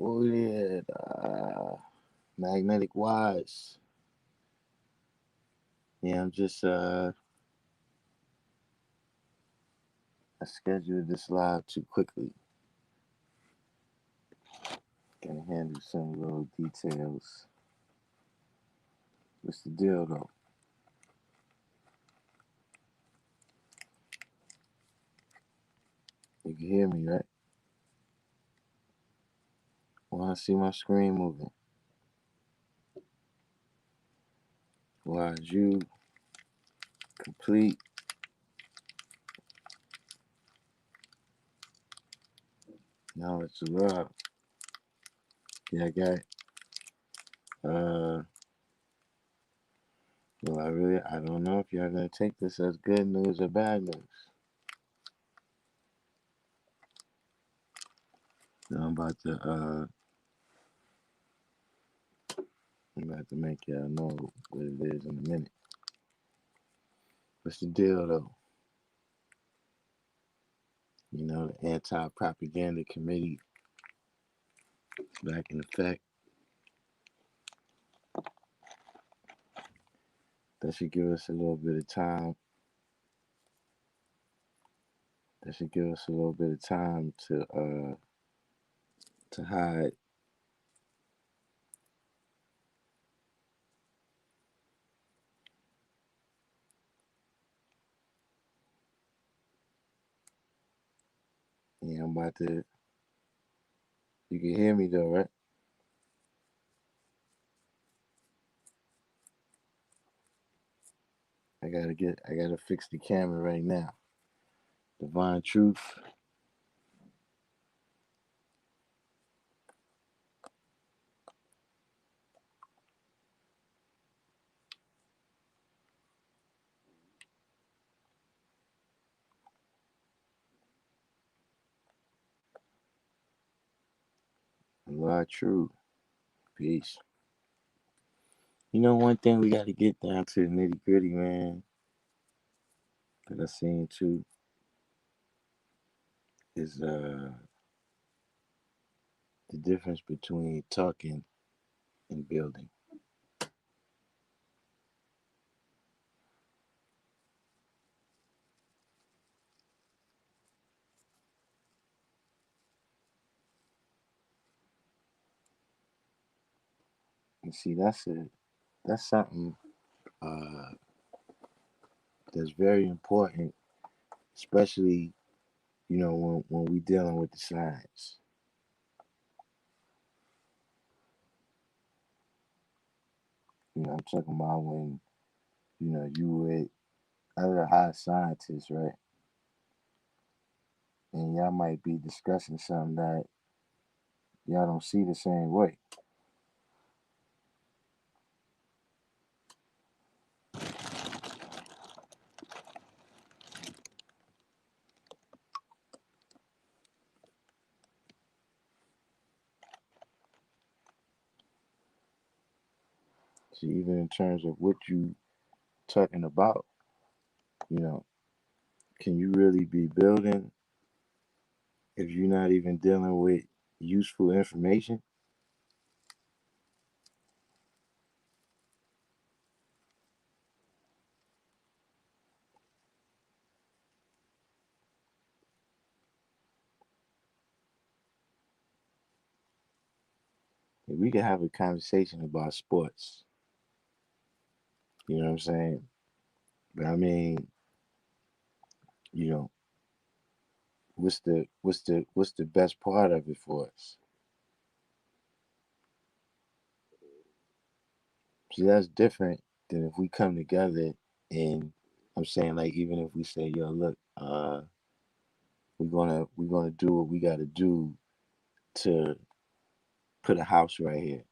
Oh yeah, magnetic wise. Yeah, I'm just I scheduled this live too quickly. Gotta handle some little details. What's the deal though? You can hear me, right? Well, I see my screen moving. Why is you complete? Now it's love. Yeah, I got. Uh, well, I don't know if y'all gonna take this as good news or bad news. So I'm about to make y'all know what it is in a minute. What's the deal though? The anti-propaganda committee back in effect. That should give us a little bit of time. That should give us a little bit of time to hide. Yeah, I'm about to. You can hear me though, right? I gotta fix the camera right now. Divine truth, Allah true, peace. One thing we gotta get down to the nitty gritty, man. That I seen too is the difference between talking and building. And see, that's something uh, that's very important, especially when we dealing with the science. I'm talking about when you with other high scientists, right? And y'all might be discussing something that y'all don't see the same way. See, even in terms of what you talking about, you know, can you really be building if you're not even dealing with useful information? If we could have a conversation about sports, you know what I'm saying? But I mean, you know, what's the best part of it for us? See, that's different than if we come together and I'm saying like even if we say, yo, look, we're gonna do what we gotta do to put a house right here.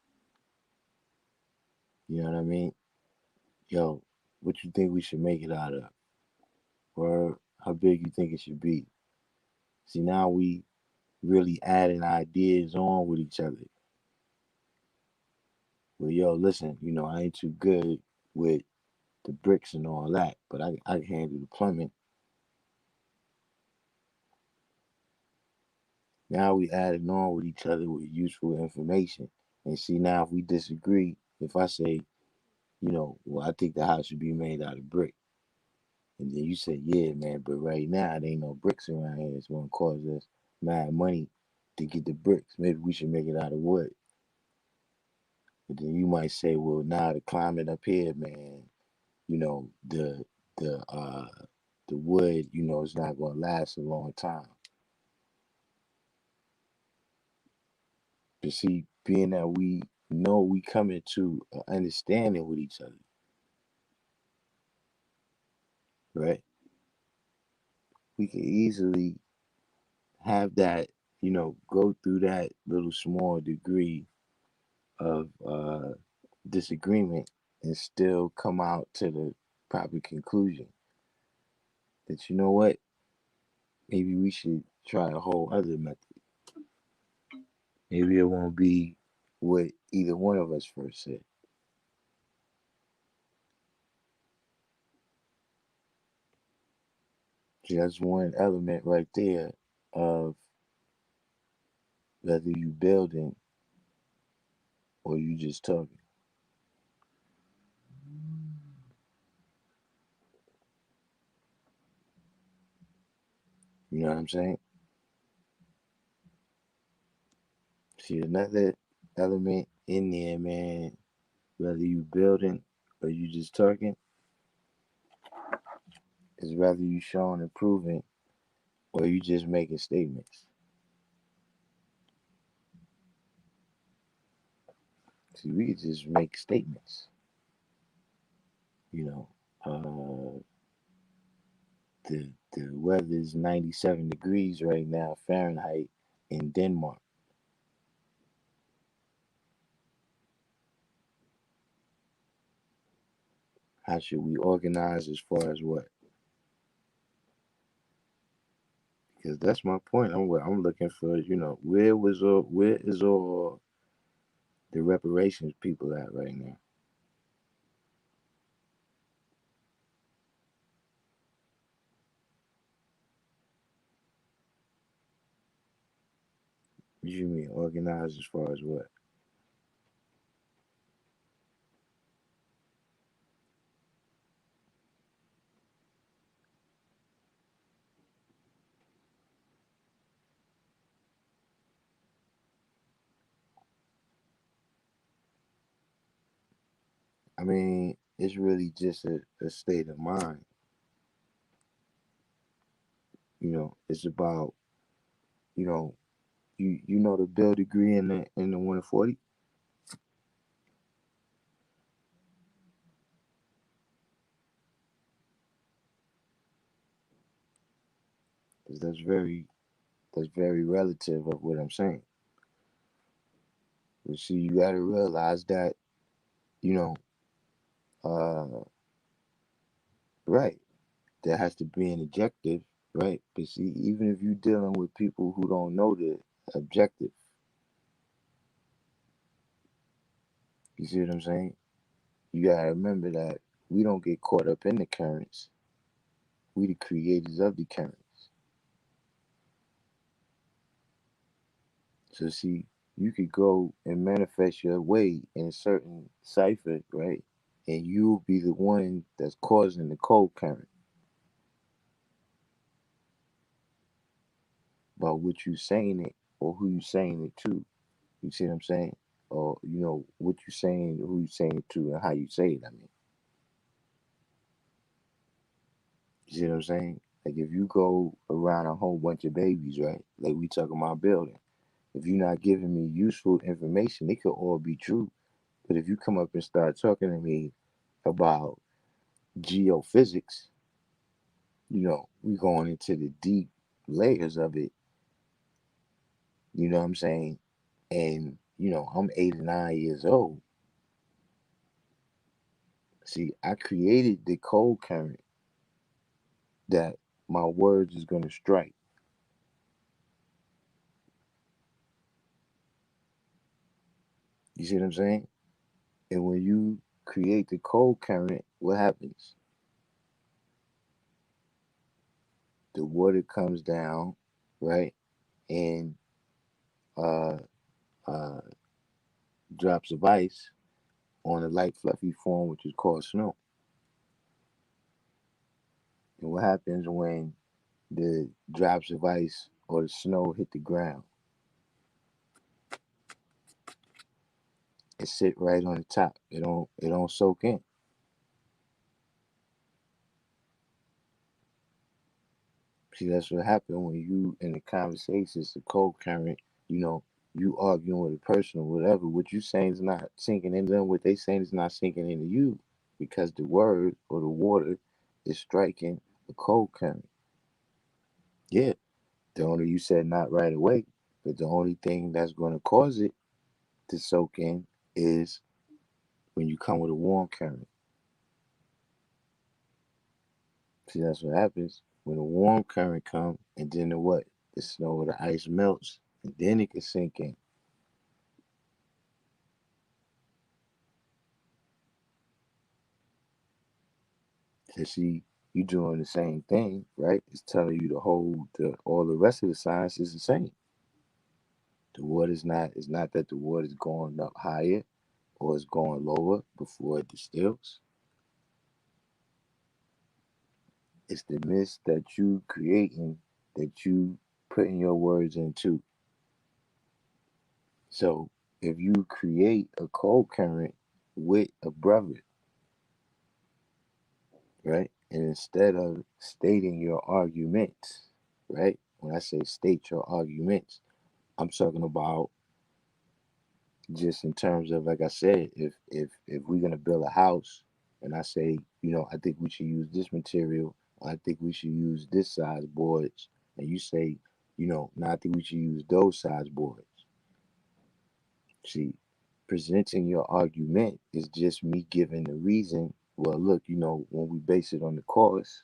You know what I mean? Yo, what you think we should make it out of? Or how big you think it should be? See, now we really adding ideas on with each other. Well, yo, listen, I ain't too good with the bricks and all that, but I can handle the plumbing. Now we adding on with each other with useful information. And see, now if we disagree, if I say, well, I think the house should be made out of brick, and then you say, yeah, man, but right now there ain't no bricks around here. It's gonna cost us mad money to get the bricks. Maybe we should make it out of wood. But then you might say, well, now the climate up here, man, you know, the the uh the wood, it's not gonna last a long time. But see, being that we know we come into an understanding with each other, right? We can easily have that, go through that little small degree of disagreement and still come out to the proper conclusion that, you know what, maybe we should try a whole other method. Maybe it won't be what either one of us first said. See, that's one element right there of whether you building or you just talking. You know what I'm saying? See, another element in there, man, whether you building or you just talking, is whether you showing and proving or you just making statements. See, we could just make statements. You know, the weather is 97 degrees right now Fahrenheit in Denmark. How should we organize as far as what? Because that's my point. I'm looking for, where is all the reparations people at right now? What you mean organized as far as what? I mean, it's really just a state of mind. It's about, you know, you know the Bill degree in the 140. Because that's very relative of what I'm saying. But see, you got to realize that, you know, uh, right, there has to be an objective, right? But see, even if you're dealing with people who don't know the objective, you see what I'm saying? You got to remember that we don't get caught up in the currents. We the creators of the currents. So see, you could go and manifest your way in a certain cipher, right? And you'll be the one that's causing the cold current by what you saying it or who you saying it to. You see what I'm saying? Or what you saying, who you saying it to, and how you say it. I mean, you see what I'm saying? Like if you go around a whole bunch of babies, right? Like we talking about building. If you're not giving me useful information, it could all be true. But if you come up and start talking to me about geophysics, we going into the deep layers of it. You know what I'm saying? And I'm 8 or 9 years old. See, I created the cold current that my words is gonna strike. You see what I'm saying? And when you create the cold current, what happens? The water comes down, right? And uh, uh, drops of ice on a light fluffy form, which is called snow. And what happens when the drops of ice or the snow hit the ground? It sit right on the top. It don't soak in. See, that's what happened when you in the conversation. It's a cold current. You know, you arguing with a person or whatever. What you saying is not sinking into them. What they saying is not sinking into you, because the word or the water is striking a cold current. Yeah, the only you said not right away, but the only thing that's going to cause it to soak in is when you come with a warm current. See, that's what happens when a warm current comes, and then the what? The snow or the ice melts, and then it can sink in. So see, you doing the same thing, right? It's telling you to hold all the rest of the science is the same. The water is not. It's not that the water is going up higher or it's going lower before it distills. It's the mist that you creating, that you putting your words into. So if you create a cold current with a brother, right? And instead of stating your arguments, right? When I say state your arguments, I'm talking about just in terms of, like I said, if we're gonna build a house, and I say, I think we should use this material, I think we should use this size boards, and you say, no, I think we should use those size boards. See, presenting your argument is just me giving the reason. Well, look, when we base it on the cost,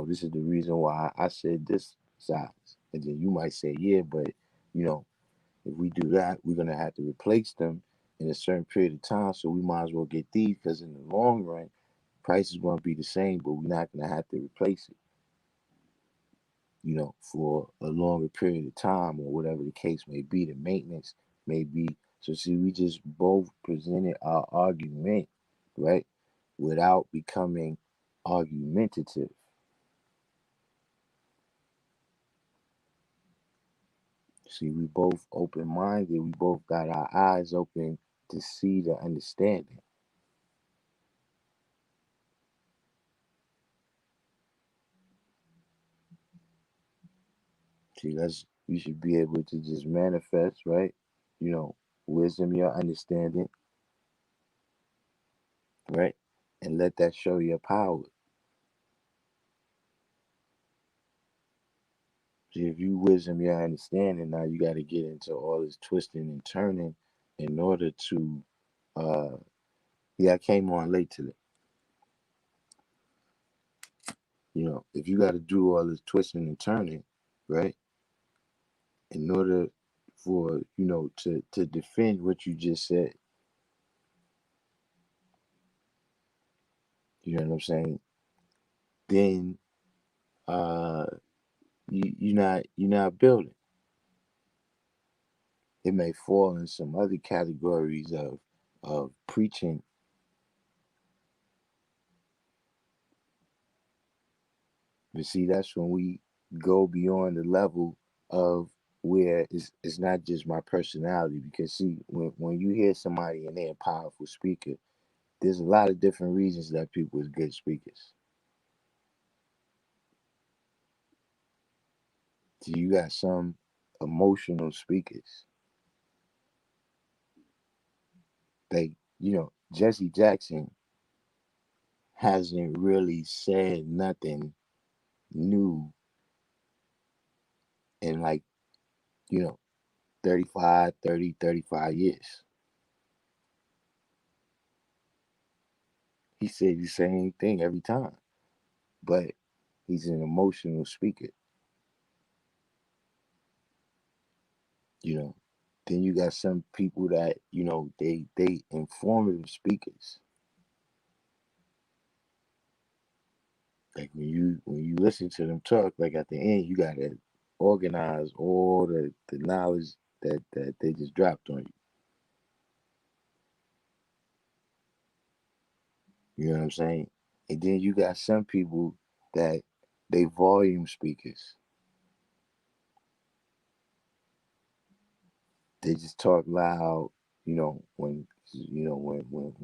this is the reason why I said this size. And then you might say, yeah, but, you know, if we do that, we're going to have to replace them in a certain period of time. So we might as well get these, because in the long run, price is going to be the same, but we're not going to have to replace it, for a longer period of time, or whatever the case may be. The maintenance may be. So, see, we just both presented our argument, right, without becoming argumentative. See, we both open minded. We both got our eyes open to see the understanding. See, that's you should be able to just manifest, right? You know, wisdom, your understanding, right? And let that show your power. See, if you wisdom, your understanding, now you got to get into all this twisting and turning in order to, uh, yeah, I came on late today. If you got to do all this twisting and turning, right, in order for, to defend what you just said, you know what I'm saying? Then, uh, you're not building. It may fall in some other categories of preaching, but see, that's when we go beyond the level of where it's not just my personality. Because see, when you hear somebody and they're a powerful speaker, there's a lot of different reasons that people is good speakers. So you got some emotional speakers. Like, Jesse Jackson hasn't really said nothing new in, like, you know 35 years. He said the same thing every time, but he's an emotional speaker. you know then you got some people that, they informative speakers. Like when you listen to them talk, like at the end, you gotta organize all the knowledge that they just dropped on you. You know what I'm saying? And then you got some people that they volume speakers. They just talk loud. When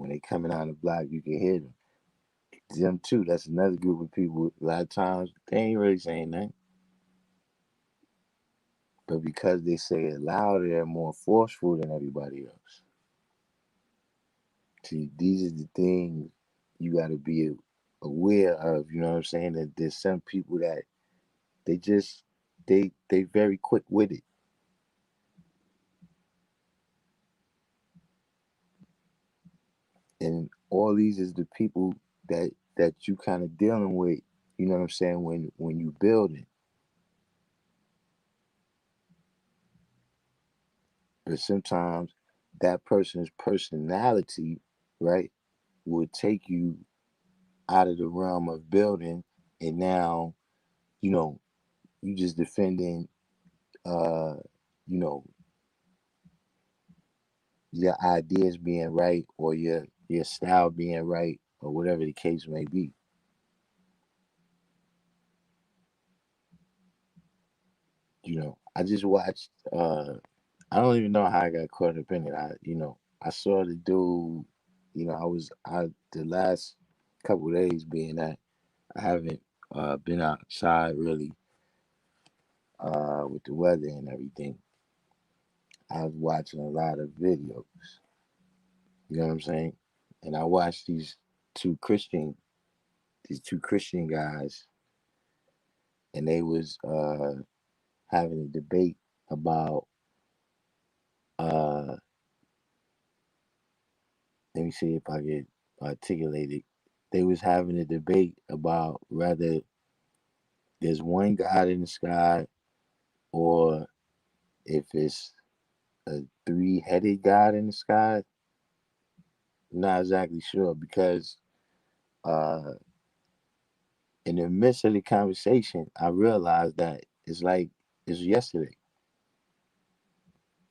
they coming out of the block, you can hear them. Them too. That's another group of people. A lot of times they ain't really saying nothing, but because they say it louder, they're more forceful than everybody else. See, these are the things you got to be aware of. You know what I'm saying? That there's some people that they just they very quick with it, and all these is the people that you kind of dealing with. You know what I'm saying? When you building, but sometimes that person's personality, right, will take you out of the realm of building, and now you know you just defending, uh, you know, your ideas being right or your style being right or whatever the case may be. I just watched. I don't even know how I got caught up in it. I saw the dude. I the last couple of days being that I haven't been outside really with the weather and everything. I was watching a lot of videos. You know what I'm saying? And I watched two Christian these two Christian guys, and they was having a debate about uh let me see if I can articulate it. They was having a debate about whether there's one God in the sky or if it's a three-headed God in the sky. I'm not exactly sure because uh in the midst of the conversation I realized that it's like it's yesterday.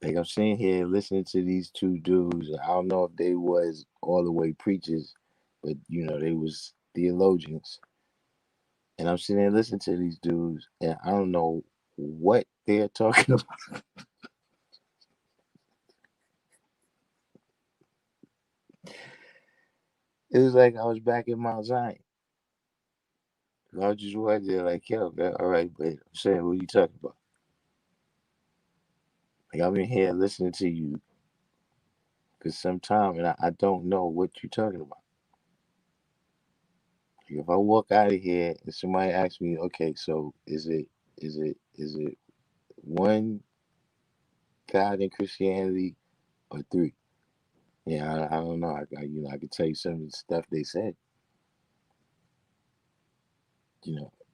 Like I'm sitting here listening to these two dudes. I don't know if they was all the way preachers, but they was theologians. And I'm sitting there listening to these dudes, and I don't know what they're talking about. It was like I was back in Mount Zion. I was just right there, like, yo, all right, but I'm saying, what are you talking about? Like I've been here listening to you for some time, and I don't know what you're talking about. Like, if I walk out of here and somebody asks me, okay, so is it one God in Christianity or three? Yeah, I don't know. I could tell you some of the stuff they said.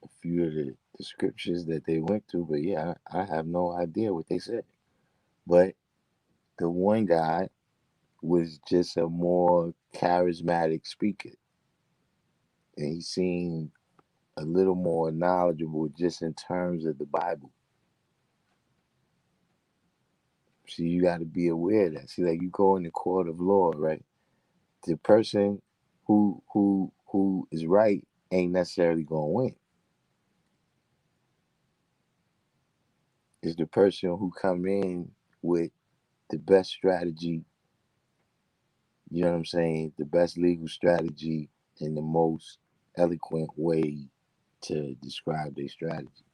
A few of the scriptures that they went through, but yeah, I have no idea what they said. But the one guy was just a more charismatic speaker, and he seemed a little more knowledgeable just in terms of the Bible. So you got to be aware of that. See, like you go in the court of law, right? The person who is right ain't necessarily gonna win. It's the person who come in with the best strategy. You know what I'm saying? The best legal strategy and the most eloquent way to describe their strategy.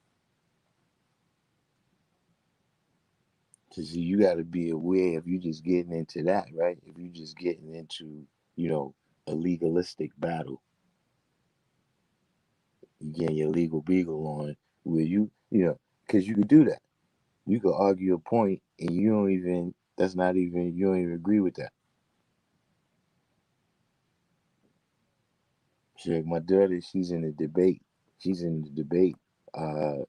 So see, you got to be aware if you just getting into that, right? If you just getting into, you know, a legalistic battle, you getting your legal beagle on, where because you could do that. You could argue a point and you don't even, that's not even, you don't even agree with that. So like my daughter, she's in the debate. She's in the debate uh,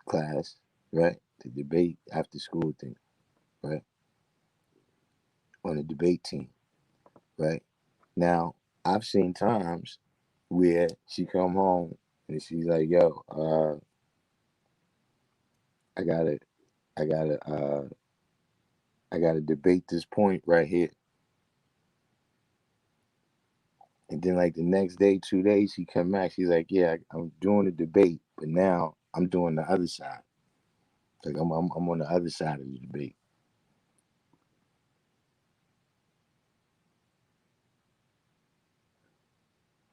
class, right? The debate after school thing, right? On the debate team, right? Now, I've seen times where she come home and she's like, "Yo, I gotta, I gotta, I gotta debate this point right here. And then like the next day, 2 days, she come back. She's like, yeah, I'm doing the debate, but now I'm doing the other side. Like I'm on the other side of the debate.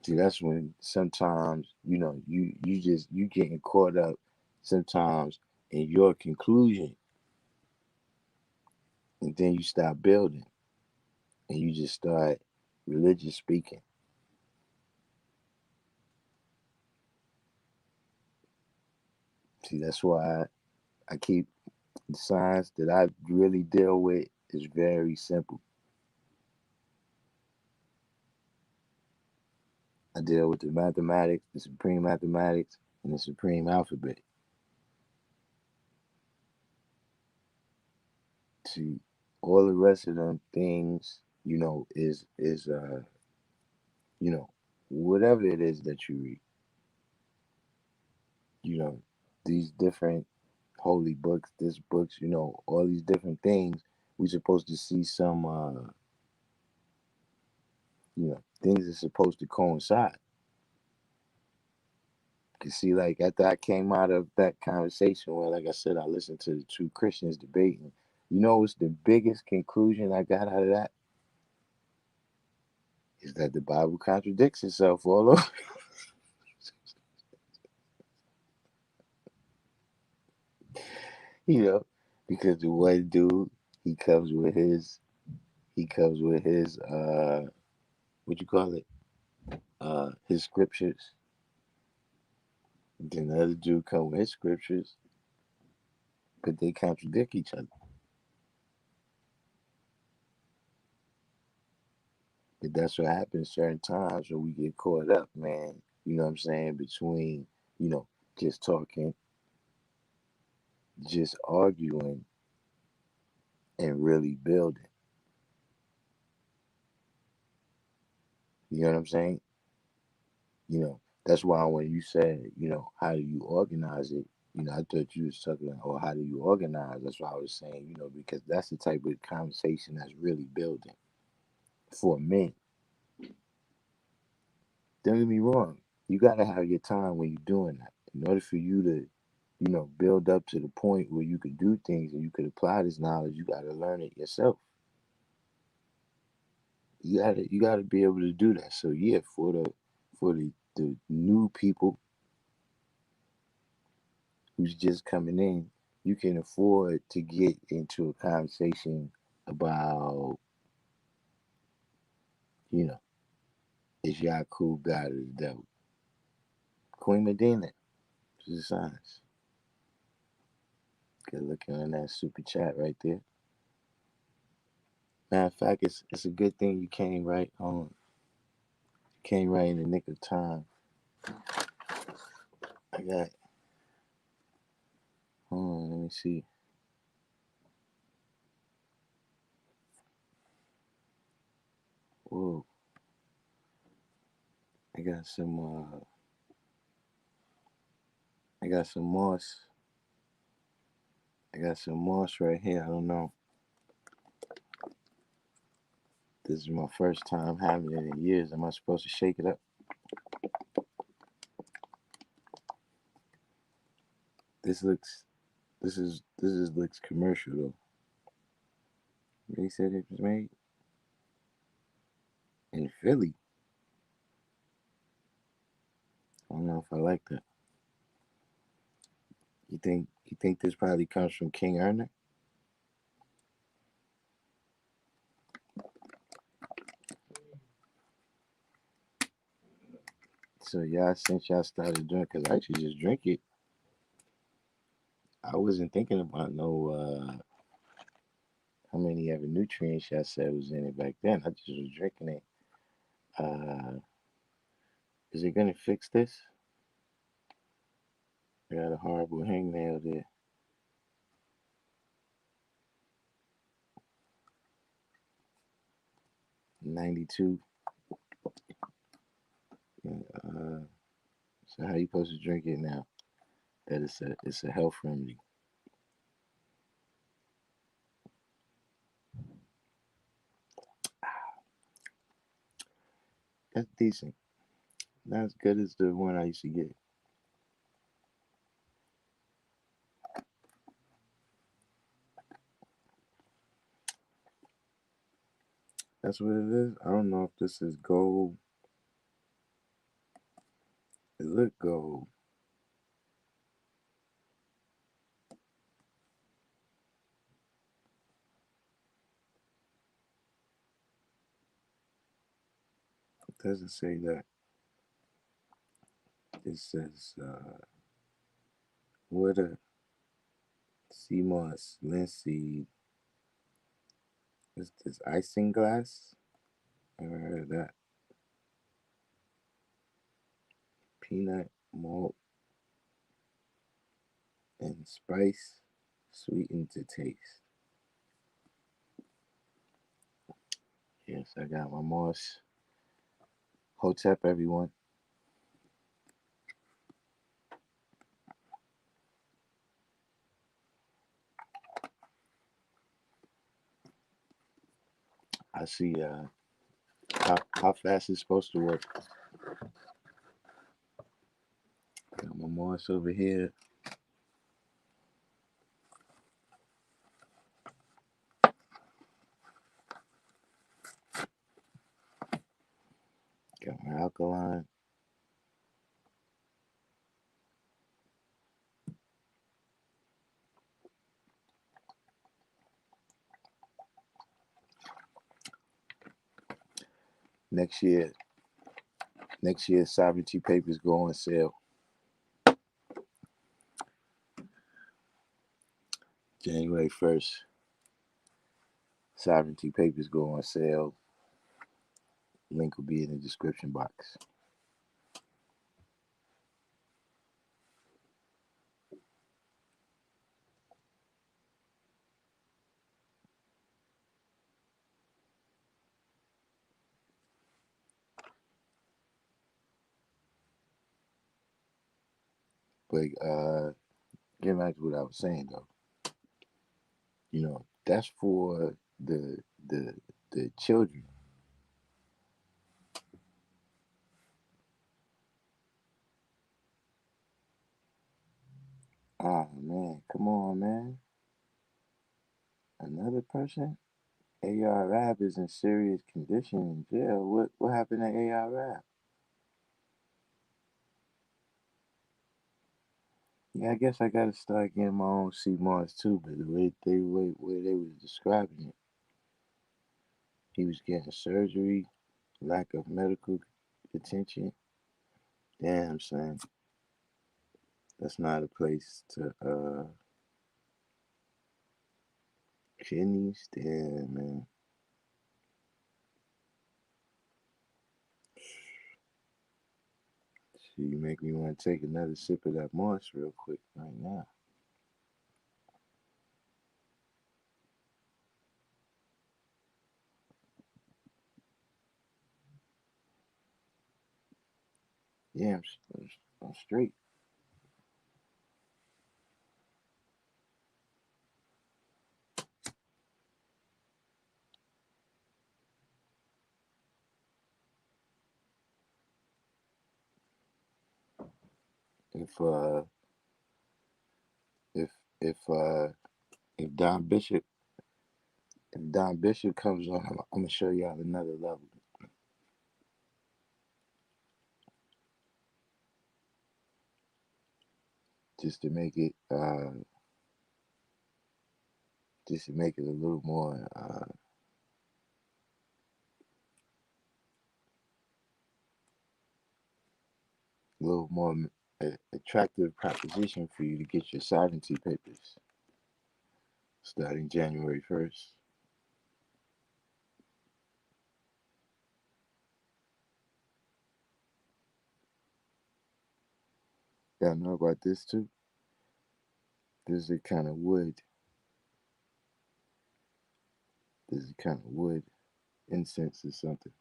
See, that's when sometimes you getting caught up sometimes in your conclusion, and then you stop building, and you just start religious speaking. See, that's why I keep the science that I really deal with is very simple. I deal with the mathematics, the supreme mathematics, and the supreme alphabet. See, all the rest of them things, is you know, whatever it is that you read, you know, these different holy books, this books, all these different things, we supposed to see some things are supposed to coincide. You see, like after I came out of that conversation where, like I said, I listened to the two Christians debating. What's the biggest conclusion I got out of that? Is that the Bible contradicts itself all over. you know, because the one dude, he comes with his, he comes with his, what you call it, his scriptures. Then the other dude come with his scriptures, but they contradict each other. But that's what happens certain times when we get caught up, man. You know what I'm saying? Between, you know, just talking, just arguing, and really building. You know what I'm saying? That's why when you said, how do you organize it? I thought you was talking about, oh, how do you organize? That's why I was saying, because that's the type of conversation that's really building for men. Don't get me wrong. You got to have your time when you're doing that. In order for you to, build up to the point where you could do things and you could apply this knowledge, you got to learn it yourself. You gotta be able to do that. So yeah, for the new people who's just coming in, you can afford to get into a conversation about, you know, is Yakub God or the devil? Queen Medina, this is science. Good looking on that super chat right there. Matter of fact, it's a good thing you came right on. Came right in the nick of time. I got. Hold on, let me see. Whoa, I got some. I got some moss. I got some moss right here. I don't know. This is my first time having it in years. Am I supposed to shake it up? This looks. This is looks commercial though. They said it was made in Philly. I don't know if I like that. You think this probably comes from King Erner? So y'all, since y'all started drinking, cause I actually just drink it. I wasn't thinking about no how many ever nutrients y'all said was in it back then. I just was drinking it. Uh, is it gonna fix this? I got a horrible hangnail there. 92. So how you supposed to drink it now? That it's a health remedy. That's decent. Not as good as the one I used to get. That's what it is. I don't know if this is gold. It look gold. It doesn't say that. It says water, sea moss, linseed. Is this isinglass? Never heard of that. Peanut, malt, and spice, sweetened to taste. Yes, I got my moss. Hotep, everyone. I see how fast it's supposed to work. Got my moss over here. Got my alkaline. Next year, sovereignty papers go on sale. January 1st, sovereignty papers go on sale. Link will be in the description box. But getting back to what I was saying though, that's for the the children. Ah man, come on, man. Another person? AR Rab is in serious condition in jail. What happened to AR Rab? Yeah, I guess I gotta start getting my own CMARS too, but the way they was describing it, he was getting surgery, lack of medical attention. Damn, son, that's not a place to kidneys. Damn, man. So you make me want to take another sip of that Mars real quick right now. Yeah, I'm straight. If uh if if uh if Don Bishop comes on, I'm gonna show y'all another level, just to make it a little more attractive proposition for you to get your sovereignty papers starting January 1st. Y'all know about this too? This is a kind of wood. This is a kind of wood incense or something.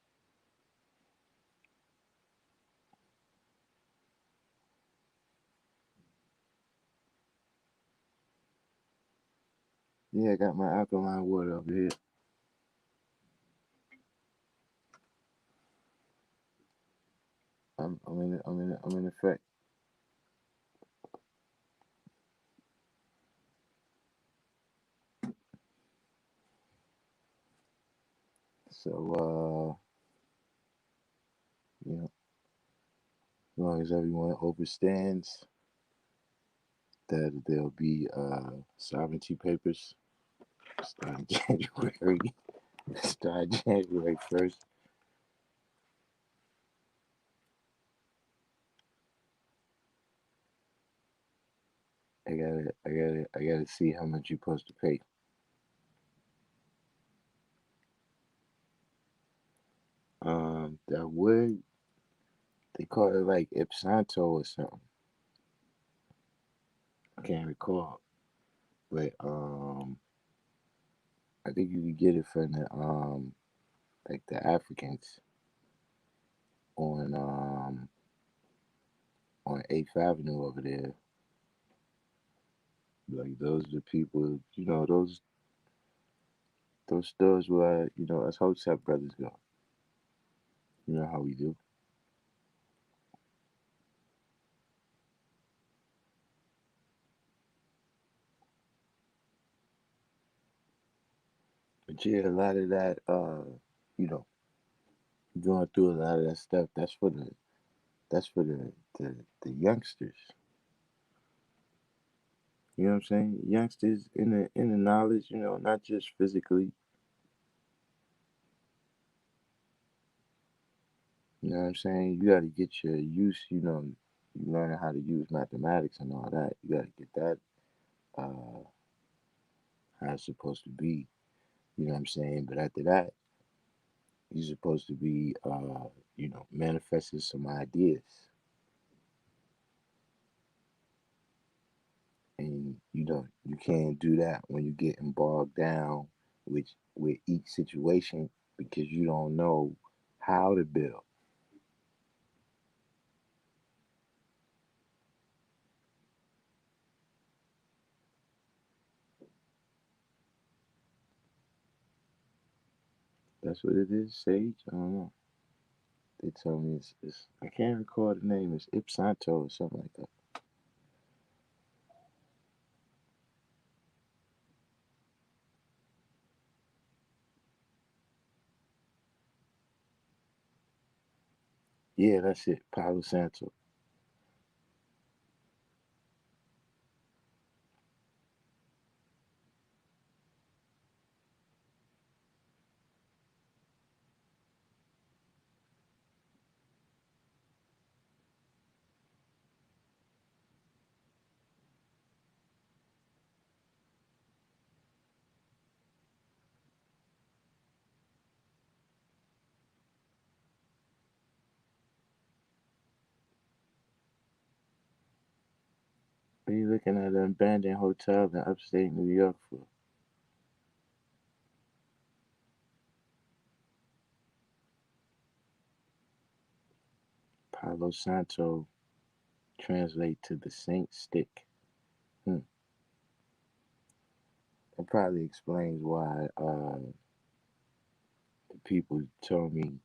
Yeah, I got my alkaline water over here. I'm in effect. So you know, as long as everyone understands that there'll be sovereignty papers starting January, start January 1st. I gotta see how much you're supposed to pay. That would they call it like Ipsanto or something. I can't recall, but I think you could get it from the like the Africans on on 8th Avenue over there. Like those are the people, those stores where us Hotep brothers go. You know how we do. But yeah, a lot of that, you know, going through a lot of that stuff. That's for the youngsters. You know what I'm saying? Youngsters in the knowledge. Not just physically. You know what I'm saying? You got to get your use. You learning how to use mathematics and all that. You got to get that how it's supposed to be. You know what I'm saying? But after that, you're supposed to be, manifesting some ideas. And you can't do that when you're getting bogged down with each situation because you don't know how to build. That's what it is, Sage. I don't know. They told me it's I can't recall the name. It's Ipsanto or something like that. Yeah, that's it. Palo Santo. What are you looking at an abandoned hotel in upstate New York for? Palo Santo translate to the Saint Stick. Hmm. That probably explains why the people told me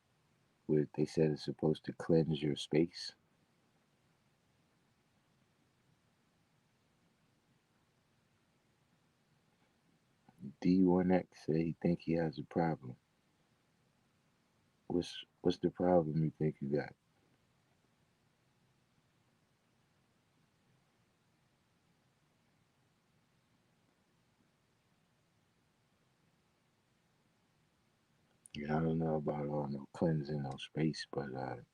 what they said it's supposed to cleanse your space. D1X said he think he has a problem. What's the problem you think you got? Yeah, I don't know about no cleansing no space, but it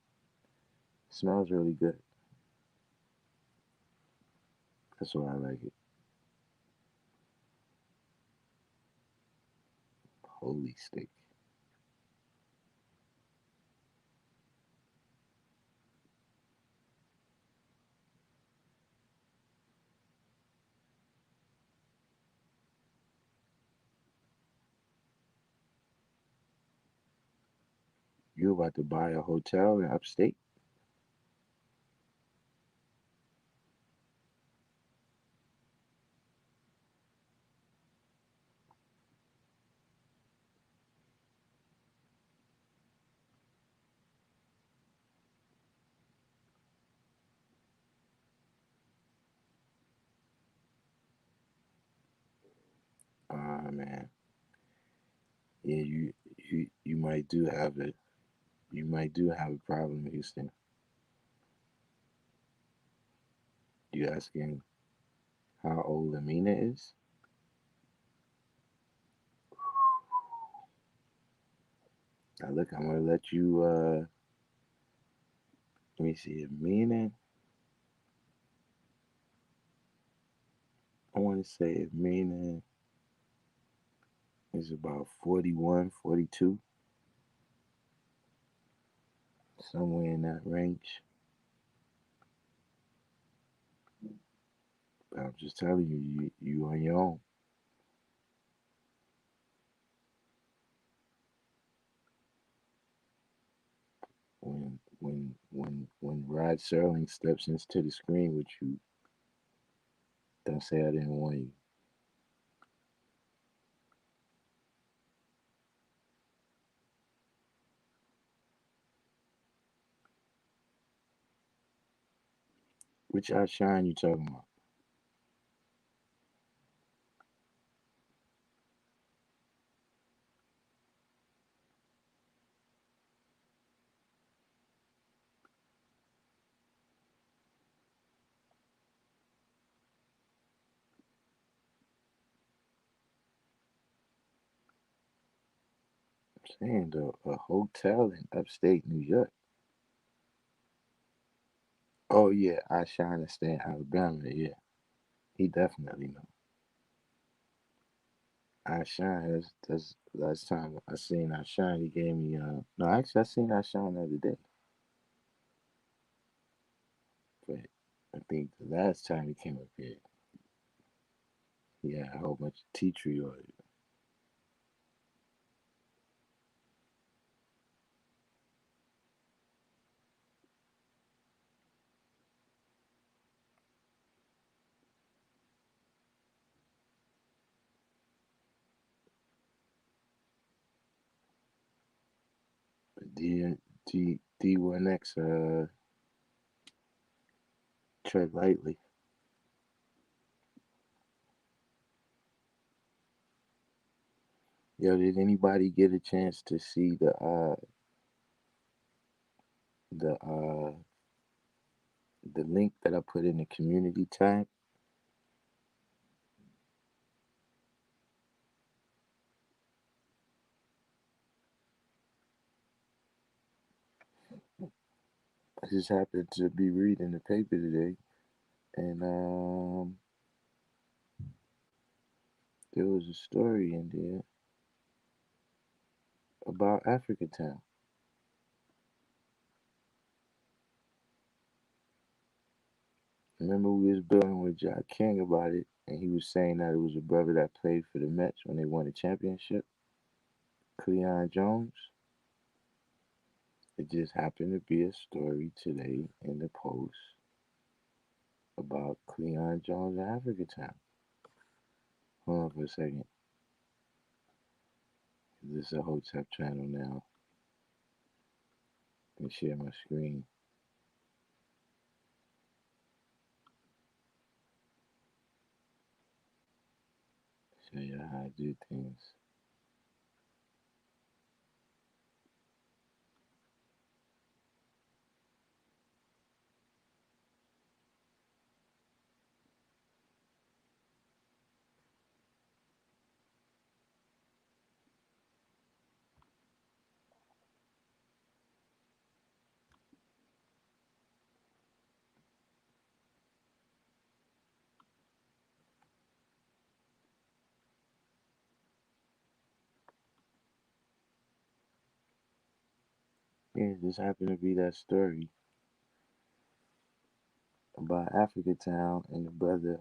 smells really good. That's why I like it. Holy stick. You about to buy a hotel in upstate? man. Yeah, you might do have it. You might do have a problem, Houston. You asking how old Amina is? Now look, I'm gonna let you. Let me see. Amina. I want to say Amina is about 41, 42, somewhere in that range. But I'm just telling you, you on your own. When Rod Serling steps into the screen with you, don't say I didn't warn you. Which outshine you talking about? I'm saying though, a hotel in upstate New York. Oh yeah, I shine to stay in Alabama. Yeah, he definitely know. I shine. That's last time I seen I shine. He gave me no. Actually, I seen I shine the other day, but I think the last time he came up here, he had a whole bunch of tea tree oil. But D1X tread lightly. Yo, did anybody get a chance to see the the link that I put in the community tab? I just happened to be reading the paper today, and there was a story in there about Africa Town. Remember we was building with Jack King about it, and he was saying that it was a brother that played for the Mets when they won the championship, Cleon Jones. It just happened to be a story today in the Post about Cleon Jones and Africa Town. Hold on for a second. This is a Hotep channel now. Let me share my screen. Show you how I do things. Yeah, this happened to be that story about Africa Town and the brother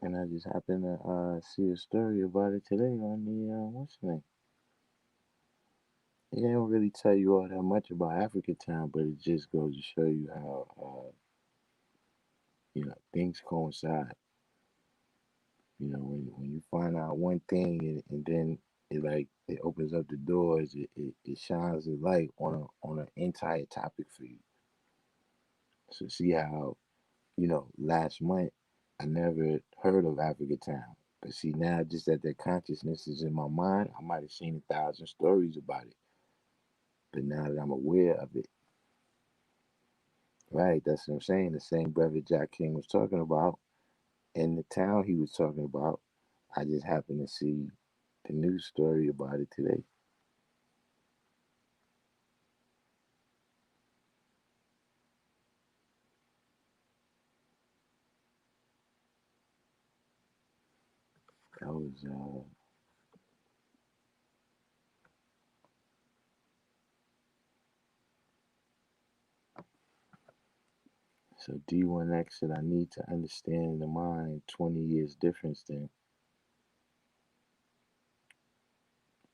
and I just happened to see a story about it today on the what's the name? It don't really tell you all that much about Africa Town, but it just goes to show you how things coincide. When you find out one thing and then it opens up the doors, it shines a light on an entire topic for you. So see how, last month I never heard of Africa Town. But see now just that consciousness is in my mind, I might have seen 1,000 stories about it. But now that I'm aware of it, right, that's what I'm saying. The same brother Jack King was talking about in the town he was talking about. I just happened to see the news story about it today. That was so D1X said I need to understand the mind 20 years difference then.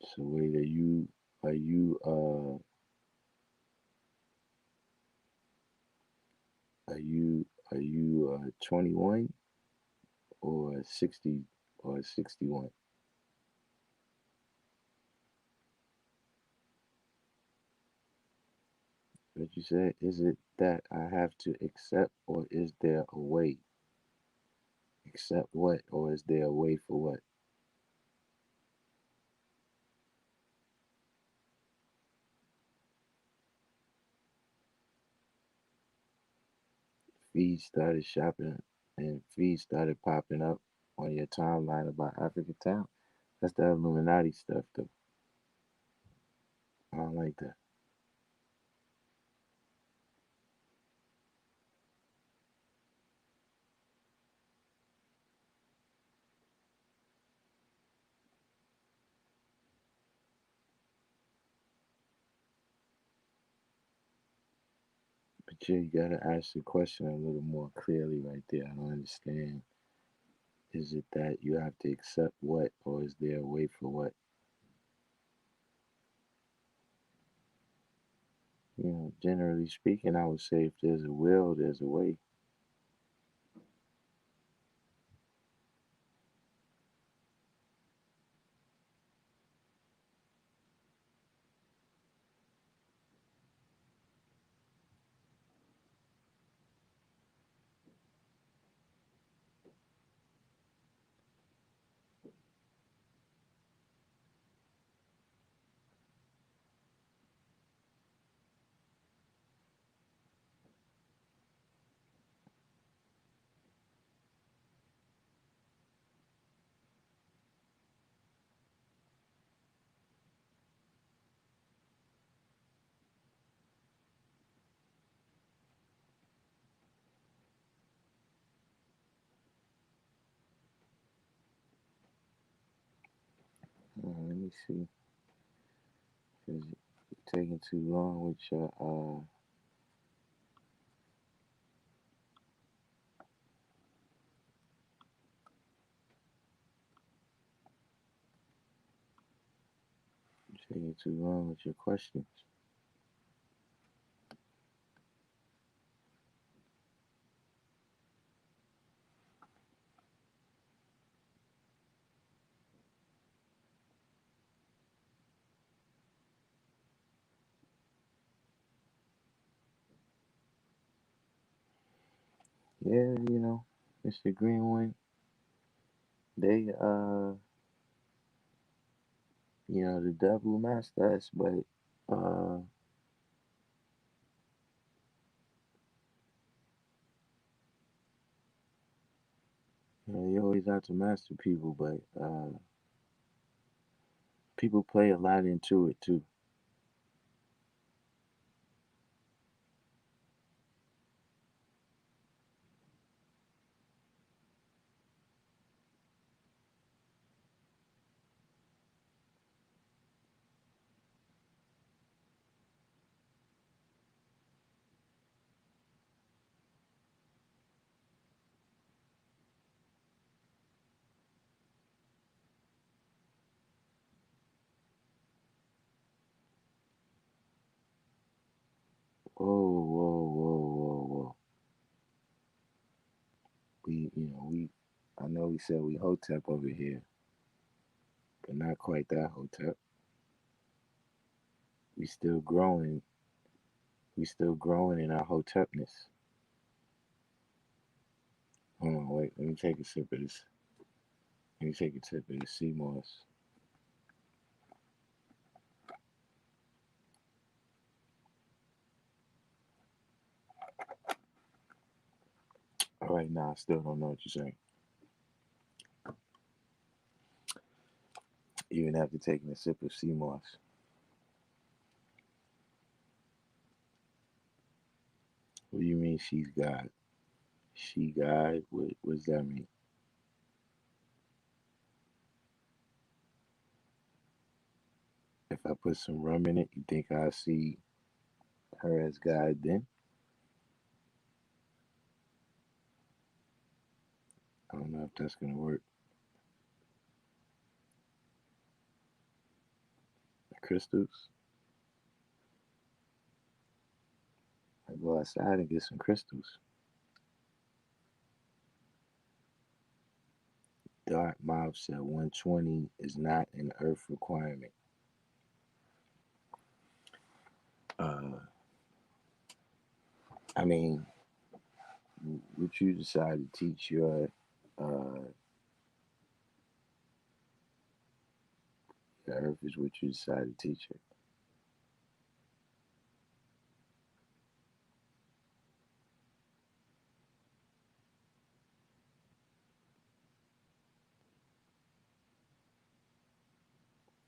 So wait, are you are you are you 21 or 60 or 61? What you said, is it that I have to accept or is there a way? Accept what or is there a way for what? Feeds started shopping and feeds started popping up on your timeline about Africa Town. That's the Illuminati stuff though. I don't like that. But yeah, you gotta ask the question a little more clearly right there. I don't understand. Is it that you have to accept what, or is there a way for what? Generally speaking, I would say if there's a will, there's a way. Let me see, because you're taking too long with your taking too long with your questions. Yeah, Mr. Greenwood, they the devil master us, but uh, you always have to master people, but people play a lot into it too. Whoa, whoa, whoa, whoa, whoa. We, I know we said we Hotep over here, but not quite that Hotep. We still growing. We still growing in our Hotepness. Hold on, wait. Let me take a sip of this. Let me take a sip of this sea moss. All right, now I still don't know what you're saying. Even after taking a sip of sea moss. What do you mean she's God? She God? What does that mean? If I put some rum in it, you think I see her as God then? I don't know if that's gonna work. The crystals? I go outside and get some crystals. Dark Mouth said 120 is not an earth requirement. Uh, I mean, what you decide to teach your earth is what you decide to teach her.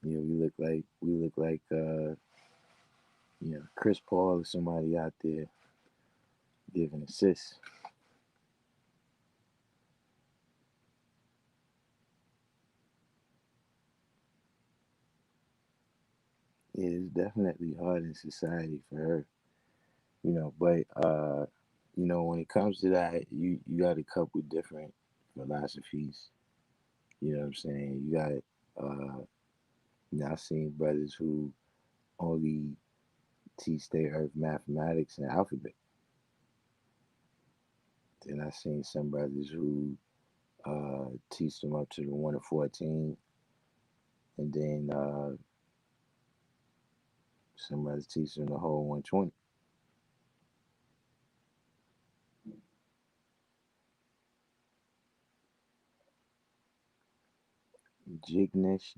You know, we look like Chris Paul or somebody out there giving assists. Yeah, it's definitely hard in society for her, but when it comes to that, you got a couple different philosophies. You know what I'm saying? You got I've seen brothers who only teach their earth mathematics and alphabet. Then I've seen some brothers who teach them up to the 1 to 14, and then some brothers teach them the whole 120. Jignesh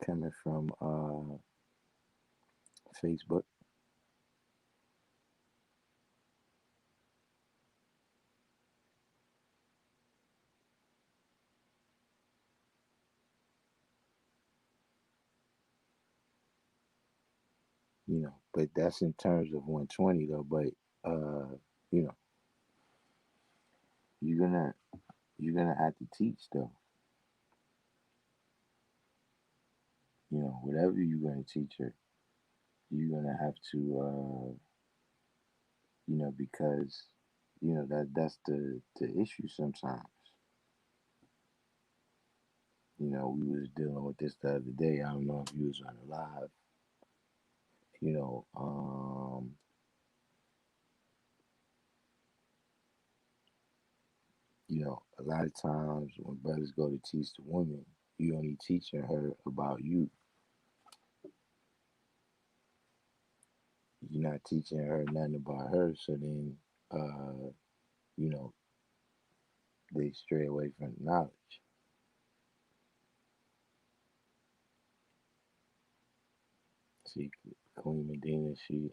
coming from Facebook. But that's in terms of 120 though. But you know, you're gonna you're gonna have to teach though. Whatever you're gonna teach her, you're gonna have to because that's the issue sometimes. We was dealing with this the other day. I don't know if you was on the live. You know, a lot of times when brothers go to teach the woman, you only teaching her about you. You're not teaching her nothing about her. So then, you know, they stray away from knowledge. See, Queen Medina, she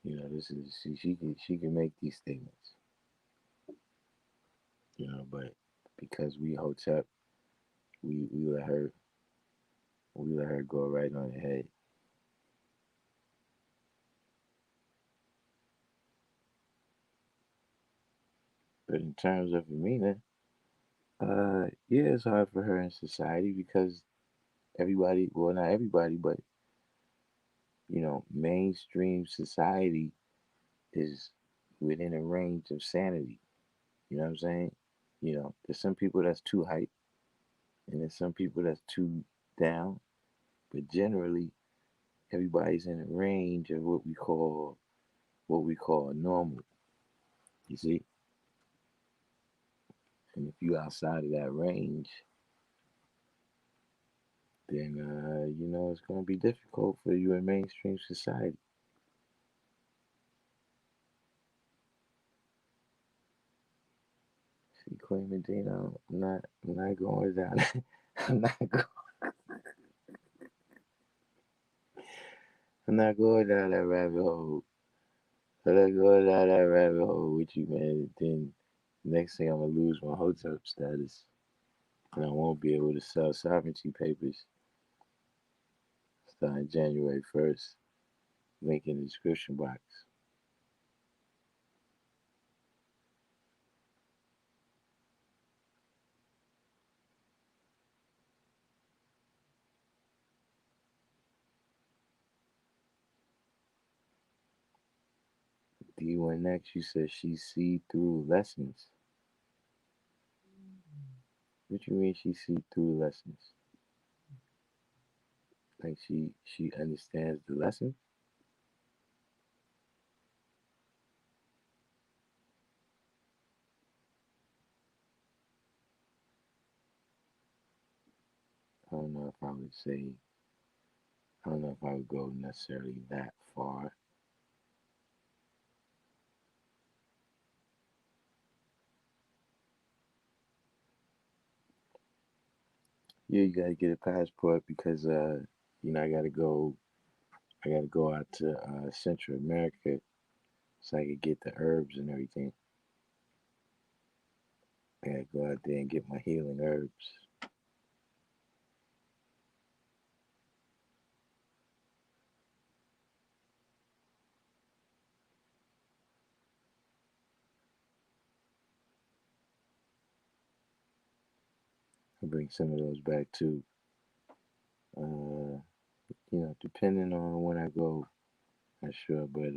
this is she can make these statements. But because we hotep, we we let her we let her go right on ahead. But in terms of Amina, yeah, it's hard for her in society because everybody, well, not everybody, but mainstream society is within a range of sanity. You know what I'm saying? There's some people that's too hype, and there's some people that's too down. But generally, everybody's in a range of what we call normal. You see, and if you outside of that range, then it's gonna be difficult for you in mainstream society. See, Queen Medina, I'm not going down. I'm not go, I'm not going down that rabbit hole. I'm not going down that rabbit hole with you, man. Then next thing I'm gonna lose my hotel status, and I won't be able to sell sovereignty papers starting January 1st. Link in the description box. D1X, you said she see through lessons. What you mean she see through lessons? Like she understands the lesson? I don't know if I would say I don't know if I would go necessarily that far. Yeah, you gotta get a passport because I gotta go out to Central America so I could get the herbs and everything. I gotta go out there and get my healing herbs. I bring some of those back too. Depending on when I go, not sure, but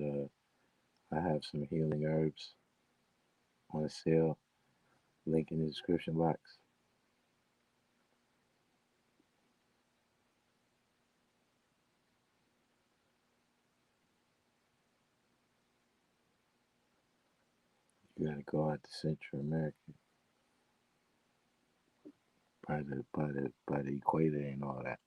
I have some healing herbs on sale. Link in the description box. You gotta go out to Central America by the equator and all that.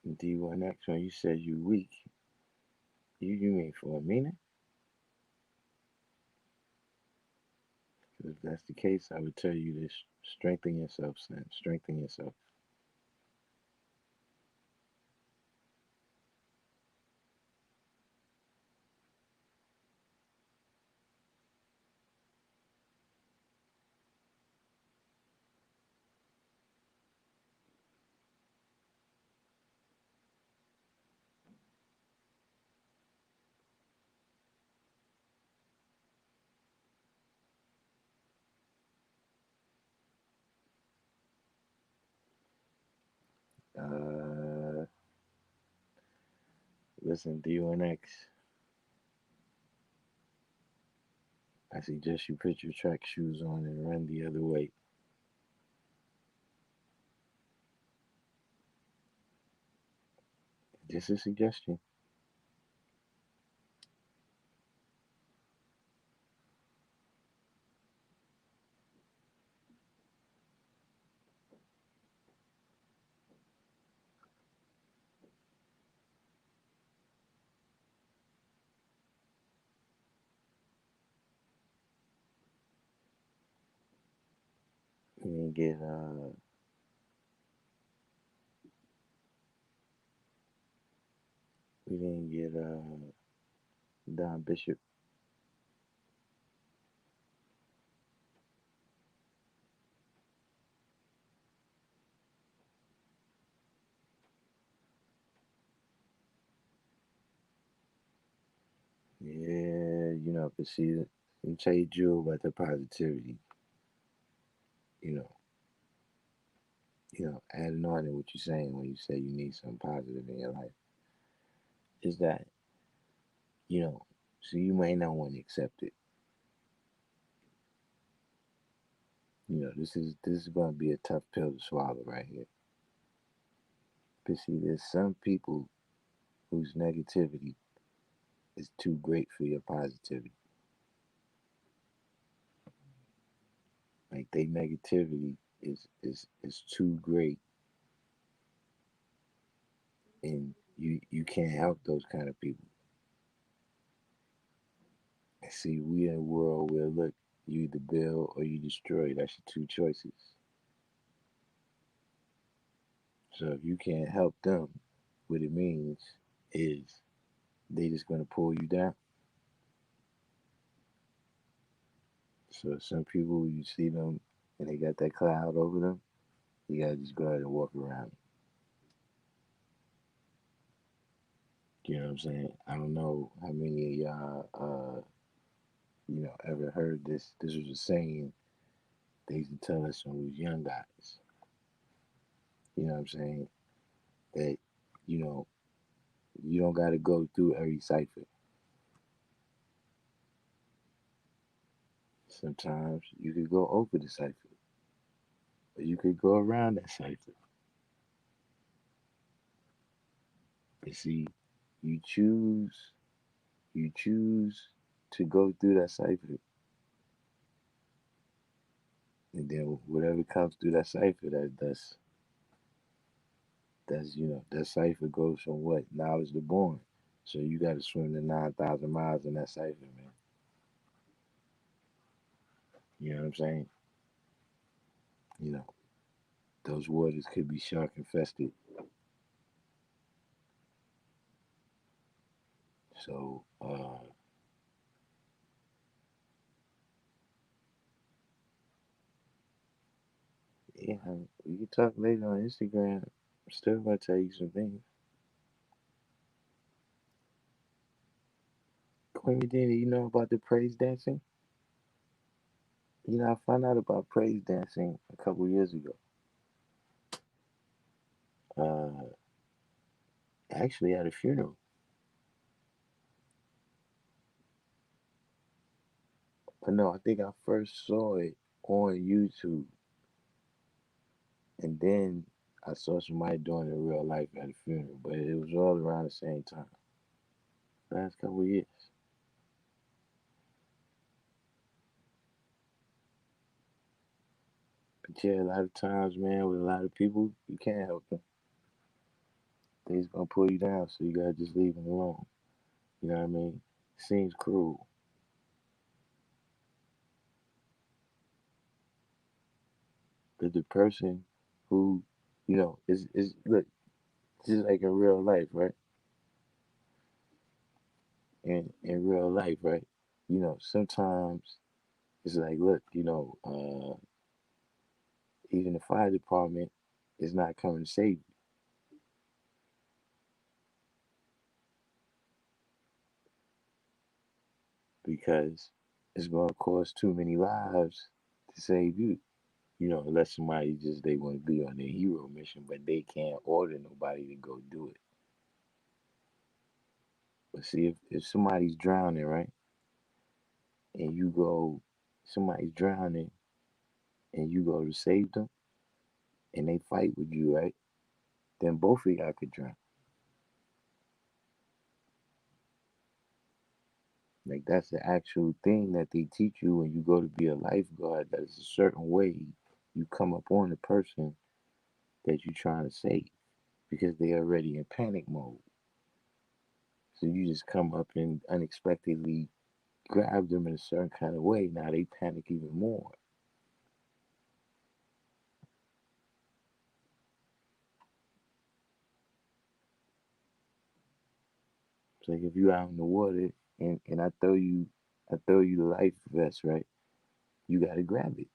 D1X, when you said you weak, you mean for a minute? If that's the case, I would tell you to strengthen yourself, son. Strengthen yourself. Uh, Listen, D1X, I suggest you put your track shoes on and run the other way. Just a suggestion. We didn't get we didn't get Don Bishop. Yeah, but see, let me tell you, Jewel, about the positivity. You know, adding on to what you're saying when you say you need something positive in your life is that you know, so you may not want to accept it. This is going to be a tough pill to swallow right here. But see, there's some people whose negativity is too great for your positivity. Like their negativity is too great, and you can't help those kind of people. And see, we in a world where look, you either build or you destroy. That's your two choices. So if you can't help them, what it means is they just gonna pull you down. So some people you see them and they got that cloud over them, you gotta just go ahead and walk around. You know what I'm saying? I don't know how many of y'all ever heard this. This was a saying they used to tell us when we was young guys. You know what I'm saying? That, you know, you don't gotta go through every cipher. Sometimes you could go over the cipher, or you could go around that cipher. But see, you choose you choose to go through that cipher, and then whatever comes through that cipher, that's that cipher goes from what knowledge to born. So you got to swim the 9,000 miles in that cipher, man. You know what I'm saying? You know those waters could be shark infested. So yeah, we can talk later on Instagram. I'm still gonna tell you some things. Queen Medina, you know about the praise dancing? I found out about praise dancing a couple years ago. Uh, actually at a funeral. But no, I think I first saw it on YouTube, and then I saw somebody doing it in real life at a funeral. But it was all around the same time, last couple of years. But yeah, a lot of times, man, with a lot of people, you can't help them. They just gonna pull you down, so you gotta just leave them alone. You know what I mean? Seems cruel, but the person who, is look just like in real life, right? In real life, right? Sometimes it's like, look, even the fire department is not coming to save you because it's going to cost too many lives to save you. Unless somebody just they want to be on their hero mission, but they can't order nobody to go do it. But see, if somebody's drowning, right, and somebody's drowning, and you go to save them, and they fight with you, right, then both of y'all could drown. Like that's the actual thing that they teach you when you go to be a lifeguard. That is a certain way you come up on the person that you're trying to save because they're already in panic mode. So you just come up and unexpectedly grab them in a certain kind of way. Now they panic even more. It's like if you out in the water and I throw you the life vest, right? You gotta grab it.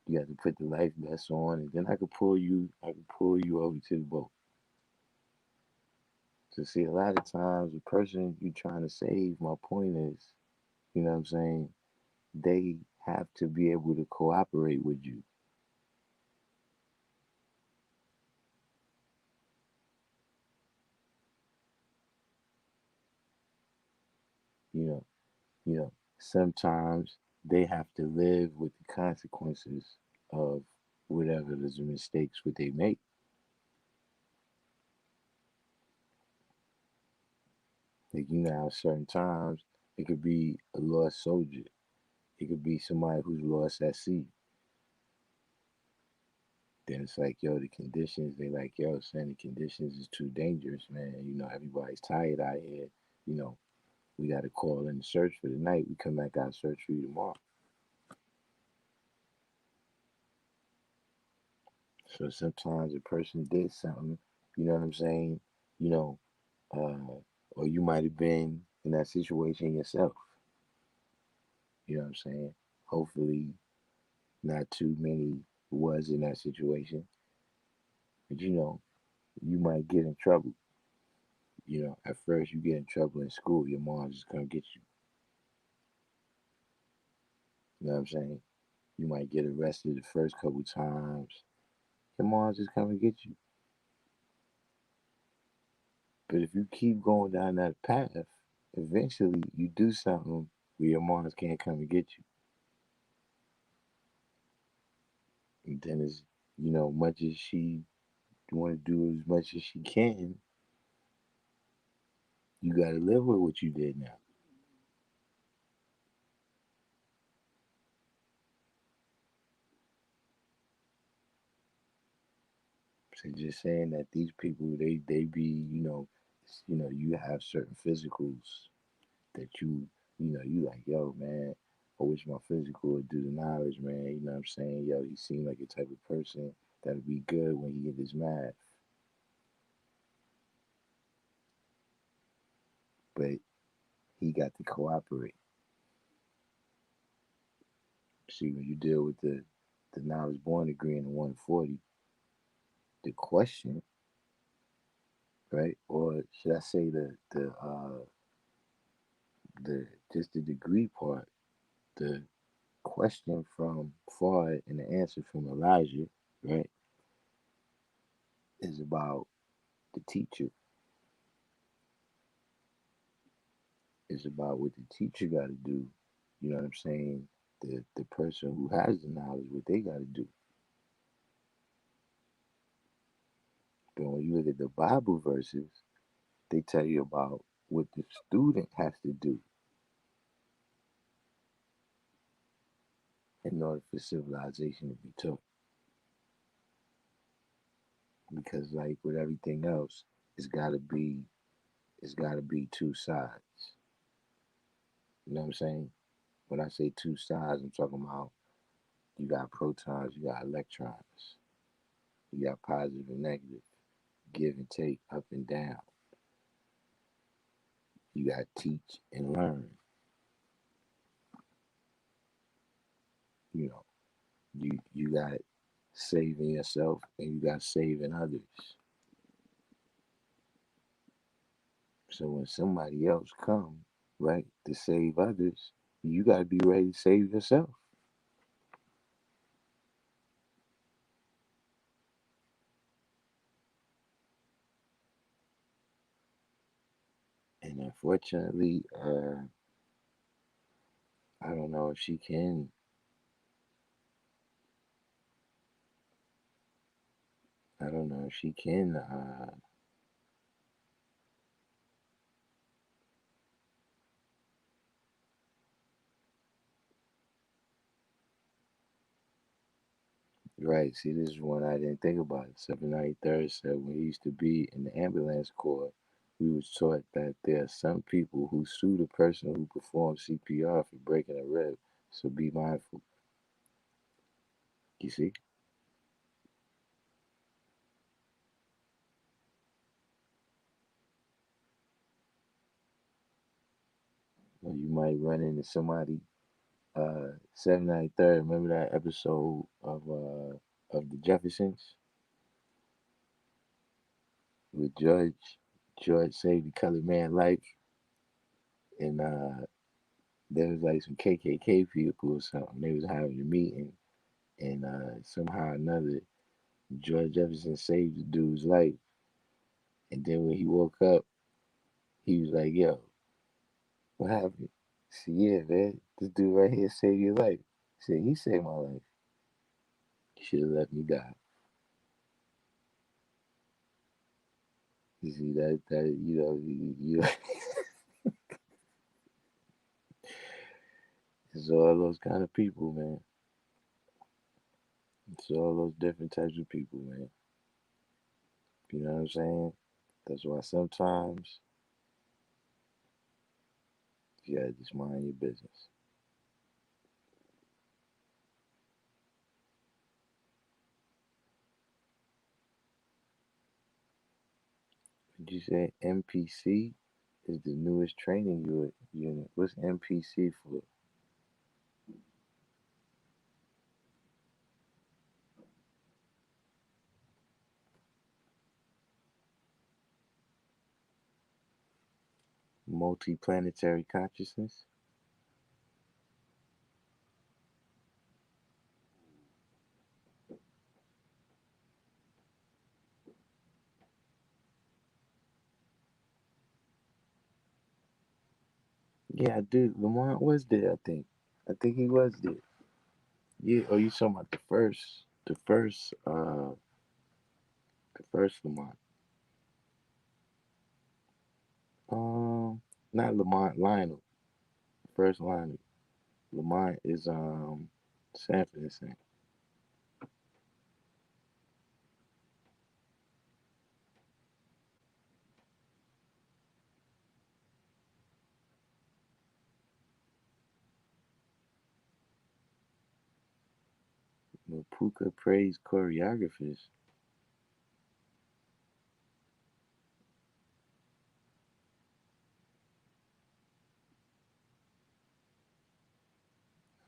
You got to put the life vest on, and then I can pull you over to the boat. To see a lot of times the person you trying to save, my point is, you know what I'm saying, they have to be able to cooperate with you. You know, sometimes they have to live with the consequences of whatever the mistakes what they make. Like certain times it could be a lost soldier. It could be somebody who's lost at sea. Then it's like, yo, the conditions, they like, yo, saying the conditions is too dangerous, man. Everybody's tired out here. You know, we got to call in the search for the night. We come back out search for you tomorrow. So sometimes a person did something, you know what I'm saying? You know, or you might have been in that situation yourself. You know what I'm saying? Hopefully, not too many was in that situation. But you might get in trouble. At first you get in trouble in school, your mom's just gonna get you. You know what I'm saying? You might get arrested the first couple times. Your mom's just come and get you. But if you keep going down that path, eventually you do something where your moms can't come and get you. And then as much as she want to do as much as she can, you got to live with what you did now. So just saying that these people, they be, you have certain physicals that you like, yo, man, I wish my physical would do the knowledge, man. You know what I'm saying? Yo, he seemed like a type of person that'll be good when he get his math. But he got to cooperate. See, when you deal with the knowledge born degree in the 140, the question, right? Or should I say the just the degree part, the question from Fard and the answer from Elijah, right, is about the teacher. It's about what the teacher got to do. You know what I'm saying? The person who has the knowledge, what they got to do. But when you look at the Bible verses, they tell you about what the student has to do in order for civilization to be taught. Because like with everything else, it's gotta be it's gotta be two sides. You know what I'm saying? When I say two sides, I'm talking about you got protons, you got electrons, you got positive and negative, give and take, up and down. You got teach and learn. You know, you got saving yourself and you got saving others. So when somebody else come, right, to save others, you gotta be ready to save yourself. And unfortunately, I don't know if she can. I don't know if she can. Right. See, this is one I didn't think about. 793rd said when he used to be in the ambulance corps, we was taught that there are some people who sue the person who performed CPR for breaking a rib. So be mindful. You see? Or you might run into somebody. 793rd. Remember that episode of the Jeffersons with George? George saved the colored man life, and there was like some KKK people or something. They was having a meeting, and somehow or another, George Jefferson saved the dude's life. And then when he woke up, he was like, "Yo, what happened?" See, yeah, man. This dude right here saved your life. See, he saved my life. He should have let me die. You see that it's all those kind of people, man. It's all those different types of people, man. You know what I'm saying? That's why sometimes you gotta just mind your business. Did you say MPC is the newest training unit? What's MPC for? Multiplanetary consciousness? Yeah, I do. Lamont was there, I think. I think he was there. Yeah, oh, you talking about the first Lamont. Um, Not Lamont, Lionel. First Lionel. Lamont is Sanford and Son. Mapuka praise choreographers.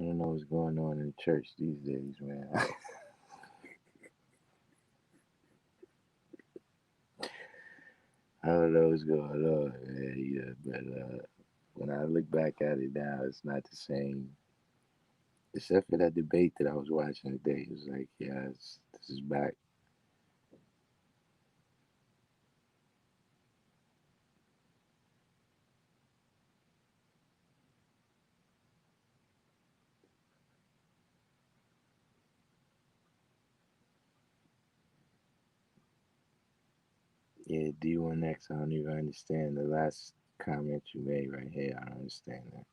I don't know what's going on in the church these days, man. I don't know what's going on, man. Yeah, but when I look back at it now, it's not the same. Except for that debate that I was watching today, it was like, yeah, this is back. Yeah, D1X, I don't even understand the last comment you made right here. I don't understand that.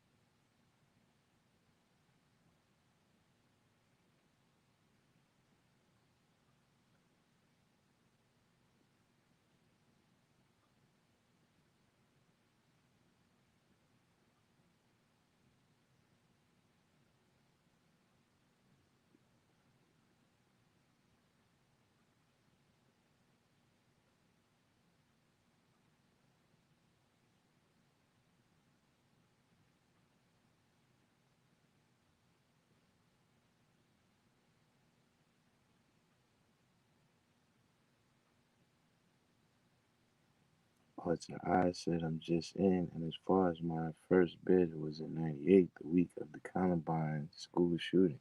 Oh, it's I said I'm just in, and as far as my first bid was in '98, the week of the Columbine school shooting.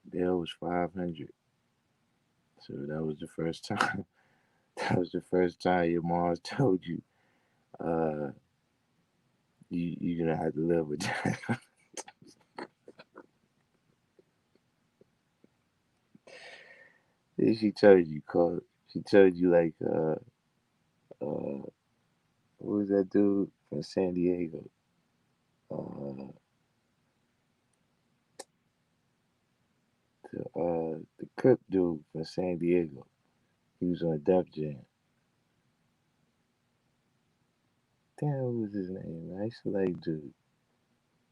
Bail was 500. So that was the first time. That was the first time your mom told you, uh, you're gonna have to live with that. She told you, call. She told you like, uh, what was that dude from San Diego? The Crip dude from San Diego. He was on Def Jam. Damn, what was his name? I used to like dude.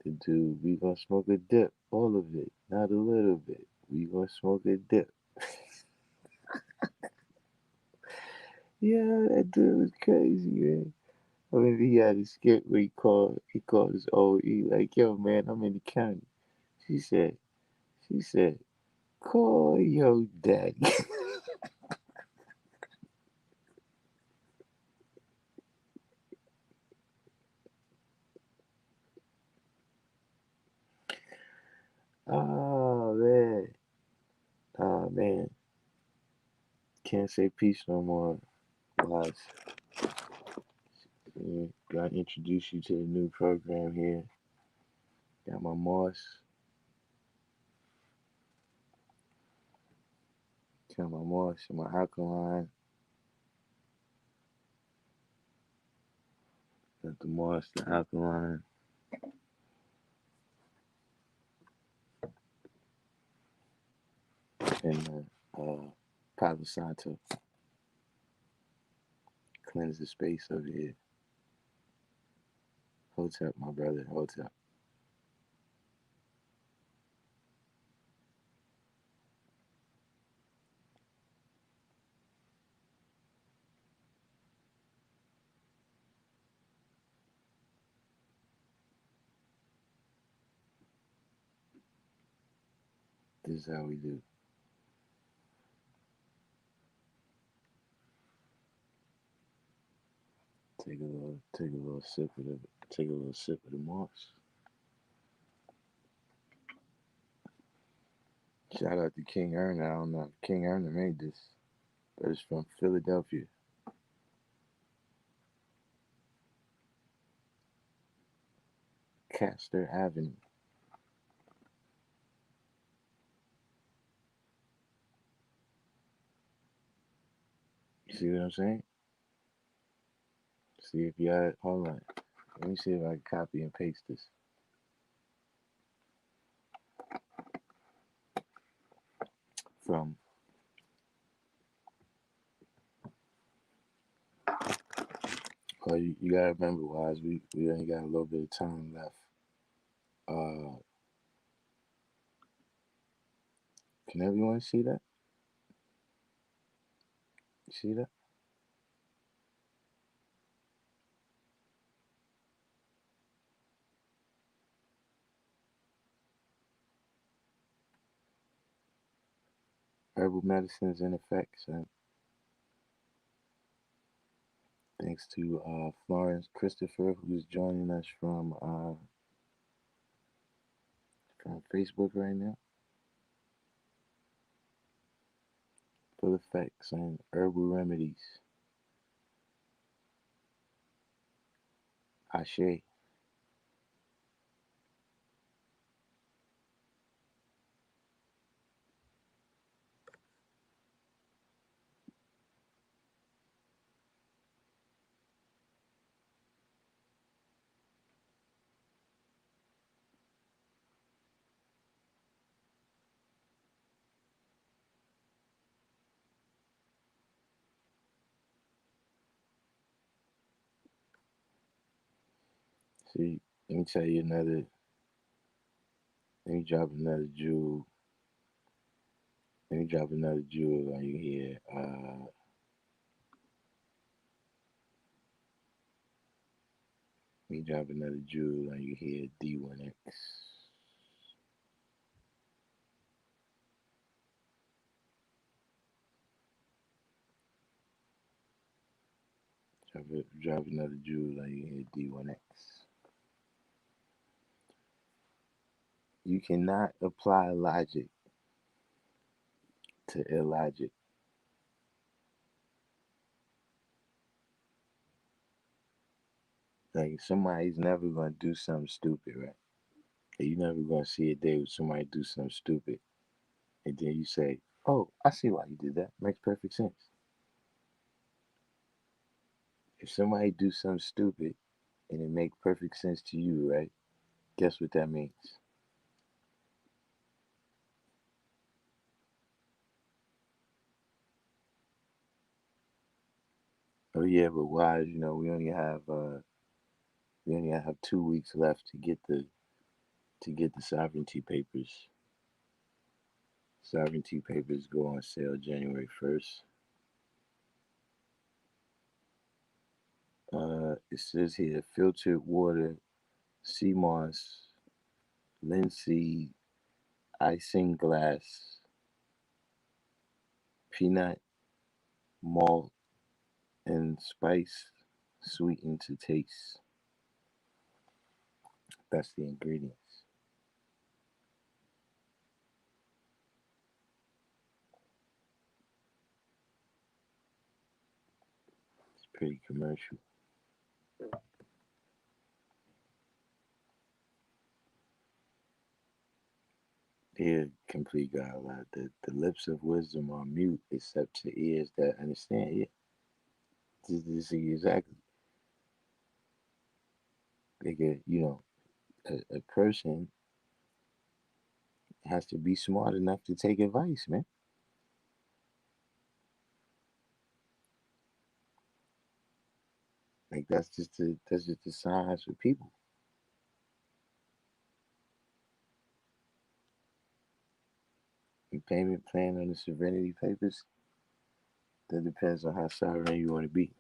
The dude, we gonna smoke a dip, all of it, not a little bit. We gonna smoke a dip. Yeah, that dude was crazy, man. I mean, he had a skit where he called his OE like, "Yo, man, I'm in the county." She said, she said, "Call your daddy." Oh man, oh man, can't say peace no more. Watch. Yeah. Gotta introduce you to the new program here. Got my moss. Got my moss and my alkaline. Got the moss, the alkaline, and the Palo Santo. Cleanse the space over here. Hotep, my brother. Hotep. This is how we do. Take a little sip of the moss. Shout out to King Erna. I don't know if King Erna made this, but it's from Philadelphia. Castor Avenue. You see what I'm saying? See if you had, hold on. Let me see if I can copy and paste this. From, oh, you gotta remember, Wise, we only got a little bit of time left. Uh, can everyone see that? You see that? Herbal medicines in effect, son. Thanks to Florence Christopher, who's joining us from Facebook right now. Full effects and herbal remedies. Ashe. See, let me tell you another. Let me drop another jewel. Let me drop another jewel on you here. Let me drop another jewel on you here. D1X. Drop another jewel on you here. D1X. You cannot apply logic to illogic. Like somebody's never gonna do something stupid, right? And you never gonna see a day where somebody do something stupid, and then you say, "Oh, I see why you did that. Makes perfect sense." If somebody do something stupid and it make perfect sense to you, right? Guess what that means? Oh yeah, but why? We only have 2 weeks left to get the sovereignty papers. Sovereignty papers go on sale January 1st. It says here filtered water, sea moss, linseed, isinglass, peanut, malt, and spice sweetened to taste. That's the ingredients. It's pretty commercial. Ear complete God. The lips of wisdom are mute except to ears that understand. Yeah, this is exactly. Like a person has to be smart enough to take advice, man. Like that's just the signs for people. The payment plan on the serenity papers, that depends on how sovereign you want to be.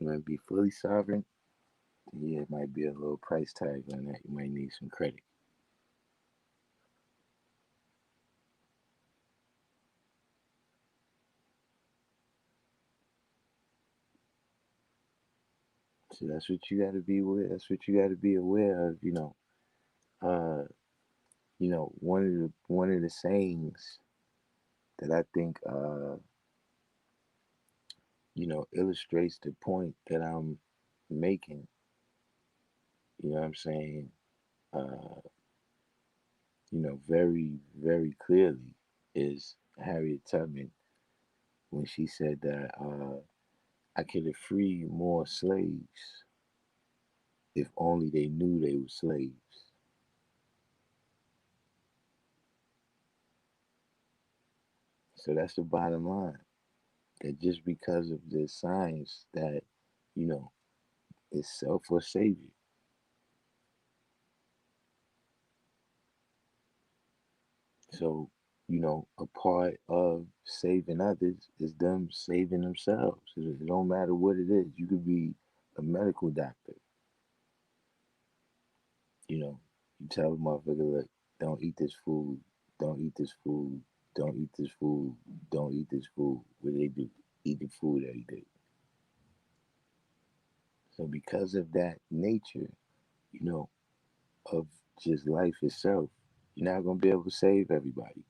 You want to be fully sovereign, yeah, it might be a little price tag on that. You might need some credit. So that's what you got to be aware. That's what you got to be aware of. Uh, one of the sayings that I think illustrates the point that I'm making. You know what I'm saying? Uh, very, very clearly is Harriet Tubman when she said that I could have freed more slaves if only they knew they were slaves. So that's the bottom line. That just because of the science that, you know, is self or savior. So, a part of saving others is them saving themselves. It don't matter what it is. You could be a medical doctor. You tell a motherfucker, look, don't eat this food, don't eat this food, don't eat this food, don't eat this food. What do they do? Eat the food every day. So because of that nature, you know, of just life itself, you're not gonna be able to save everybody.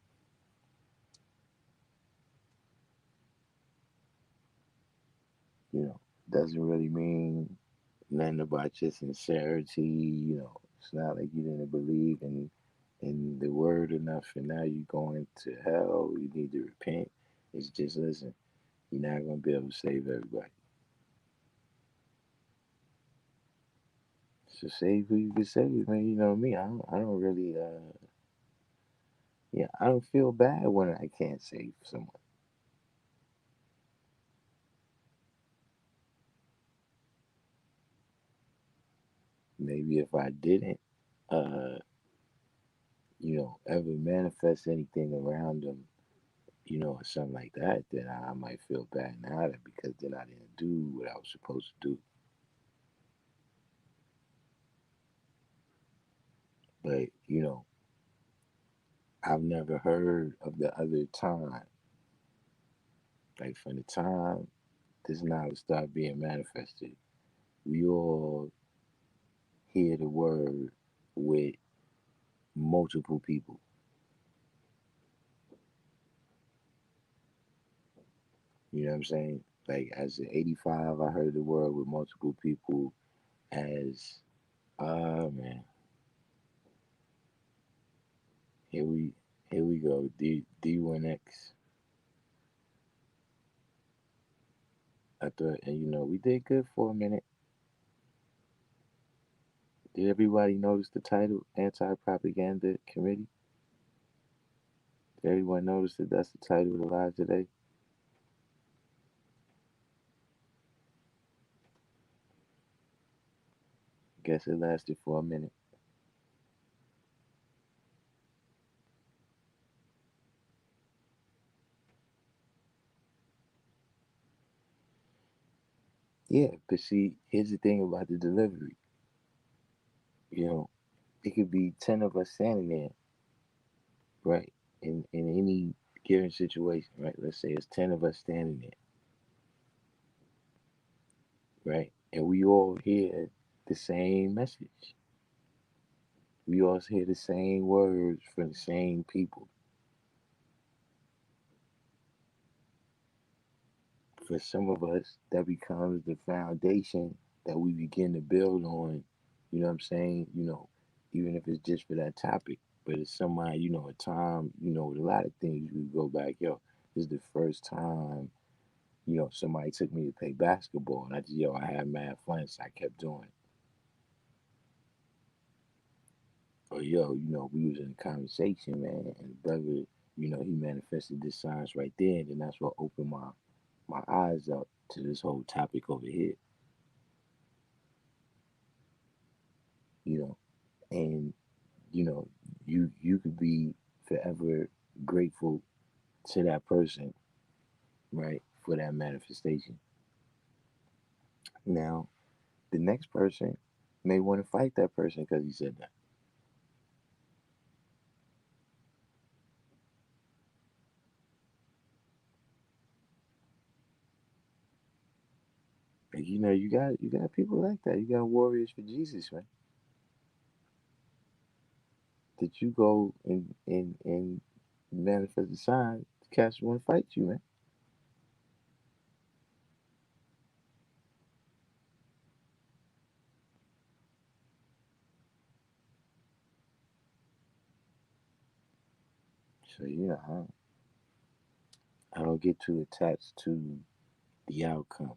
Doesn't really mean nothing about your sincerity. It's not like you didn't believe in the word enough, and now you're going to hell. You need to repent. It's just listen. You're not gonna be able to save everybody. So save who you can save, man. You know me. I don't really. Yeah. I don't feel bad when I can't save someone. Maybe if I didn't, uh, ever manifest anything around them, or something like that, then I might feel bad now because then I didn't do what I was supposed to do. But I've never heard of the other time. Like from the time this knowledge started being manifested, we all hear the word with multiple people. You know what I'm saying? Like as an 85, I heard the word with multiple people. As man, here we here we go. D1X. I thought, and we did good for a minute. Did everybody notice the title, Anti-Propaganda Committee? Did everyone notice that that's the title of the live today? Guess it lasted for a minute. Yeah, but see, here's the thing about the delivery. You know, it could be 10 of us standing there, right? In any given situation, right? Let's say it's 10 of us standing there, right? And we all hear the same message. We all hear the same words from the same people. For some of us, that becomes the foundation that we begin to build on. You know what I'm saying? even if it's just for that topic. But it's somebody, a time, with a lot of things you go back, yo, this is the first time, somebody took me to play basketball and I had mad fun, so I kept doing it. Or yo, we was in a conversation, man, and brother, he manifested this signs right there, and then that's what opened my eyes up to this whole topic over here, you know, and you know, you could be forever grateful to that person, right, for that manifestation. Now, the next person may want to fight that person because he said that. Like, you got people like that. You got warriors for Jesus, man. That you go and manifest the sign, cats want to fight you, man. So I don't get too attached to the outcome.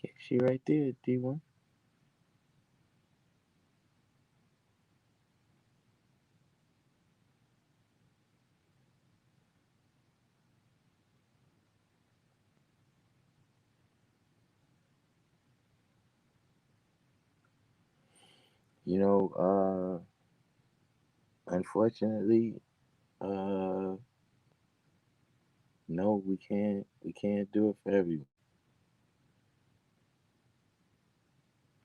Yeah, she right there, D1. You know, unfortunately, uh, no, we can't do it for everyone.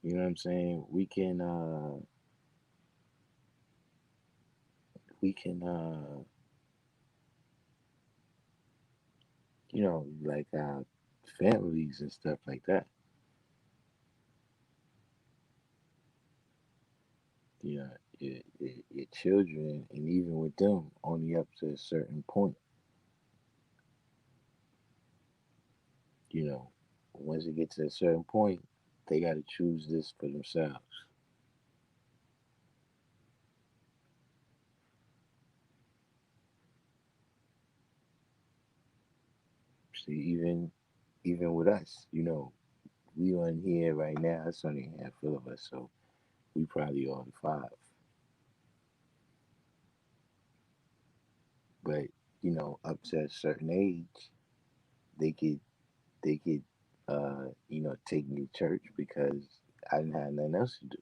You know what I'm saying? We can like families and stuff like that. You know, your children, and even with them, only up to a certain point. You know, once it gets to a certain point, they got to choose this for themselves. See, even with us, we on here right now. It's only a handful of us, so we probably on five. But up to a certain age, they could take me to church because I didn't have nothing else to do.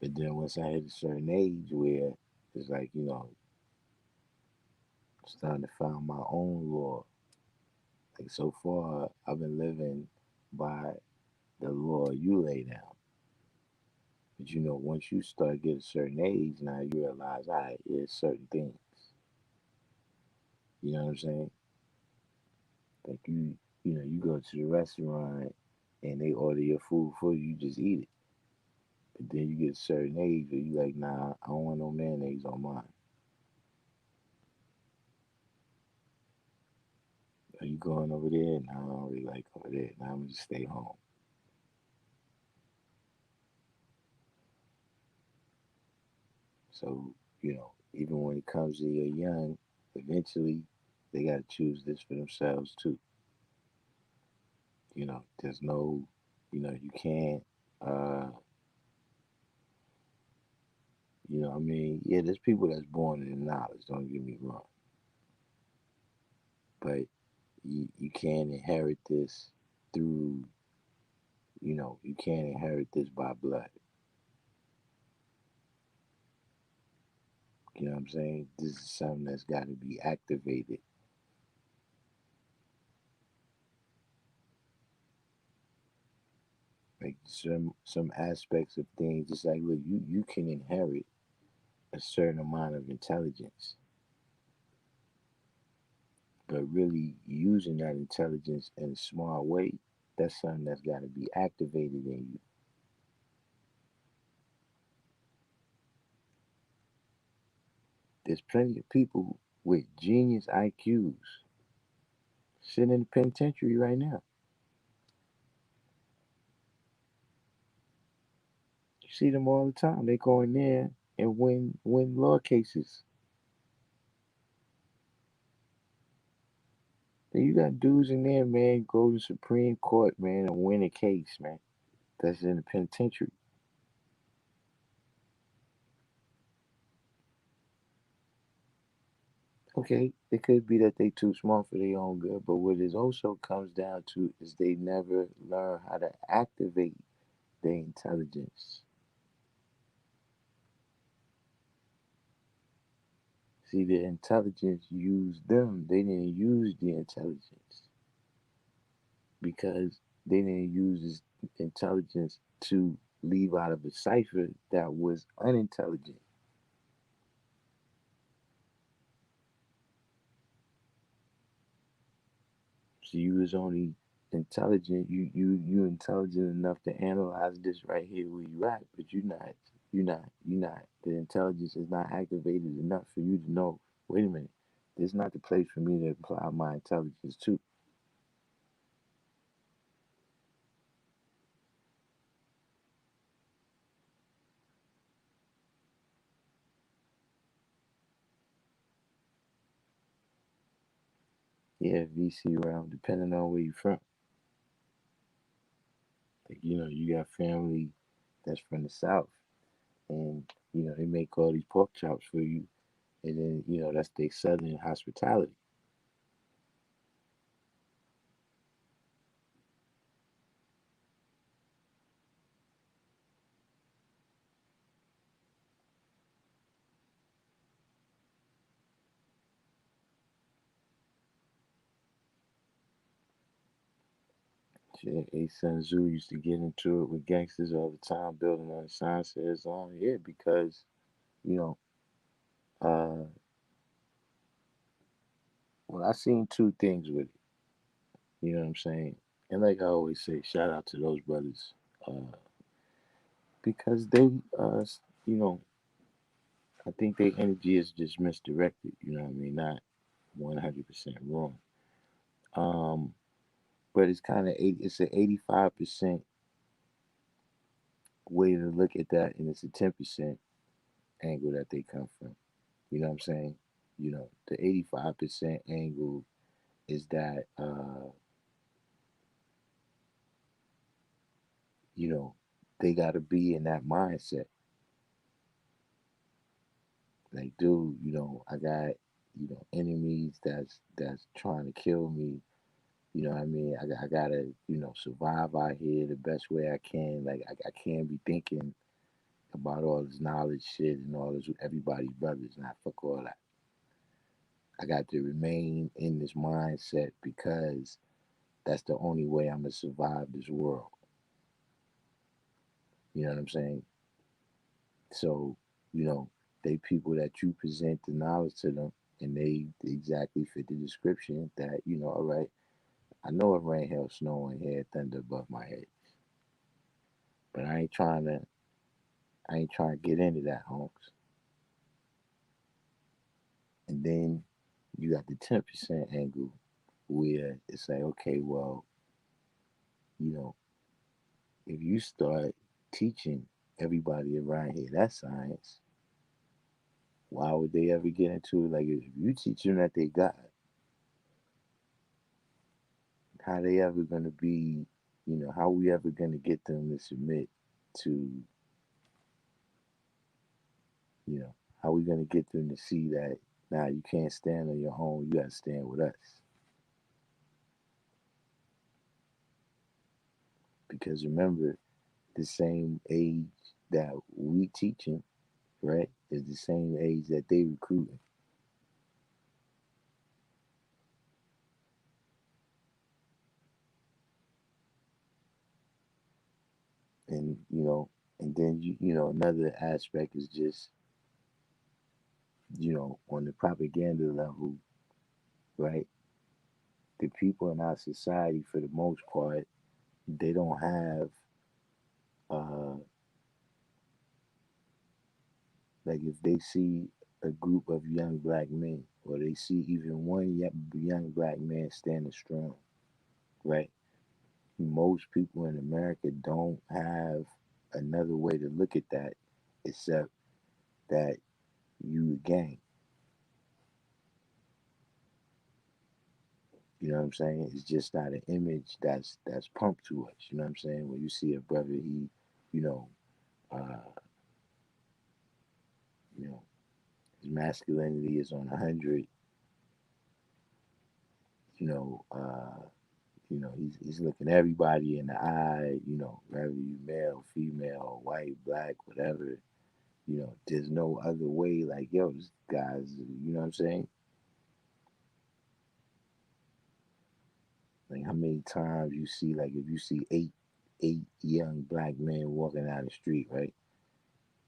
But then once I hit a certain age where it's like, starting to find my own law. Like so far, I've been living by the law you lay down. But once you start getting a certain age, now you realize, all right, there's certain things. You know what I'm saying? Like you go to the restaurant and they order your food for you, you just eat it. But then you get a certain age where you like, nah, I don't want no mayonnaise on mine. Are you going over there? Nah, I don't really like over there. Now I'm gonna just stay home. So, even when it comes to your young, eventually they gotta choose this for themselves too. There's no, you can't, uh, I mean, yeah, there's people that's born in knowledge. Don't get me wrong, but you can't inherit this through, you can't inherit this by blood. You know what I'm saying? This is something that's got to be activated. Like some aspects of things, it's like, look, you can inherit a certain amount of intelligence, but really using that intelligence in a smart way. That's something that's got to be activated in you. There's plenty of people with genius IQs sitting in the penitentiary right now. You see them all the time. They go in there and win law cases. And you got dudes in there, man, go to Supreme Court, man, and win a case, man. That's in the penitentiary. Okay, it could be that they too smart for their own good, but what it also comes down to is they never learn how to activate their intelligence. See, the intelligence used them. They didn't use the intelligence because they didn't use this intelligence to leave out of a cipher that was unintelligent. So you was only intelligent. You intelligent enough to analyze this right here where you at, but you're not. You're not. The intelligence is not activated enough for you to know. Wait a minute. This is not the place for me to apply my intelligence to. Yeah, VC realm, depending on where you're from. Like, you got family that's from the South, and they make all these pork chops for you, and then that's their Southern hospitality. Shit, A Sun Tzu used to get into it with gangsters all the time, building on the sign says on yeah, because you know, uh, well, I seen two things with it. You know what I'm saying? And like I always say, shout out to those brothers, uh, because they, you know, I think their energy is just misdirected. You know what I mean? Not 100% wrong. Um, but it's kind of it's an 85% way to look at that, and it's a 10% angle that they come from. You know what I'm saying? The 85% angle is that you know, they gotta be in that mindset. Like, dude, I got, enemies that's trying to kill me. You know what I mean? I gotta, survive out here the best way I can. Like I can't be thinking about all this knowledge shit and all this everybody's brothers. Nah, fuck all that. I got to remain in this mindset because that's the only way I'm gonna survive this world. You know what I'm saying? So, you know, they people that you present the knowledge to them and they exactly fit the description that, all right, I know it rain, hail, snow, and hair, thunder above my head. But I ain't trying to get into that, honks. And then you got the 10% angle where it's like, okay, well, you know, if you start teaching everybody around here that science, why would they ever get into it? Like, if you teach them that they got, how they ever gonna be, how we ever gonna get them to submit to, you know, how we gonna get them to see that now you can't stand on your own, you gotta stand with us. Because remember, the same age that we teaching, right, is the same age that they recruiting. And and then another aspect is just, on the propaganda level, right? The people in our society, for the most part, they don't have uh like if they see a group of young black men, or they see even one young black man standing strong, right? Most people in America don't have another way to look at that except that you a gang. You know what I'm saying? It's just not an image that's pumped to us. You know what I'm saying? When you see a brother, you know, uh, you know, his masculinity is on 100. You know, he's looking everybody in the eye. You know, whether you male, female, white, black, whatever. You know, there's no other way. Like, yo, this guy's. You know what I'm saying? Like, how many times you see, like, if you see eight young black men walking down the street, right?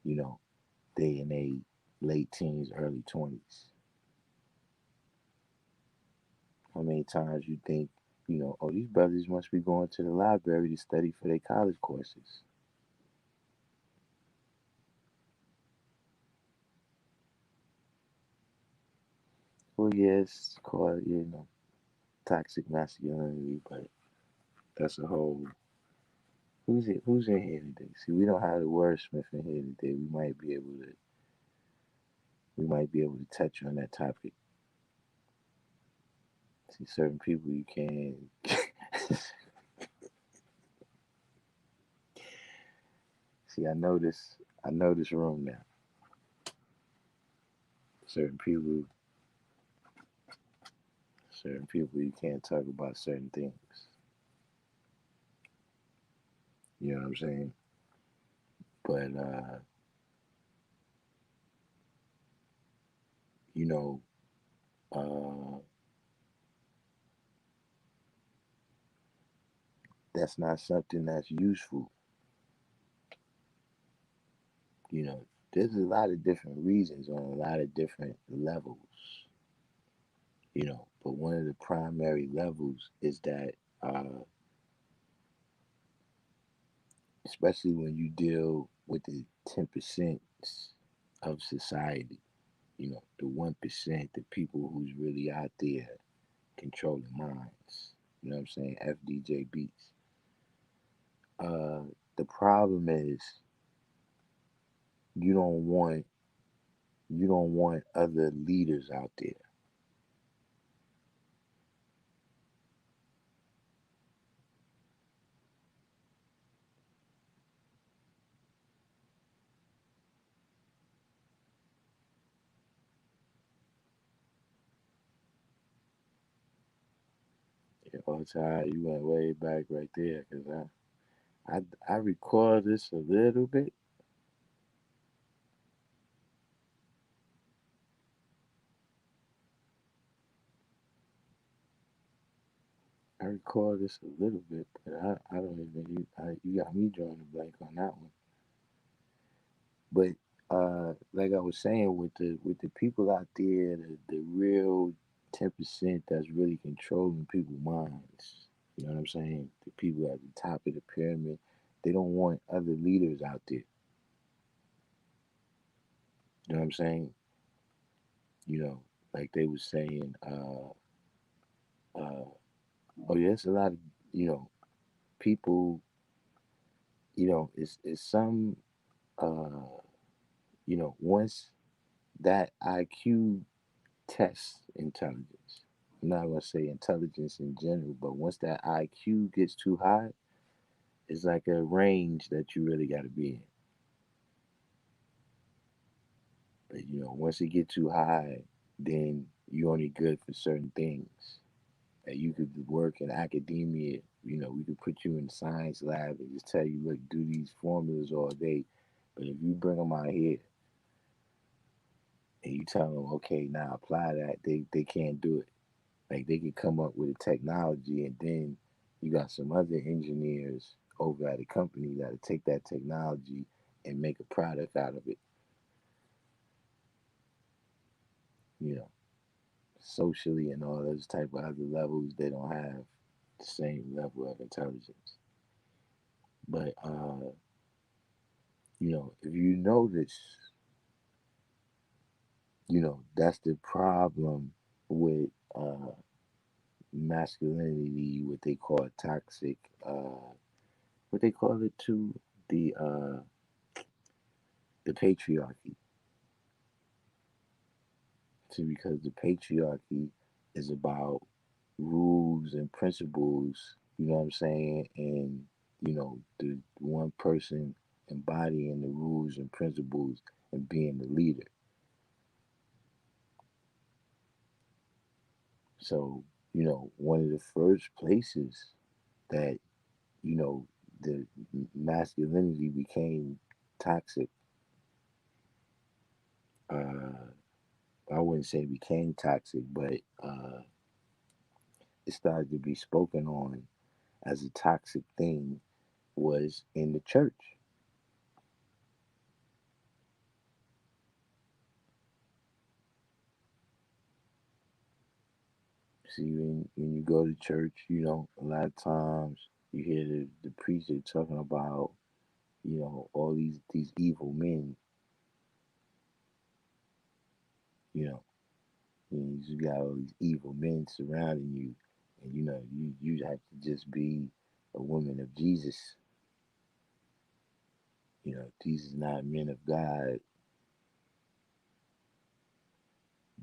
You know, they in a late teens, early 20s. How many times you think, oh, these brothers must be going to the library to study for their college courses? Well, yes, it's called, toxic masculinity, but that's a whole. Who's in here today? See, we don't have the wordsmith in here today. We might be able to touch on that topic. See, certain people you can't. See, I know this room now. Certain people, certain people, you can't talk about certain things. You know what I'm saying? But you know, uh, that's not something that's useful. You know, there's a lot of different reasons on a lot of different levels. But one of the primary levels is that, uh, especially when you deal with the 10% of society, the 1%, the people who's really out there controlling minds. You know what I'm saying? FDJ beats. Uh, the problem is you don't want you don't want other leaders out there. Oh, Ty, you went way back right there, cause I record this a little bit. I record this a little bit, but I don't even you got me drawing a blank on that one. But like I was saying, with the people out there, the real 10% that's really controlling people's minds. You know what I'm saying? The people at the top of the pyramid, they don't want other leaders out there. You know what I'm saying? You know, like they was saying, uh, oh yeah, it's a lot of you know people. It's some uh, once that IQ tests intelligence. I'm not gonna say intelligence in general, but once that IQ gets too high, it's like a range that you really got to be in. But once it get too high, then you only good for certain things. And you could work in academia. We could put you in the science lab and just tell you, look, do these formulas all day. But if you bring them out here and you tell them, okay, now apply that, they can't do it. Like they could come up with a technology, and then you got some other engineers over at a company that'll take that technology and make a product out of it. You know, socially and all those type of other levels, they don't have the same level of intelligence. But if you notice, that's the problem with masculinity, what they call toxic, what they call it too, the uh, the patriarchy. See, because the patriarchy is about rules and principles, you know what I'm saying? And, the one person embodying the rules and principles and being the leader. So, one of the first places that, you know, the masculinity became toxic, uh, I wouldn't say became toxic, but it started to be spoken on as a toxic thing was in the church. See, when you go to church, a lot of times you hear the preacher talking about, all these evil men, you know, you got all these evil men surrounding you, and you have to just be a woman of Jesus. These are not men of God.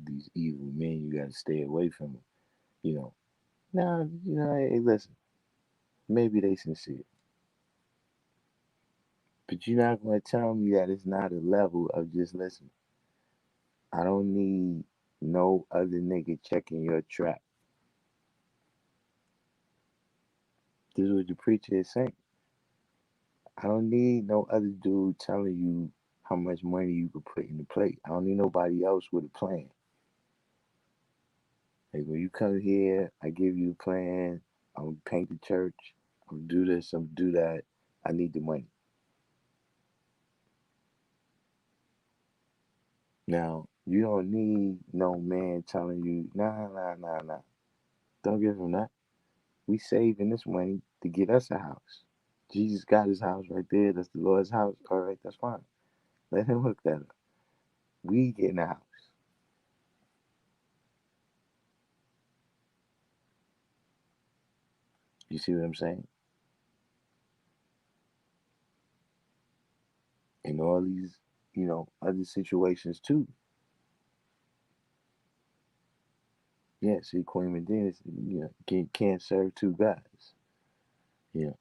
These evil men, you got to stay away from them. You know, now, hey, listen, maybe they sincere, but you're not going to tell me that it's not a level of just listen. I don't need no other nigga checking your trap. This is what the preacher is saying. I don't need no other dude telling you how much money you could put in the plate. I don't need nobody else with a plan. Like when you come here, I give you a plan. I'm gonna paint the church. I'm gonna do this. I'm gonna do that. I need the money. Now you don't need no man telling you, nah, nah, nah, nah. Don't give him that. We saving this money to get us a house. Jesus got his house right there. That's the Lord's house. All right, that's fine. Let him hook that up. We get in the house. You see what I'm saying? And all these, other situations too. Yeah, see, Queen Medina, can't serve two gods. Yeah.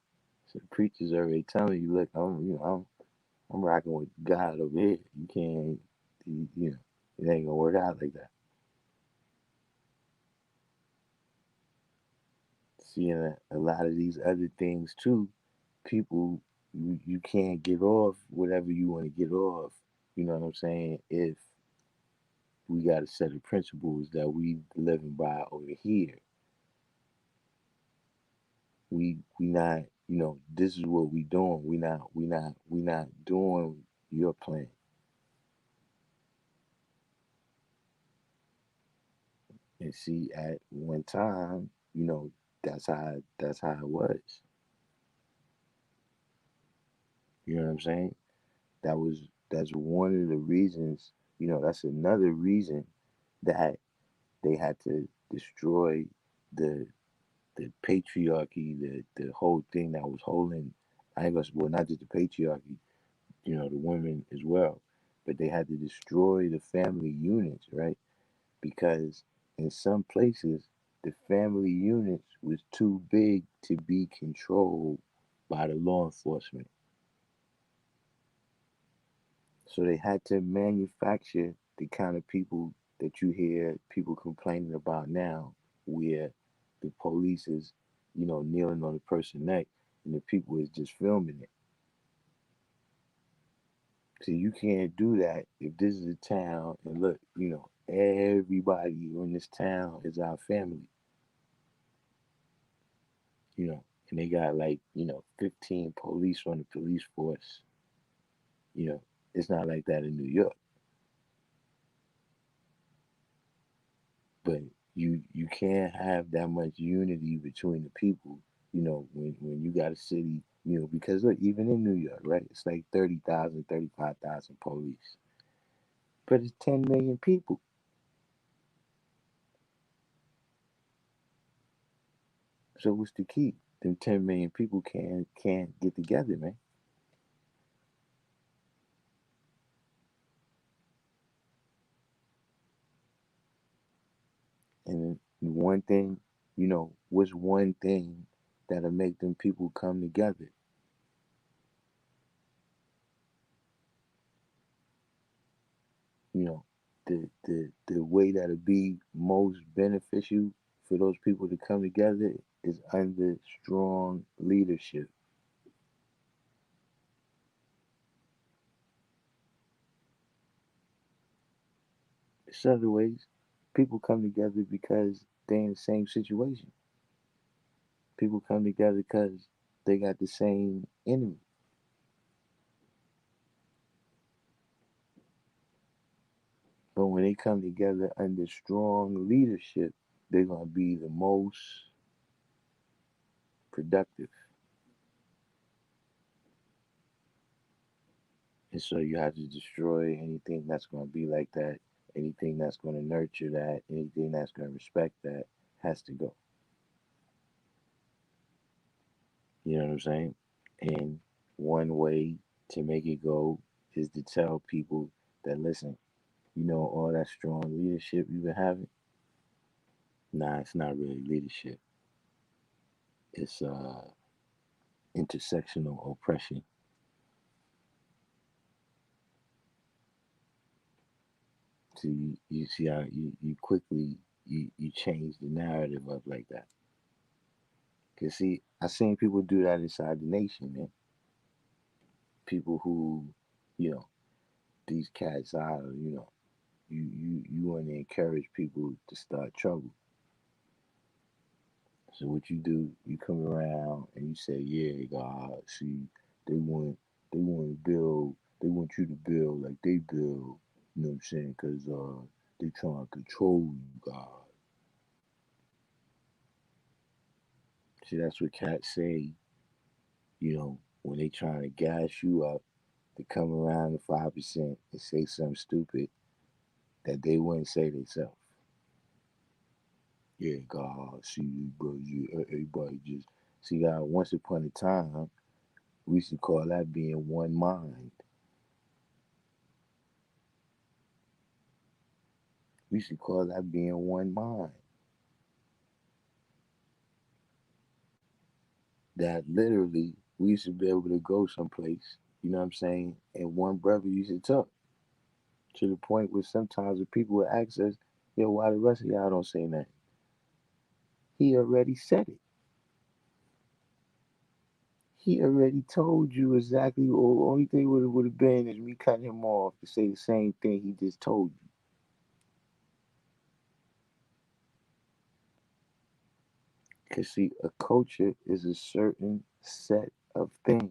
So the preachers already telling you, look, I'm rocking with God over here. You can't, it ain't gonna work out like that. See, and a lot of these other things too, people, you can't get off whatever you want to get off. You know what I'm saying? If we got a set of principles that we living by over here, we not, this is what we doing. We not doing your plan. And see, at one time, that's how it was. You know what I'm saying? That was that's one of the reasons. That's another reason that they had to destroy the the patriarchy, the whole thing that was holding. I ain't gonna well, not just the patriarchy, the women as well, but they had to destroy the family units, right? Because in some places the family units was too big to be controlled by the law enforcement. So they had to manufacture the kind of people that you hear people complaining about now, where the police is, kneeling on the person's neck and the people is just filming it. So you can't do that if this is a town and look, everybody in this town is our family, and they got like, 15 police on the police force. You know, it's not like that in New York, but you can't have that much unity between the people when you got a city, because look, even in New York, right? It's like 30,000, 35,000 police, but it's 10 million people. So what's the key? Them 10 million people can't get together, man. And one thing, what's one thing that'll make them people come together? You know, the way that'll be most beneficial for those people to come together is under strong leadership. There's other ways. People come together because they're in the same situation. People come together because they got the same enemy. But when they come together under strong leadership, they're gonna be the most productive. And so you have to destroy anything that's gonna be like that, anything that's gonna nurture that, anything that's gonna respect that has to go. You know what I'm saying? And one way to make it go is to tell people that listen, all that strong leadership you've been having, nah, it's not really leadership. It's intersectional oppression. So you see how you quickly you change the narrative up like that. Cause see, I seen people do that inside the nation, man. People who, you know, these cats are, you want to encourage people to start trouble. So what you do, you come around and you say, yeah, God, see, they want to build, they want you to build like they build. You know what I'm saying? Cause they trying to control you, God. See, that's what cats say, when they trying to gas you up to come around the 5% and say something stupid that they wouldn't say themselves. Yeah, God, see, bro, everybody just see that once upon a time we used to call that being one mind. We used to call that being one mind. That literally we used to be able to go someplace, you know what I'm saying, and one brother used to talk to the point where sometimes the people would ask us, yo, why the rest of y'all don't say nothing? He already said it. He already told you exactly. Or only thing would have been is me cutting him off to say the same thing he just told you. Cause see, a culture is a certain set of things.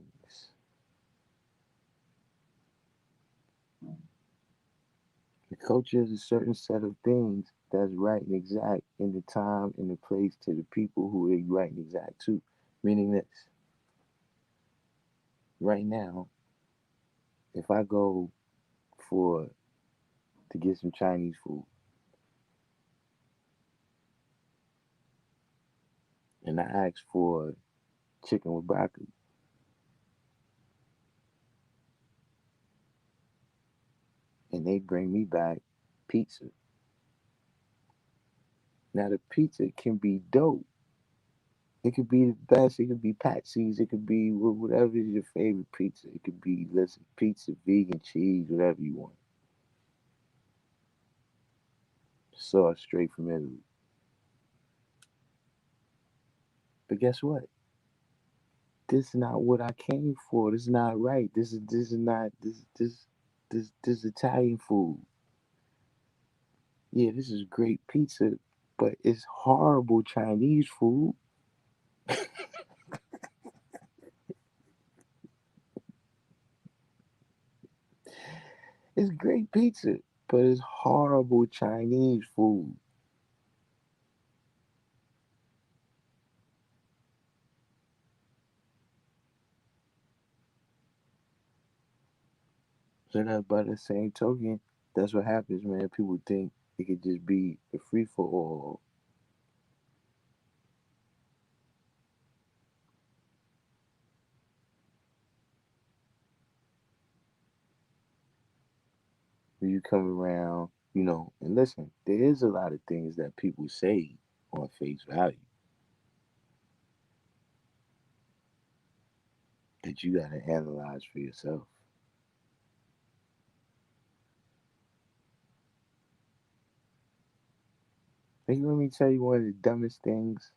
The culture is a certain set of things that's right and exact in the time and the place to the people who they right and exact to. Meaning this, right now, if I go for to get some Chinese food and I ask for chicken with broccoli and they bring me back pizza. Now the pizza can be dope. It could be the best. It could be Patsy's. It could be whatever is your favorite pizza. It could be, listen, pizza, vegan, cheese, whatever you want. Sauce straight from Italy. But guess what? This is not what I came for. This is not right. This is not this Italian food. Yeah, this is great pizza, but it's horrible Chinese food. It's great pizza, but it's horrible Chinese food. So that by the same token, that's what happens, man. People think it could just be a free for all. When you come around, and listen, there is a lot of things that people say on face value that you got to analyze for yourself. Think, let me tell you one of the dumbest things.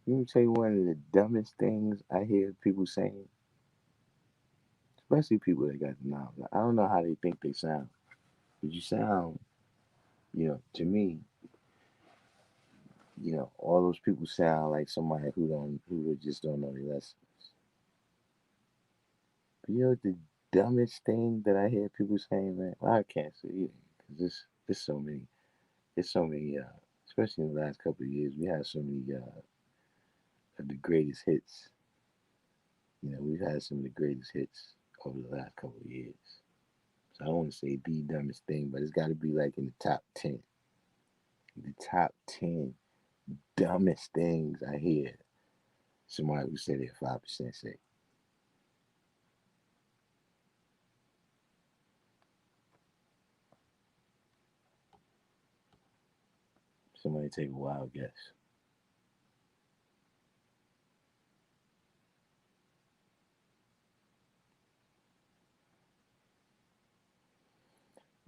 Let me tell you one of the dumbest things I hear people saying, especially people that got the knowledge. I don't know how they think they sound, but you sound, to me, all those people sound like somebody who just don't know their lessons. But you know what the dumbest thing that I hear people saying, man? Well, I can't say it because there's so many. There's so many. Especially in the last couple of years, we had so many of the greatest hits. We've had some of the greatest hits over the last couple of years. So I don't want to say the dumbest thing, but it's got to be like in the top 10. The top 10 dumbest things I hear somebody who said they're 5% say. Somebody take a wild guess.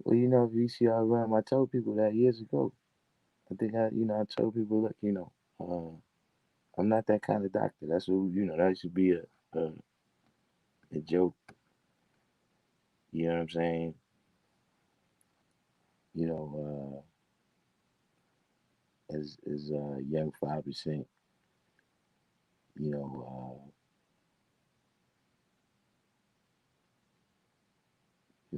Well, VCR rum, I told people that years ago. I think I told people, look, I'm not that kind of doctor. That's what, that should be a joke. You know what I'm saying? You know, as young 5%, you know,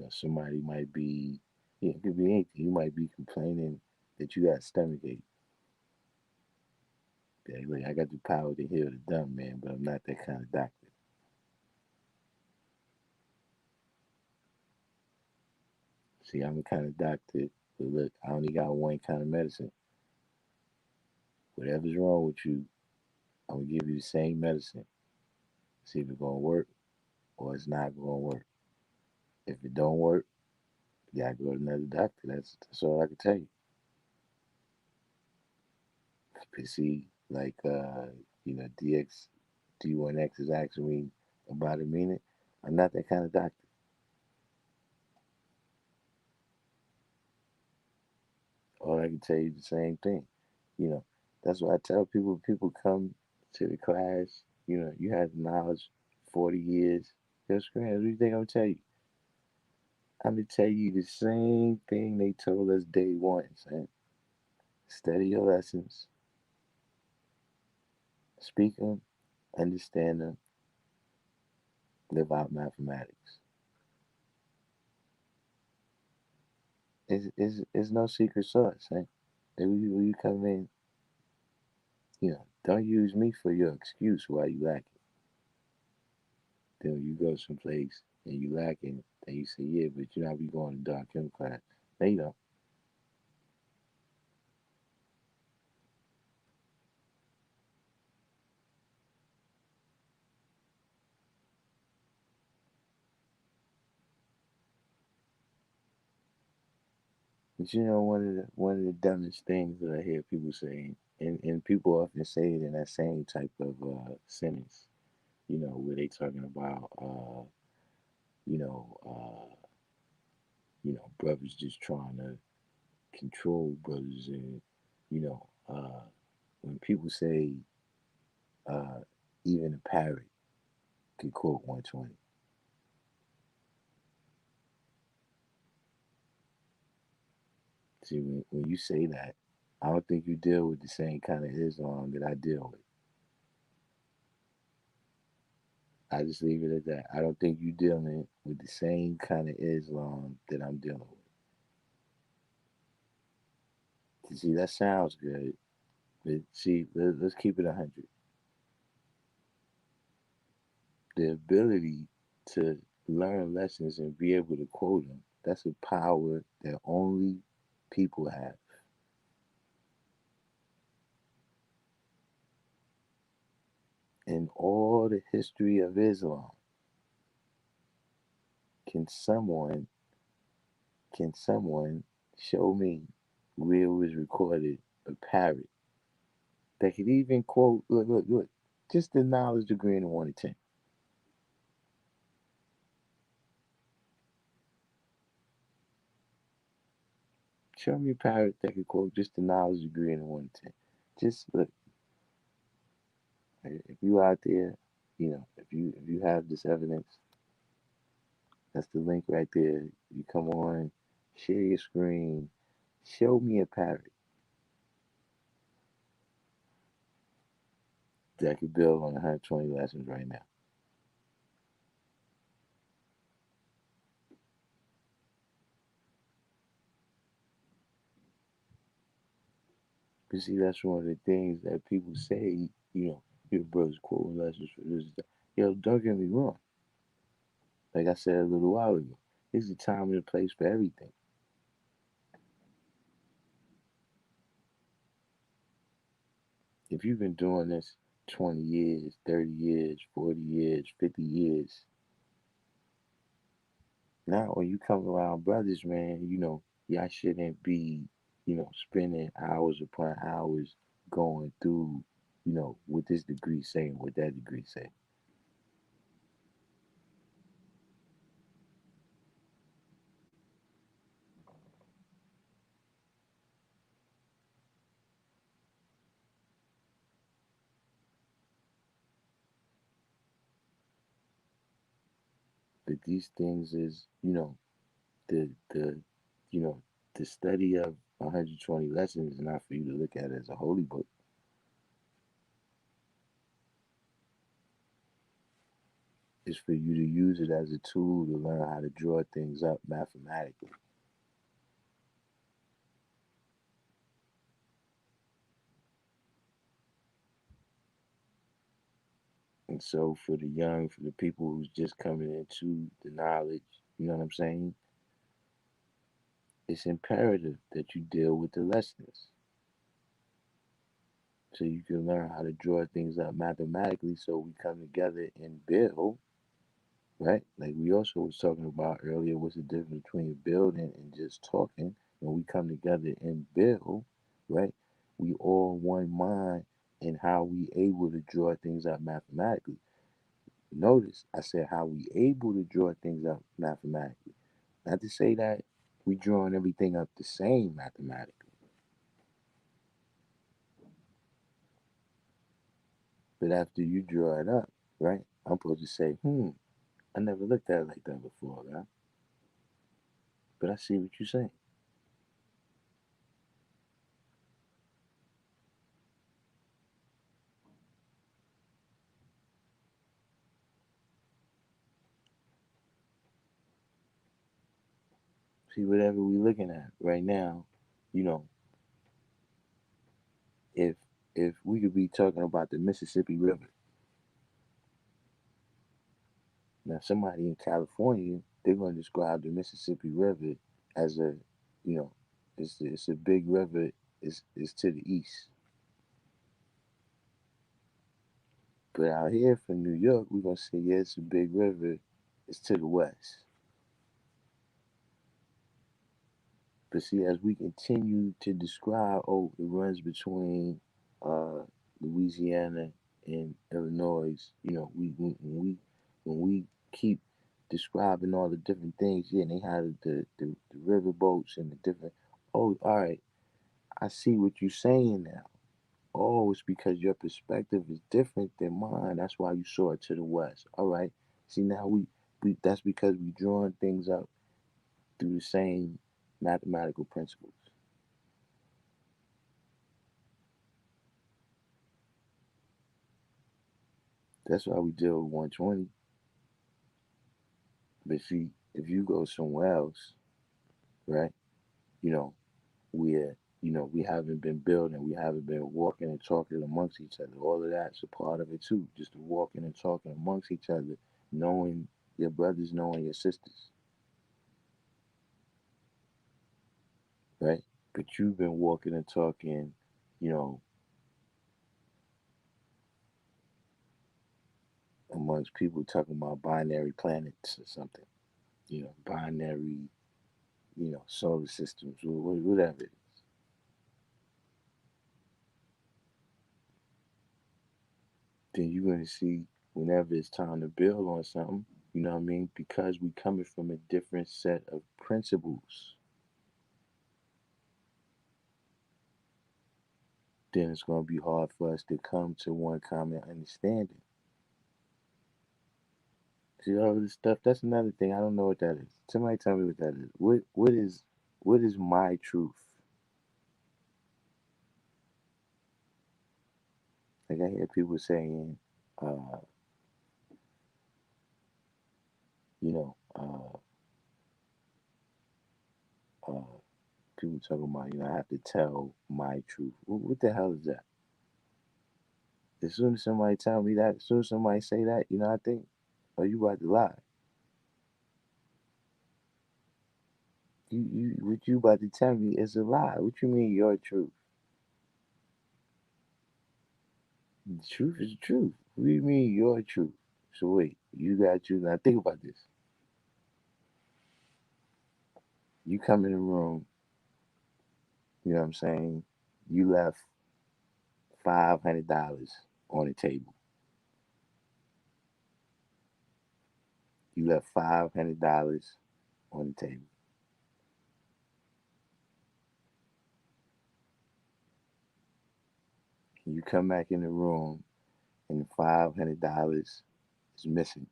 somebody might be, it could be anything. You might be complaining that you got stomach ache. Okay, look, I got the power to heal the dumb, man, but I'm not that kind of doctor. See, I'm the kind of doctor, but look, I only got one kind of medicine. Whatever's wrong with you, I'm gonna give you the same medicine. See if it's gonna work or it's not gonna work. If it don't work, you gotta go to another doctor. That's all I can tell you. But see, like DX D1X is asking me about a minute. I'm not that kind of doctor. All I can tell you is the same thing. You know, that's why I tell people. People come to the class. You have knowledge, 40 years. Just what do you think I'm gonna tell you? I'm gonna tell you the same thing they told us day one. Son. Study your lessons, speak them, understand them, live out mathematics. It's no secret sauce. Eh? When you come in, don't use me for your excuse why you lacking. Then when you go someplace and you lacking, and you say, yeah, but you not be going to Darkim class. No, you don't. But one of the dumbest things that I hear people saying, and people often say it in that same type of sentence, where they talking about, you know, uh, brothers just trying to control brothers, and you know, uh, when people say, uh, even a parrot could quote 120. See, when you say that, I don't think you deal with the same kind of Islam that I deal with. I just leave it at that. I don't think you dealing with the same kind of Islam that I'm dealing with. You see, that sounds good, but see, let's keep it 100. The ability to learn lessons and be able to quote them. That's a power that only people have. In all the history of Islam, can someone can someone show me where it was recorded a parrot that could even quote, look, just the knowledge degree in 1 to 10. Show me a parrot that could quote just the knowledge degree in 1 to 10. Just look, if you out there, if you have this evidence, that's the link right there. You come on, share your screen, show me a parrot that could build on 120 lessons right now. But see, that's one of the things that people say, your brother's quoting lessons for this. Yo, don't get me wrong. Like I said a little while ago, there's a time and a place for everything. If you've been doing this 20 years, 30 years, 40 years, 50 years, now when you come around brothers, man, y'all shouldn't be, spending hours upon hours going through, what this degree saying, what that degree say. But these things is, the you know the study of 120 lessons is not for you to look at as a holy book. It's for you to use it as a tool to learn how to draw things up mathematically. And so for the young, for the people who's just coming into the knowledge, you know what I'm saying? It's imperative that you deal with the lessons so you can learn how to draw things up mathematically so we come together and build, right? Like we also was talking about earlier, what's the difference between building and just talking? When we come together and build, right? We all one mind in how we able to draw things up mathematically. Notice I said how we able to draw things up mathematically. Not to say that we drawing everything up the same mathematically, but after you draw it up, right? I'm supposed to say, I never looked at it like that before, right? But I see what you're saying. See, whatever we looking at right now, you know, if if we could be talking about the Mississippi River, now somebody in California, they're going to describe the Mississippi River as a, you know, it's a big river. It's to the east. But out here from New York, we're gonna say, yeah, it's a big river. It's to the west. But see, as we continue to describe, oh, it runs between uh, Louisiana and Illinois. When we keep describing all the different things, yeah, and they had the river boats and the different. Oh, all right, I see what you're saying now. Oh, it's because your perspective is different than mine. That's why you saw it to the west. All right. See, now we that's because we drawing things up through the same mathematical principles. That's why we deal with 120. But see, if you go somewhere else, right, you know, where, we haven't been building, we haven't been walking and talking amongst each other. All of that's a part of it too. Just the walking and talking amongst each other, knowing, your brothers knowing your sisters, right? But you've been walking and talking, you know, amongst people talking about binary planets or something, binary, solar systems, whatever it is. Then you're going to see whenever it's time to build on something, you know what I mean? Because we coming from a different set of principles, then it's going to be hard for us to come to one common understanding. See all this stuff. That's another thing. I don't know what that is. Somebody tell me what that is. What is my truth? Like I hear people saying, uh, you know, uh, people talking about, I have to tell my truth. What the hell is that? As soon as somebody tell me that, as soon as somebody say that, I think, oh, you about to lie. What you about to tell me is a lie. What you mean your truth? The truth is the truth. What do you mean your truth? So wait, you got you. Now think about this. You come in the room, you know what I'm saying? You left $500 on the table. You left $500 on the table. You come back in the room and the $500 is missing.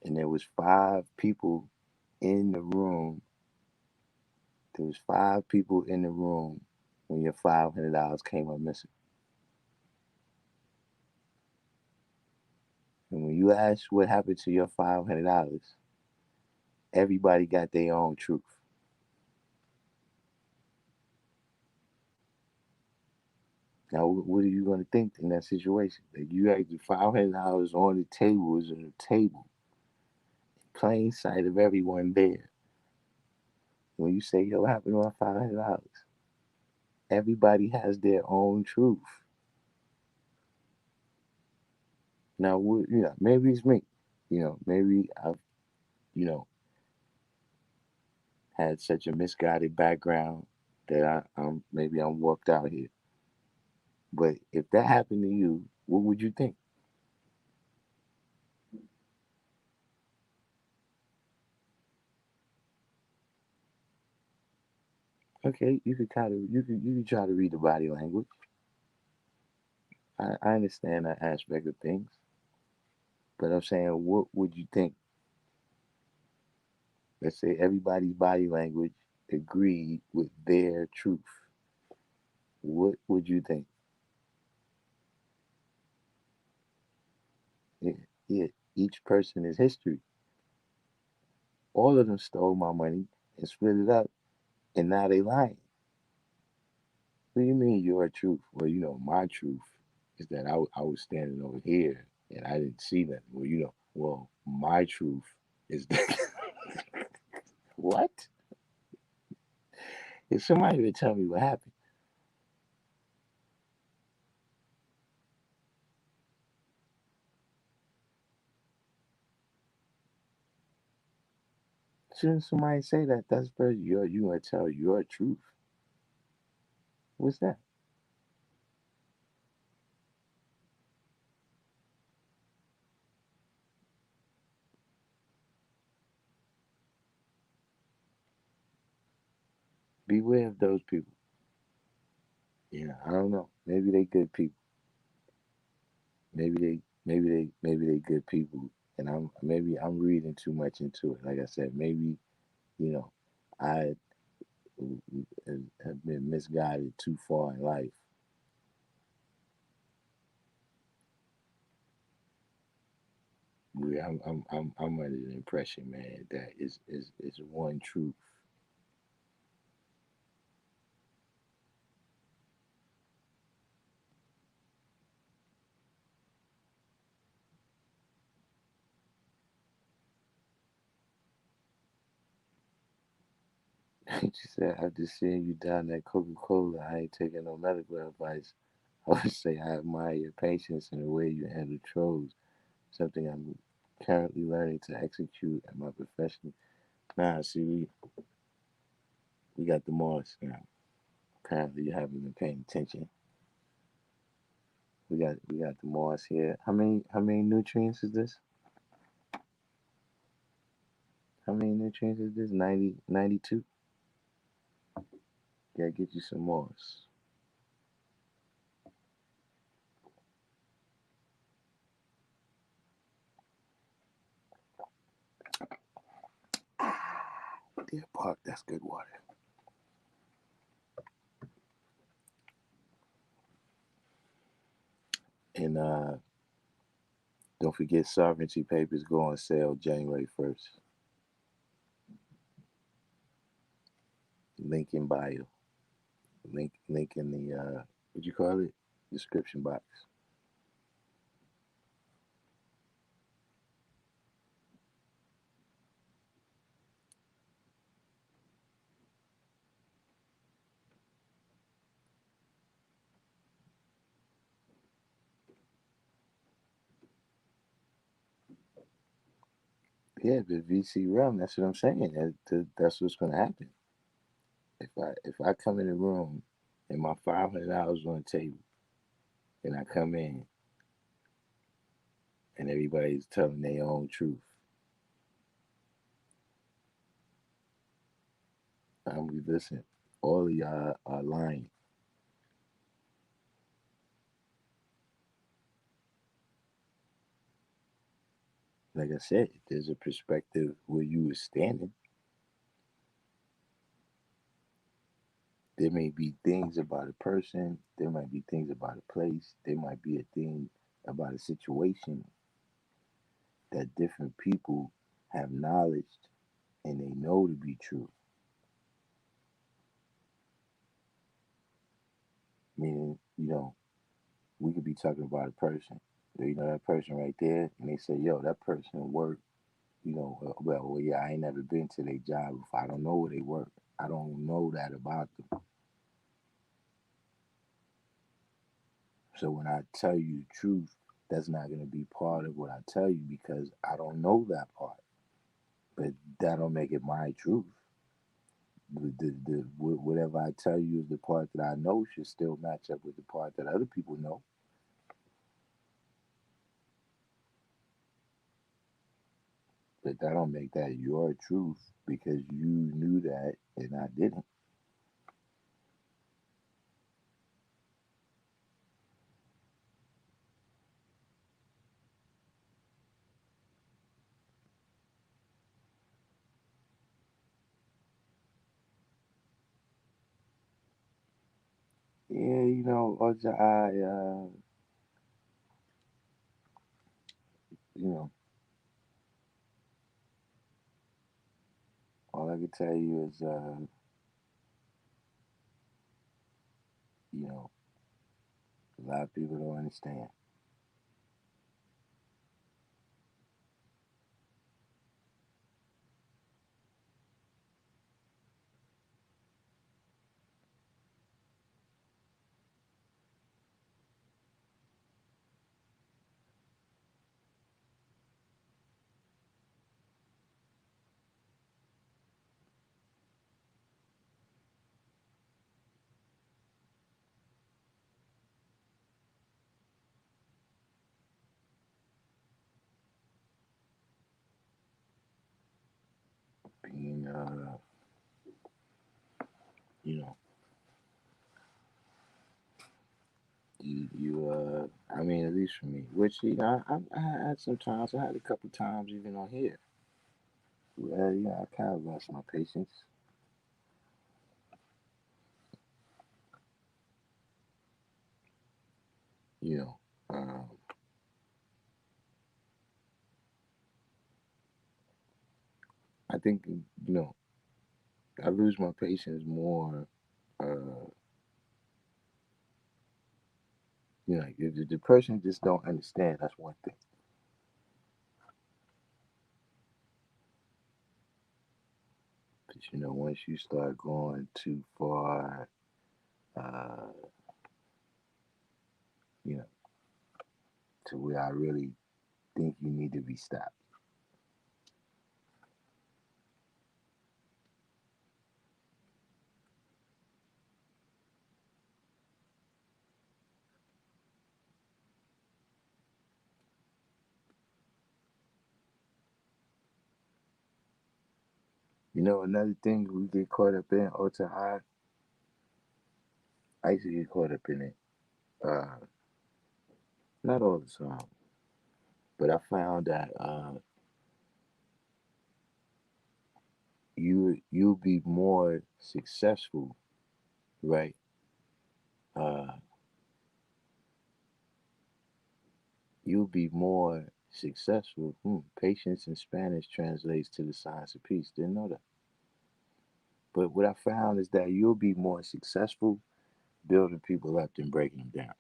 And there was five people in the room. There was five people in the room when your $500 came up missing. And when you ask what happened to your $500, everybody got their own truth. Now, what are you going to think in that situation? Like you had the $500 on the table, was on the table, plain sight of everyone there. When you say, "Yo, what happened to my $500?" Everybody has their own truth. Now, maybe it's me. Maybe I've, you know, had such a misguided background that I'm warped out here. But if that happened to you, what would you think? Okay, you could try to read the body language. I understand that aspect of things, but I'm saying, what would you think? Let's say everybody's body language agreed with their truth. What would you think? Yeah, yeah. Each person is history. All of them stole my money and split it up, and now they lying. What do you mean your truth? Well, my truth is that I was standing over here and I didn't see that. Well, my truth is that what? If somebody would tell me what happened, shouldn't somebody say that? That's first you gonna tell your truth. What's that? Beware of those people. I don't know. Maybe they good people. Maybe they good people, and I'm reading too much into it. Like I said, maybe you know I have been misguided too far in life. I'm under the impression, man, that is one truth. She said, after seeing you down that Coca-Cola, I ain't taking no medical advice. I would say I admire your patience and the way you handle trolls, something I'm currently learning to execute in my profession. Nah, see, we got the Morse now. Apparently, you haven't been paying attention. We got the Morse here. How many nutrients is this? How many nutrients is this? 90, 92? Gotta get you some Morse. Deer Park, that's good water. And don't forget, sovereignty papers go on sale January 1st. Link in bio. Link in the what you call it? Description box. Yeah, but VC realm, that's what I'm saying. That's what's gonna happen. If I come in the room and my $500 on the table, and I come in and everybody's telling their own truth, I'm be listen. All of y'all are lying. Like I said, if there's a perspective where you were standing, there may be things about a person, there might be things about a place, there might be a thing about a situation that different people have knowledge and they know to be true. Meaning, we could be talking about a person. That person right there, and they say, yo, that person work, well, yeah, I ain't never been to their job before. I don't know where they work. I don't know that about them. So when I tell you the truth, that's not going to be part of what I tell you because I don't know that part. But that don't make it my truth. Whatever I tell you is the part that I know should still match up with the part that other people know. But that don't make that your truth because you knew that and I didn't. Yeah, you know, all I can tell you is, you know, a lot of people don't understand being, you know, I mean, at least for me, which, I had some times, I had a couple times even on here where, I kind of lost my patience, you know. I think, I lose my patience more, uh, if the person just don't understand, that's one thing. Because once you start going too far, uh, you know, to where I really think you need to be stopped. Another thing we get caught up in, ultra high, I used to get caught up in it. Uh, Not all the time, but I found that you'll be more successful, right? Uh, you'll be more successful. Patience in Spanish translates to the science of peace. Didn't know that. But what I found is that you'll be more successful building people up than breaking them down.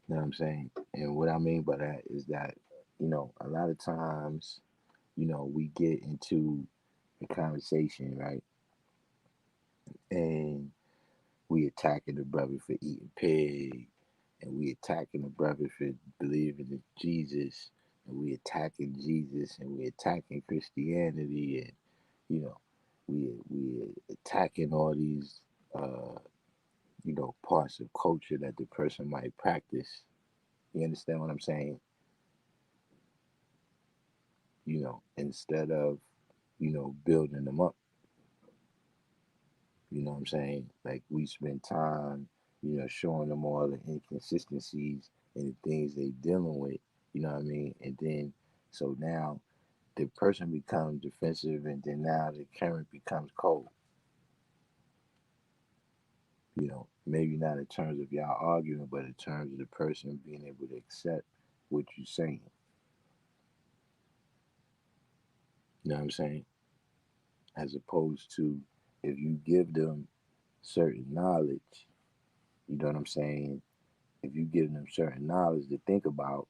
You know what I'm saying? And what I mean by that is that, a lot of times, we get into a conversation, right? And we attacking the brother for eating pig, and we attacking the brother for believing in Jesus, and we attacking Jesus, and we attacking Christianity, and you know, we attacking all these parts of culture that the person might practice. You understand what I'm saying? Instead of building them up. You know what I'm saying? Like we spend time, showing them all the inconsistencies and the things they dealing with. You know what I mean? And then so now the person becomes defensive, and then now the current becomes cold. Maybe not in terms of y'all arguing, but in terms of the person being able to accept what you're saying. You know what I'm saying? As opposed to if you give them certain knowledge, you know what I'm saying? If you give them certain knowledge to think about,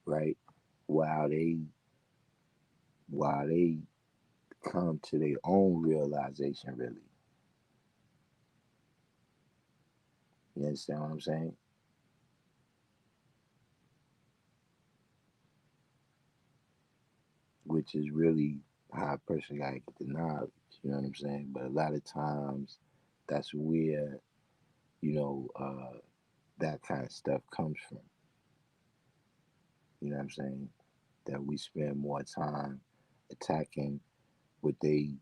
right, while they come to their own realization, really. You understand what I'm saying? Which is really how a person gotta get the knowledge. You know what I'm saying? But a lot of times, that's where you know uh, that kind of stuff comes from. You know what I'm saying? That we spend more time attacking what they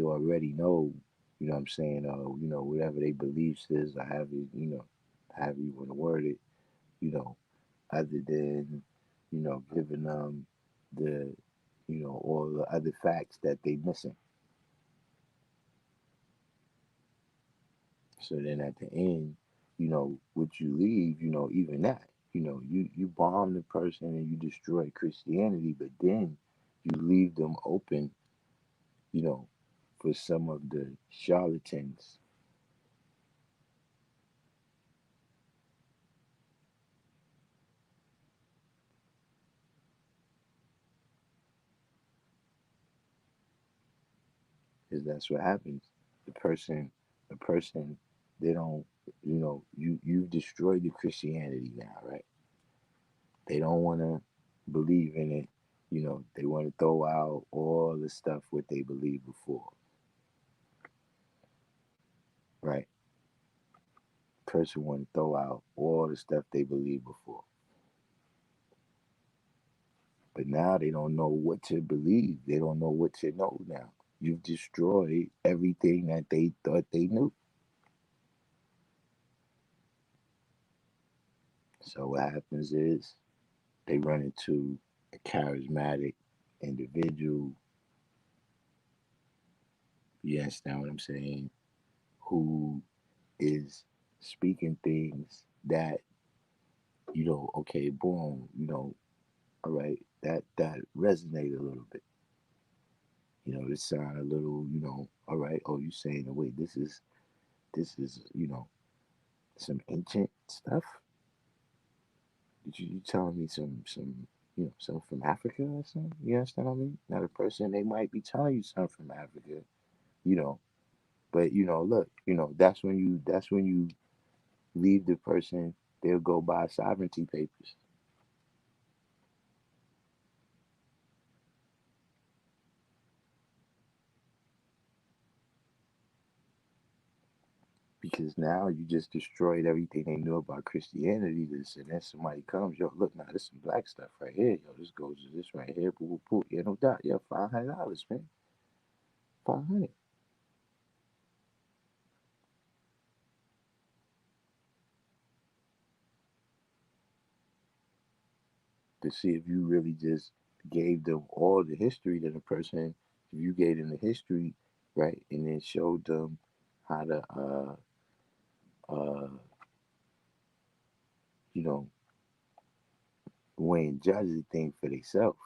already know. You know what I'm saying? Whatever they beliefs is, or have you want to word it. You know, other than giving them the all the other facts that they missing. So then at the end, what you leave, even that, you bomb the person and you destroy Christianity, but then you leave them open, you know, for some of the charlatans. Because that's what happens. The person, they don't, you've destroyed the Christianity now, right? They don't want to believe in it. They want to throw out all the stuff what they believed before, right? Person want to throw out all the stuff they believed before, but now they don't know what to believe. They don't know what to know now. You've destroyed everything that they thought they knew. So what happens is they run into a charismatic individual. You understand what I'm saying? Who is speaking things that okay, boom, all right, that resonated a little bit. This sound a little, all right. Oh, you saying, wait, this is some ancient stuff. You telling me some Some from Africa or something. You understand what I mean? Now the person they might be telling you something from Africa, you know, but look, that's when you leave the person. They'll go buy sovereignty papers because now you just destroyed everything they knew about Christianity. This and then somebody comes, yo, look, now this some black stuff right here, yo. This goes to this right here, boo, boo, boo. Yeah, no doubt, yeah, $500, man, 500 to see if you really just gave them all the history to the person. If you gave them the history, right, and then showed them how to, uh, you know, weigh and judge the thing for themselves,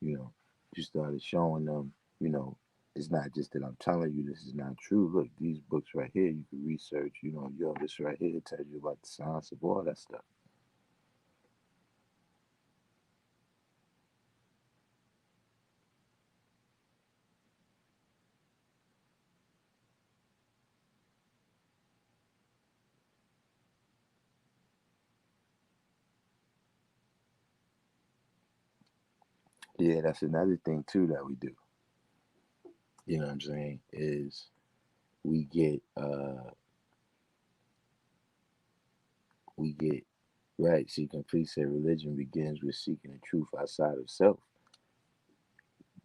you know, you started showing them, you know, it's not just that I'm telling you this is not true. Look, these books right here, you can research, yo, this right here tells you about the science of all that stuff. Yeah, that's another thing too that we do. You know what I'm saying? Is we get we get right. See, complete said religion begins with seeking the truth outside of self.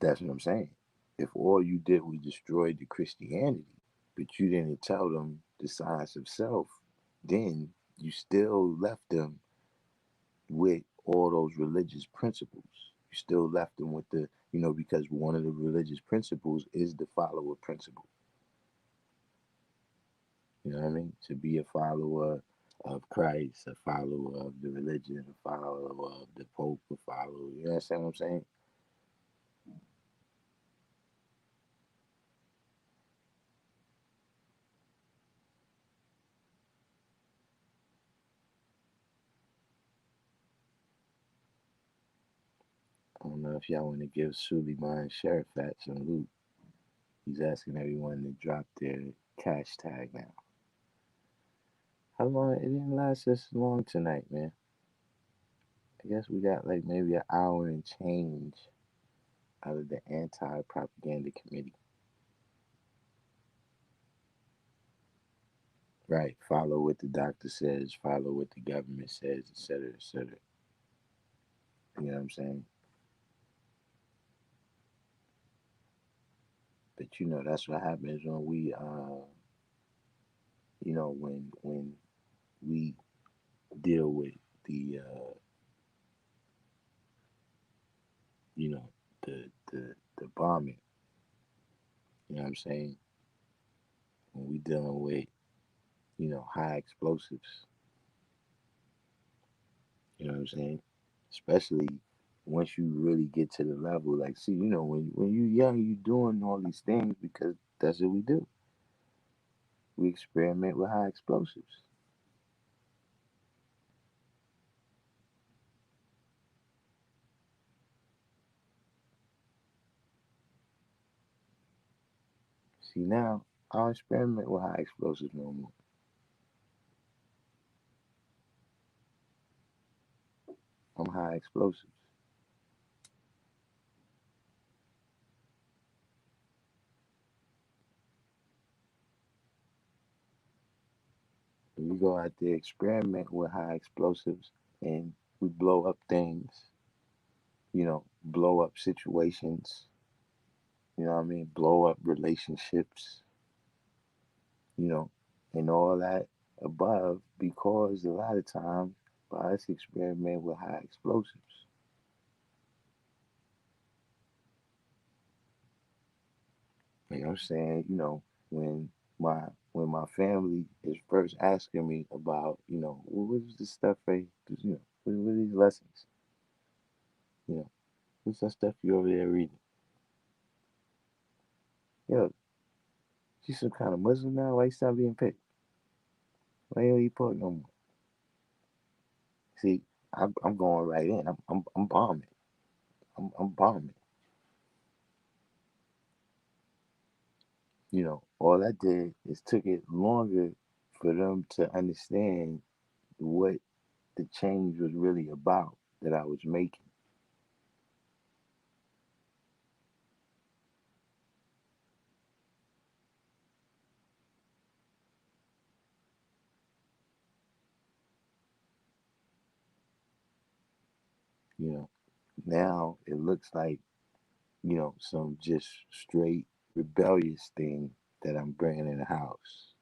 That's what I'm saying. If all you did was destroy the Christianity, but you didn't tell them the science of self, then you still left them with all those religious principles. You still left them with because one of the religious principles is the follower principle. You know what I mean? To be a follower of Christ, a follower of the religion, a follower of the Pope, a follower. You understand what I'm saying? I don't know if y'all want to give Suleiman Sharifat some loot. He's asking everyone to drop their cash tag now. How long? It didn't last this long tonight, man. I guess we got like maybe an hour and change out of the anti propaganda committee. Right. Follow what the doctor says, follow what the government says, et cetera, et cetera. You know what I'm saying? But that's what happens when we when we deal with the you know, the bombing. You know what I'm saying? When we dealing with, high explosives. You know what I'm saying? Especially once you really get to the level, like, see, when you young, you doing all these things because that's what we do. We experiment with high explosives. See now, I don't experiment with high explosives no more. I'm high explosives. We go out there experiment with high explosives and we blow up things, blow up situations, what I mean? Blow up relationships, you know, and all that above because a lot of times by us experiment with high explosives. You know what I'm saying? When my when my family is first asking me about, what is this stuff, right? What are these lessons? You know, what's that stuff you over there reading? Yo, you some kind of Muslim now? Why you stop being picked? Why you don't eat pork no more? See, I'm going right in. I'm bombing. I'm bombing. All I did is took it longer for them to understand what the change was really about that I was making. You know, now it looks like some just straight rebellious thing that I'm bringing in the house.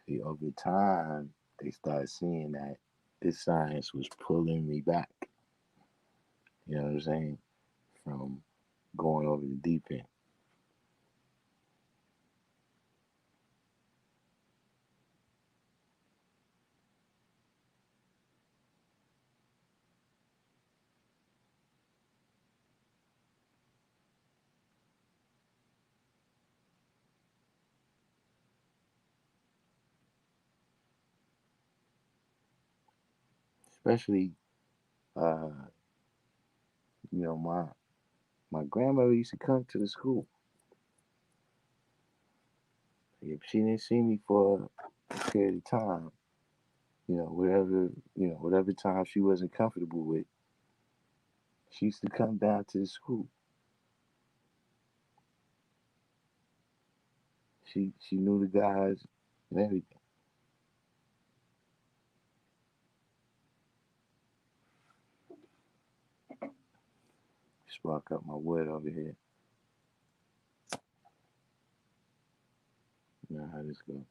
See, over time, they started seeing that this science was pulling me back. You know what I'm saying? From going over the deep end, especially, uh, my grandmother used to come to the school. If she didn't see me for a period of time, whatever time she wasn't comfortable with, she used to come down to the school. She knew the guys and everything. Spark up my wood over here. You know how this goes.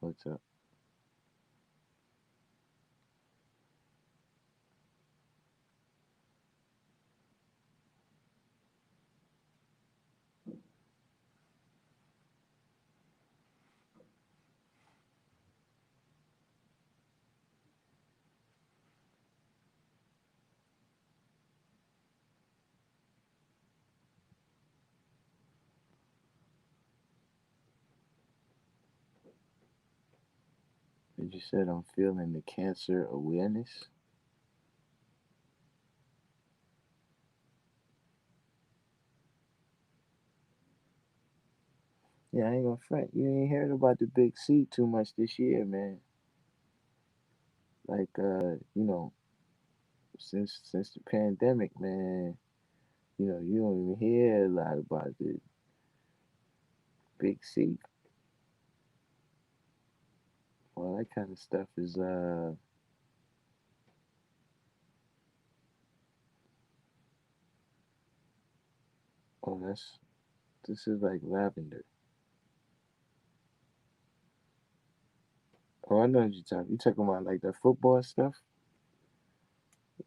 What's up? You just said I'm feeling the cancer awareness. Yeah, I ain't gonna front. You ain't heard about the big C too much this year, man. Like, since the pandemic, man. You don't even hear a lot about the big C. All that kind of stuff is oh, this is like lavender. Oh, I know what you're talking. You talking about like the football stuff?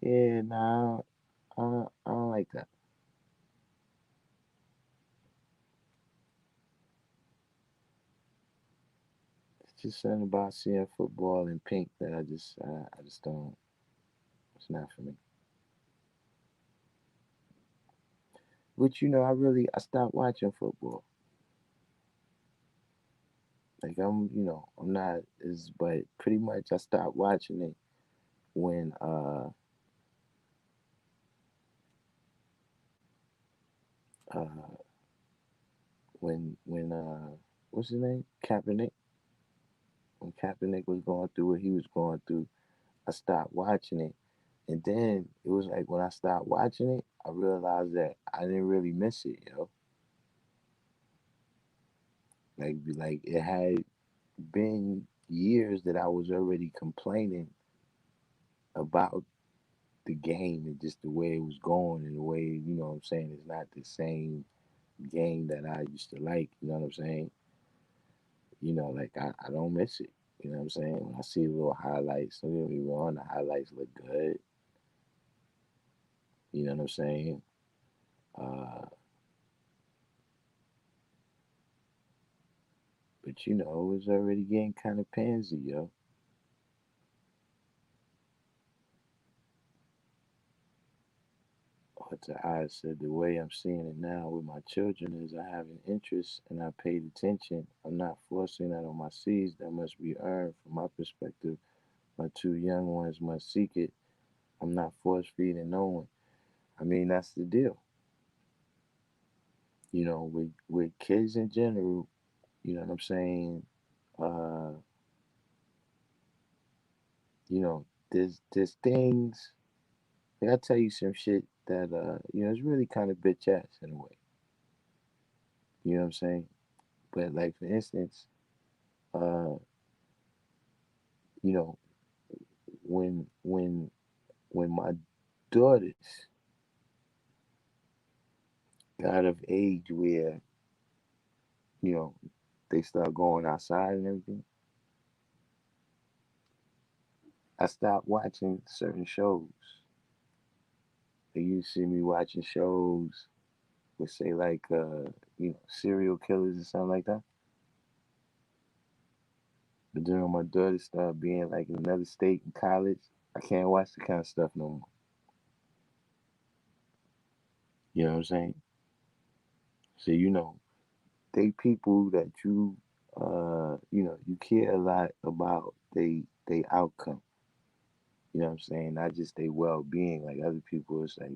Yeah, nah, I don't like that. It's just something about seeing football in pink that I just don't. It's not for me. But I stopped watching football. Like I'm not as, but pretty much I stopped watching it when uh when what's his name? Kaepernick. When Kaepernick was going through what he was going through, I stopped watching it. And then it was like when I stopped watching it, I realized that I didn't really miss it, Like it had been years that I was already complaining about the game and just the way it was going and the way, what I'm saying, it's not the same game that I used to like, you know what I'm saying? Like I don't miss it. You know what I'm saying? When I see little highlights, don't get me wrong, the highlights look good. You know what I'm saying? Uh, but it was already getting kind of pansy, yo. But I said the way I'm seeing it now with my children is I have an interest and I paid attention. I'm not forcing that on my seeds. That must be earned from my perspective. My two young ones must seek it. I'm not force feeding no one. I mean, that's the deal. With kids in general, you know what I'm saying? Uh, there's things. Like I tell you some shit that it's really kind of bitch ass in a way. You know what I'm saying? But like for instance, uh, you know, when my daughters got of age where you know they start going outside and everything, I stopped watching certain shows. They used to see me watching shows with say like serial killers or something like that. But then when my daughter started being like in another state in college, I can't watch the kind of stuff no more. You know what I'm saying? So they people that you care a lot about they outcome. You know what I'm saying? Not just their well being. Like other people, it's like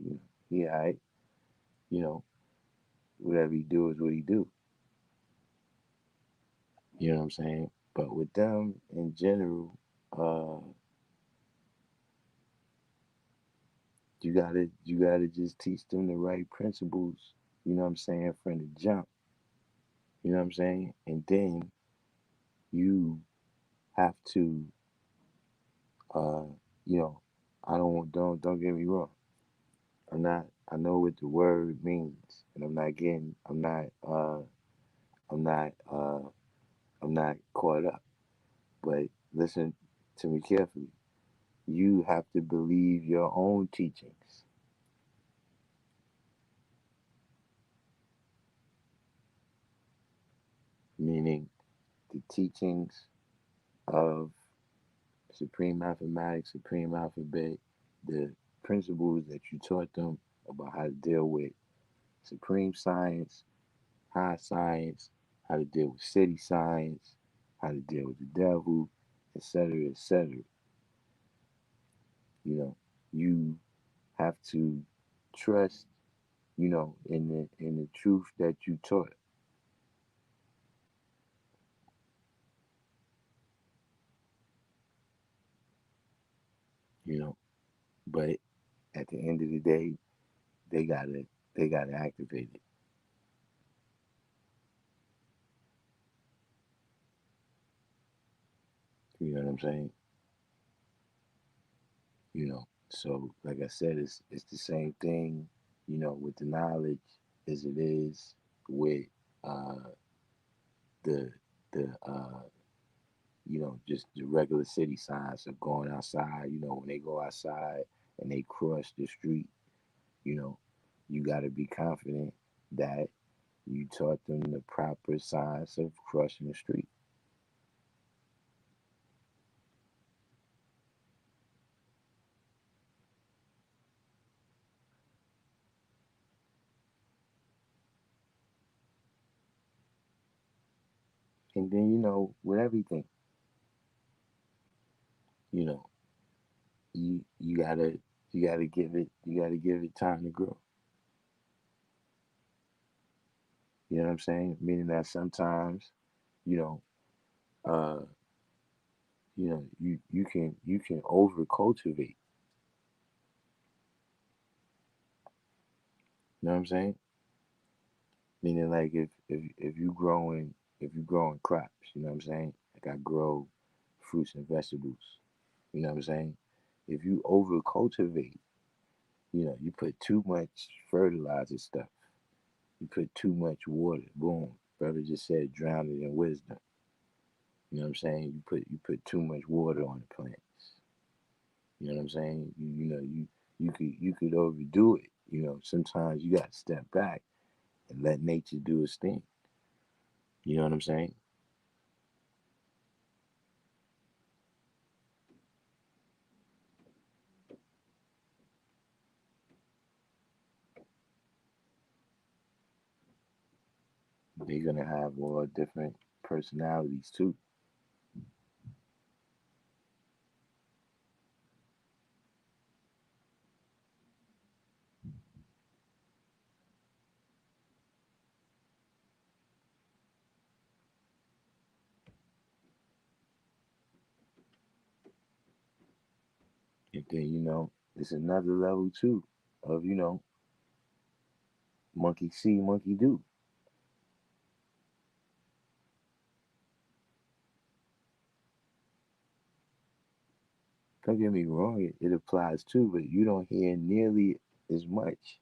yeah, you know, whatever he do is what he do. You know what I'm saying? But with them in general, uh, you gotta just teach them the right principles. You know what I'm saying from the jump. You know what I'm saying? And then you have to, uh, you know, I don't get me wrong. I'm not. I know what the word means, and I'm not, I'm not caught up. But listen to me carefully. You have to believe your own teachings, meaning the teachings of supreme mathematics, supreme alphabet, the principles that you taught them about how to deal with supreme science, high science, how to deal with city science, how to deal with the devil, etc., etc. You know, you have to trust, in the truth that you taught. You know, but at the end of the day, they gotta activate it. You know what I'm saying? So like I said, it's the same thing, with the knowledge as it is with uh the the just the regular city signs of going outside. When they go outside and they cross the street, you know, you got to be confident that you taught them the proper signs of crossing the street. And then with everything, you know, you gotta give it time to grow. You know what I'm saying? Meaning that sometimes, you know, uh, you can over cultivate. You know what I'm saying? Meaning like if you growing crops, you know what I'm saying? Like I grow fruits and vegetables. You know what I'm saying? If you over cultivate, you put too much fertilizer stuff. You put too much water. Boom. Brother just said drown it in wisdom. You know what I'm saying? You put too much water on the plants. You know what I'm saying? You could overdo it. Sometimes you got to step back and let nature do its thing. You know what I'm saying? They're gonna have all different personalities too. And then it's another level too of monkey see, monkey do. Don't get me wrong, it applies too, but you don't hear nearly as much.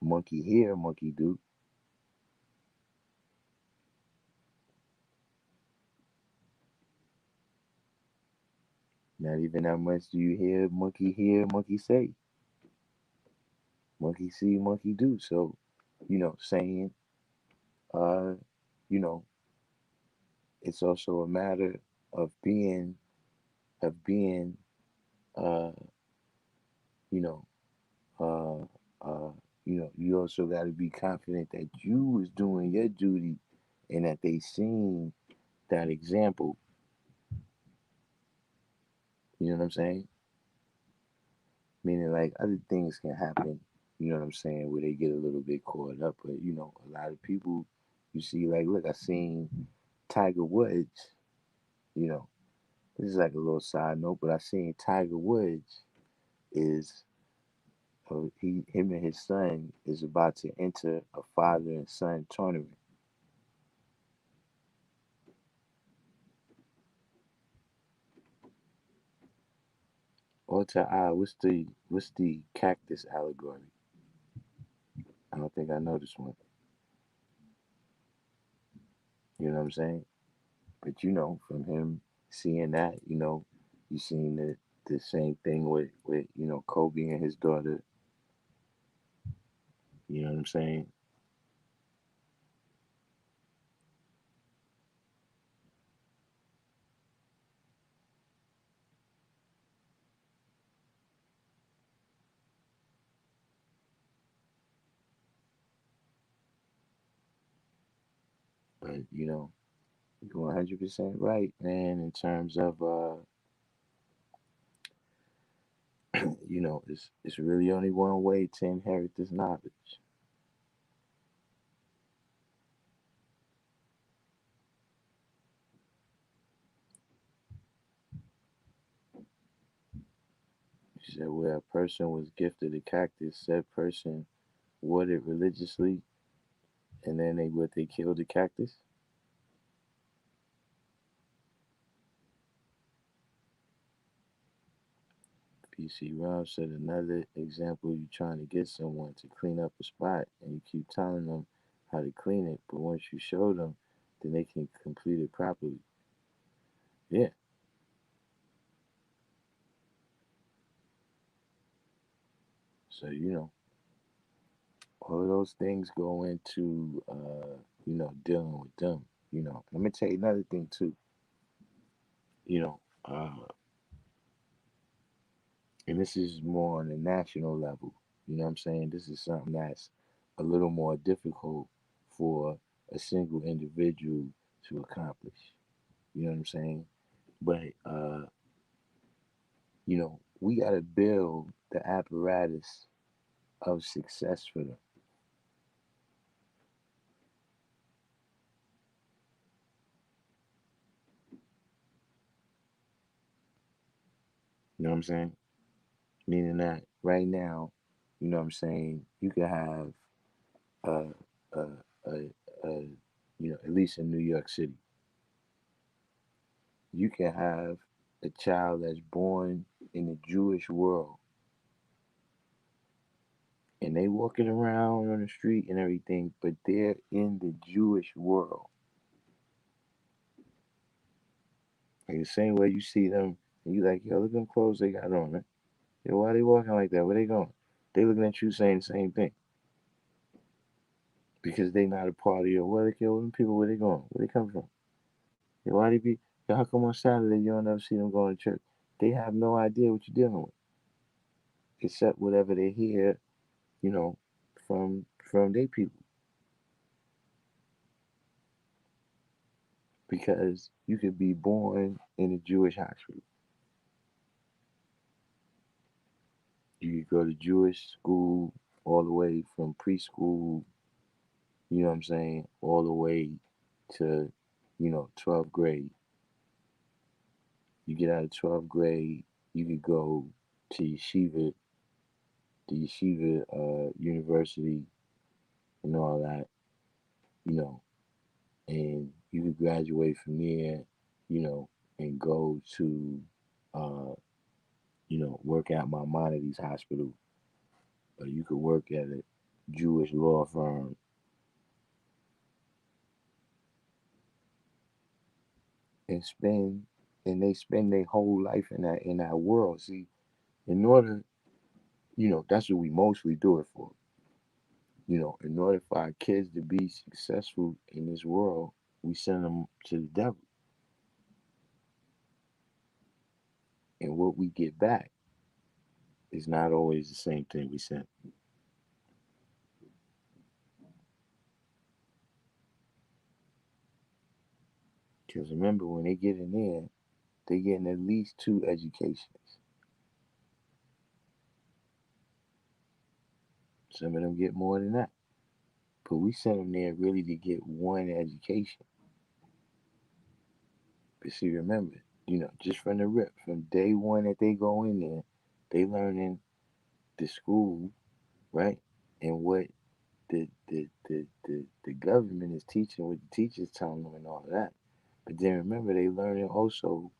Monkey here, monkey do. Not even that much do you hear, monkey say, monkey see, monkey do. So, saying, uh, you know, it's also a matter of being, uh, you know, uh, you also got to be confident that you was doing your duty and that they seen that example. You know what I'm saying? Meaning, like, other things can happen, you know what I'm saying, where they get a little bit caught up. But, a lot of people, you see, like, look, I seen Tiger Woods, you know, this is like a little side note, but I seen Tiger Woods is, him and his son is about to enter a father and son tournament. Or to what's the cactus allegory? I don't think I know this one. You know what I'm saying? But from him seeing that, you seen the same thing with Kobe and his daughter. You know what I'm saying? But you're 100% right, man. In terms of it's really only one way to inherit this knowledge. She said where a person was gifted a cactus, said person watered religiously, and then they killed the cactus. PC Rob said another example, you trying to get someone to clean up a spot and you keep telling them how to clean it, but once you show them, then they can complete it properly. Yeah. So, all of those things go into, dealing with them. Let me tell you another thing too. You know, and this is more on a national level. You know what I'm saying? This is something that's a little more difficult for a single individual to accomplish. You know what I'm saying? But we gotta build the apparatus of success for them. You know what I'm saying? Meaning that right now, you know what I'm saying, you could have uh uh uh, uh at least in New York City, you can have a child that's born in the Jewish world and they walking around on the street and everything, but they're in the Jewish world. Like the same way you see them, and you like, yo, look at them clothes they got on, man. Yo, why they walking like that? Where they going? They looking at you saying the same thing because they not a part of your. Where they, yo, them people, where they going? Where they come from? Yo, why they be? Yo, how come on Saturday you don't ever see them going to church? They have no idea what you're dealing with, except whatever they hear, you know, from their people. Because you could be born in a Jewish hospital. You could go to Jewish school all the way from preschool, you know what I'm saying, all the way to, 12th grade. You get out of 12th grade, you could go to yeshiva, the yeshiva university and all that, you know, and you could graduate from there, and go to, uh, work at Maimonides Hospital, or you could work at a Jewish law firm and they spend their whole life in that world. See, in order, that's what we mostly do it for. In order for our kids to be successful in this world, we send them to the devil, and what we get back is not always the same thing we sent. Because remember, when they get in there, they getting at least two educations. Some of them get more than that. But we send them there really to get one education. But see, remember, just from the rip, from day one that they go in there, they learning the school, right? And what the government is teaching, what the teachers telling them and all of that. But then remember, they learning also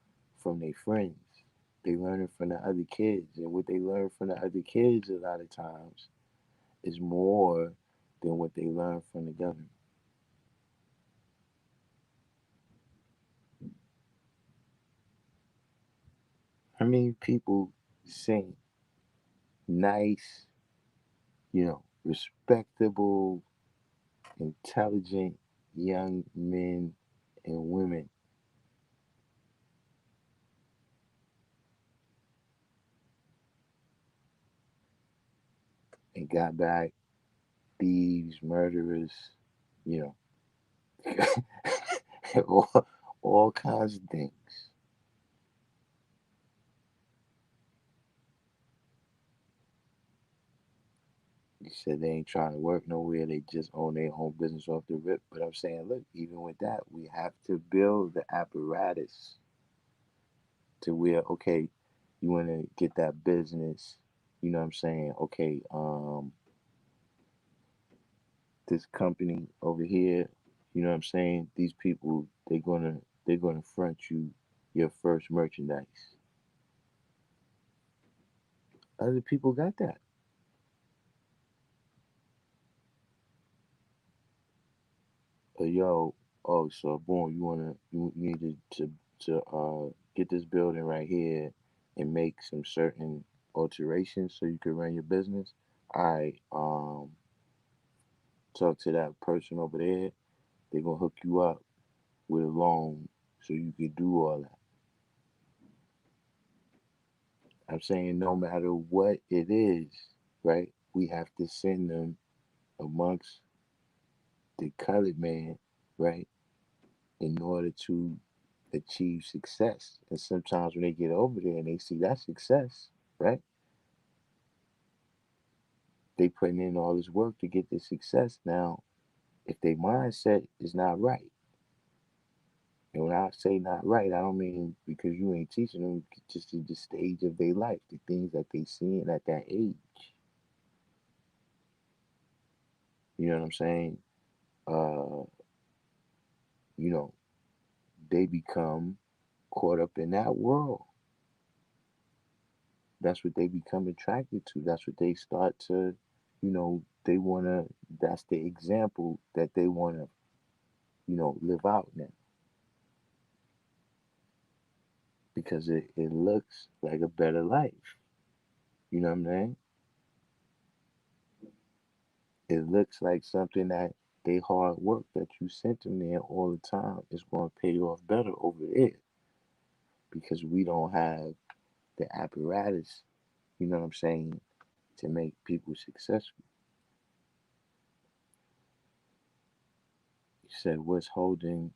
from their friends. They learning from the other kids. And what they learn from the other kids a lot of times is more than what they learn from the government. How many people sing nice, respectable, intelligent young men and women and got back thieves, murderers, you know, all kinds of things. You said they ain't trying to work nowhere, they just own their own business off the rip. But I'm saying, look, even with that, we have to build the apparatus to where, okay, you want to get that business, you know what I'm saying? Okay, this company over here, you know what I'm saying? These people, they're gonna front you your first merchandise. Other people got that. Yo, oh, so boom, you need to get this building right here and make some certain alterations so you can run your business. I talk to that person over there. They're gonna hook you up with a loan so you can do all that. I'm saying no matter what it is, right? We have to send them amongst the colored man, right? In order to achieve success. And sometimes when they get over there and they see that success, right? They putting in all this work to get the success. Now, if their mindset is not right, and when I say not right, I don't mean because you ain't teaching them, just the stage of their life, the things that they seeing at that age. You know what I'm saying? Uh, you know, they become caught up in that world. That's what they become attracted to. That's what they start to, they want to, that's the example that they want to, live out now. because it looks like a better life. You know what I'm saying? It looks like something that they hard work that you sent them there all the time is going to pay off better over there because we don't have the apparatus, you know what I'm saying, to make people successful. You said, what's holding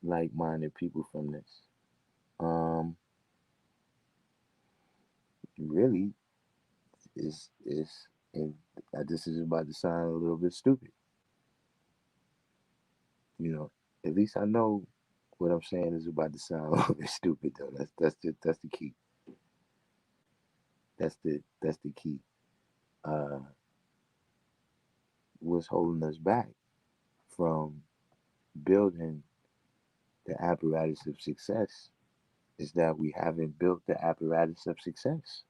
like minded people from this? Um, really, is and this is about to sound a little bit stupid. You know, at least I know what I'm saying is about to sound a little bit stupid though. That's the key. That's the key. Uh, what's holding us back from building the apparatus of success is that we haven't built the apparatus of success.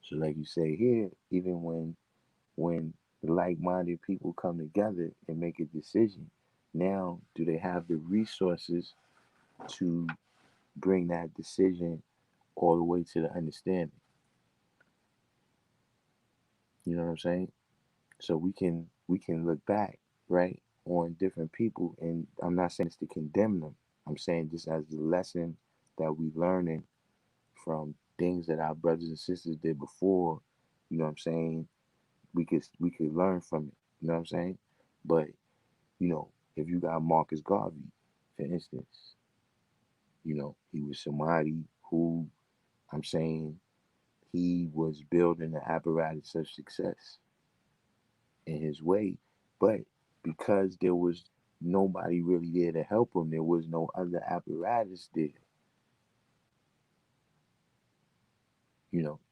So, like you say here, even when like-minded people come together and make a decision, now do they have the resources to bring that decision all the way to the understanding? You know what I'm saying? So we can look back, right, on different people, and I'm not saying this to condemn them. I'm saying just as a lesson that we learning from things that our brothers and sisters did before. You know what I'm saying? We could learn from it. You know what I'm saying? But if you got Marcus Garvey, for instance, he was somebody who, I'm saying, he was building the apparatus of success in his way, but because there was nobody really there to help him, there was no other apparatus there.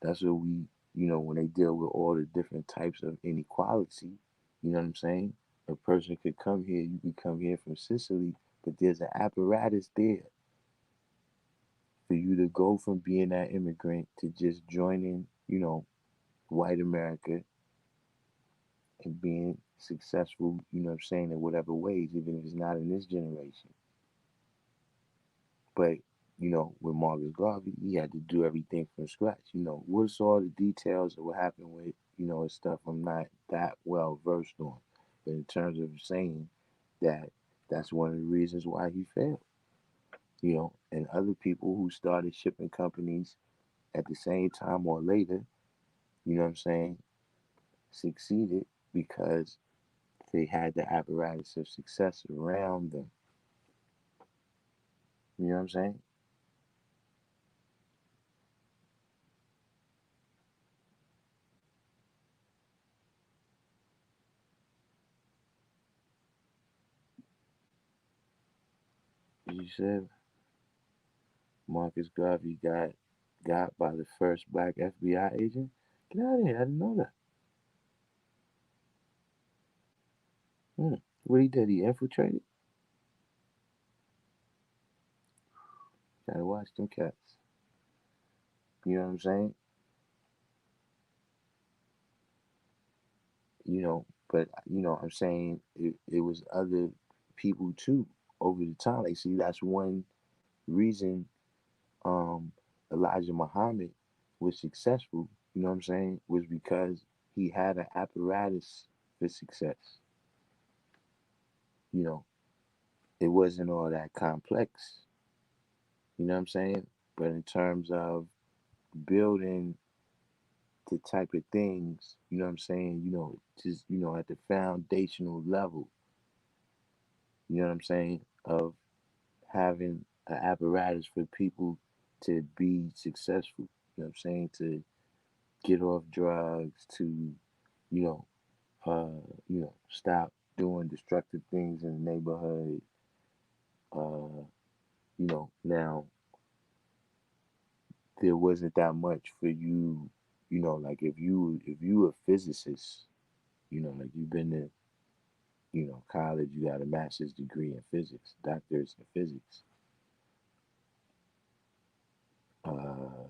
That's what when they deal with all the different types of inequality, you know what I'm saying? A person could come here, you could come here from Sicily, but there's an apparatus there for you to go from being that immigrant to just joining, white America and being successful, you know what I'm saying, in whatever ways, even if it's not in this generation. But with Marcus Garvey, he had to do everything from scratch. What's all the details of what happened with his stuff? I'm not that well versed on, but in terms of saying that, that's one of the reasons why he failed. And other people who started shipping companies at the same time or later, you know what I'm saying, succeeded because they had the apparatus of success around them. You know what I'm saying? You said Marcus Garvey got by the first black FBI agent. Get out of here! I didn't know that. Hmm. What he did? He infiltrated. Gotta watch them cats. You know what I'm saying? But I'm saying it was other people too over the time. Like, see, that's one reason um Elijah Muhammad was successful. You know what I'm saying? Was because he had an apparatus for success. You know, it wasn't all that complex. You know what I'm saying? But in terms of building the type of things, you know what I'm saying? Just at the foundational level, you know what I'm saying? Of having an apparatus for people to be successful. You know what I'm saying? To get off drugs, to, you know, stop doing destructive things in the neighborhood. Now there wasn't that much for you, like if you a physicist, like you've been to, college, you got a master's degree in physics, doctors in physics. Uh,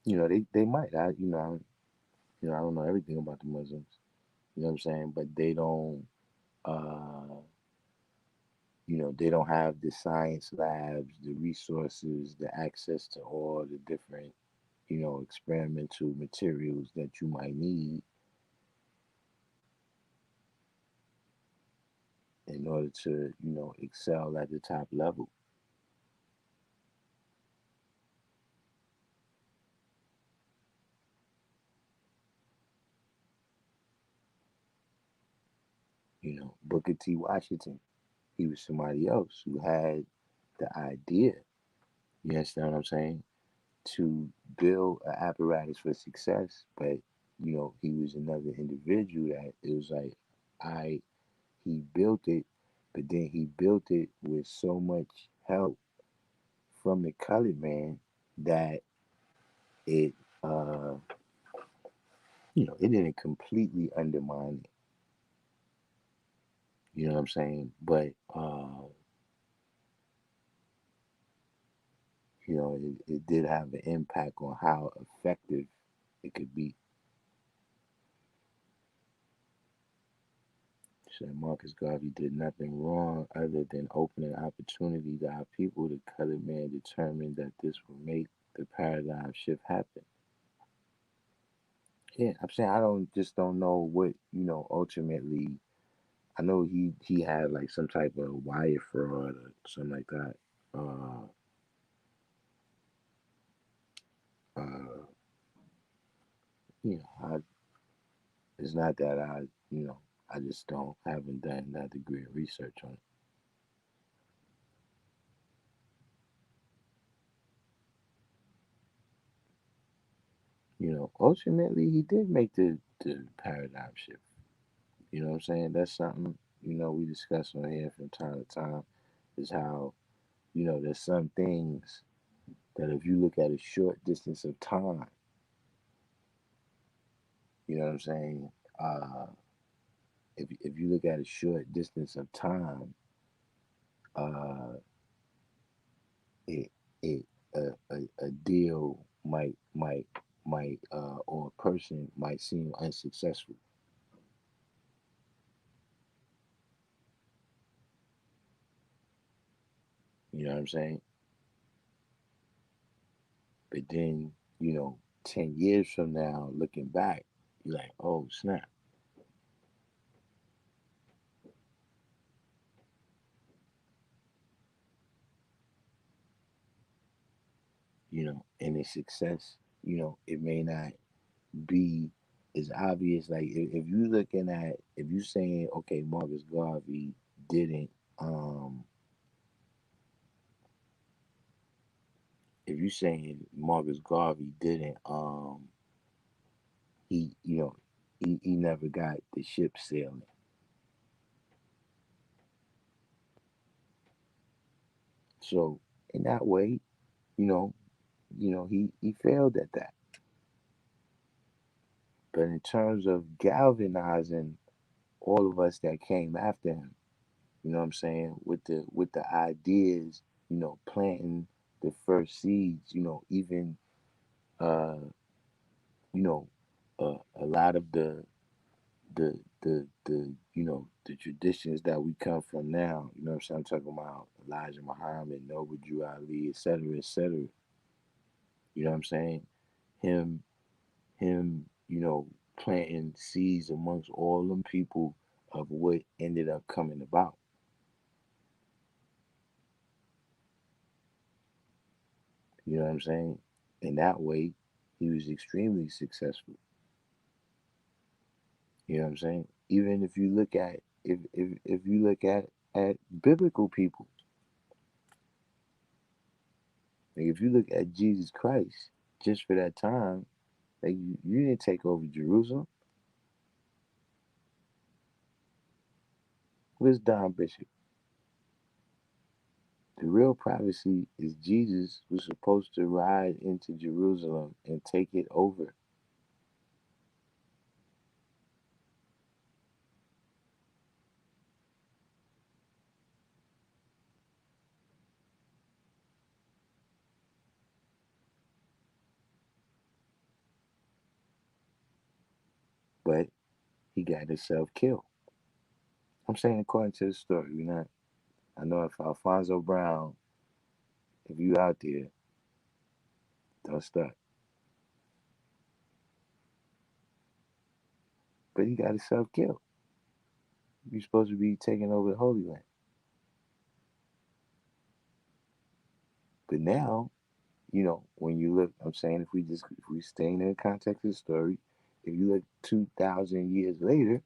they might. I don't know everything about the Muslims. You know what I'm saying? But they don't. Uh, they don't have the science labs, the resources, the access to all the different, experimental materials that you might need in order to, excel at the top level. Booker T. Washington, he was somebody else who had the idea, you understand what I'm saying, to build an apparatus for success, but, he was another individual that it was like, I, he built it, but then he built it with so much help from the colored man that it, uh, it didn't completely undermine it. You know what I'm saying? But it did have an impact on how effective it could be. Said Marcus Garvey did nothing wrong other than open an opportunity to our people. The colored man determined that this would make the paradigm shift happen. Yeah, I'm saying I don't know what, ultimately. I know he had like some type of wire fraud or something like that. Uh, uh, I, it's not that I just haven't done that degree of research on it. Ultimately he did make the paradigm shift. You know what I'm saying? That's something, we discuss on here from time to time is how, there's some things that if you look at a short distance of time, you know what I'm saying? Uh, if you look at a short distance of time, uh, it it a deal might or a person might seem unsuccessful. You know what I'm saying? But then, 10 years from now, looking back, you're like, oh snap, and the success, it may not be as obvious. Like if you looking at if you saying, okay, Marcus Garvey didn't if you saying Marcus Garvey didn't he he never got the ship sailing. So in that way, you know, he failed at that. But in terms of galvanizing all of us that came after him, you know what I'm saying, with the ideas, planting the first seeds, even uh, you know, a lot of the traditions that we come from now, you know what I'm saying? I'm talking about Elijah Muhammad, Noble Drew Ali, etc., etc. You know what I'm saying? Him him, planting seeds amongst all them people of what ended up coming about. You know what I'm saying? In that way, he was extremely successful. You know what I'm saying? Even if you look at if you look at biblical people, like if you look at Jesus Christ, just for that time, like you didn't take over Jerusalem. Where's Don Bishop? The real prophecy is Jesus was supposed to ride into Jerusalem and take it over, but he got himself killed. I'm saying according to the story, we're not. I know if Alfonso Brown, if you out there, don't start. But he got himself killed. You're supposed to be taking over the Holy Land. But now, when you look, I'm saying if we stay in the context of the story, if you look 2,000 years later,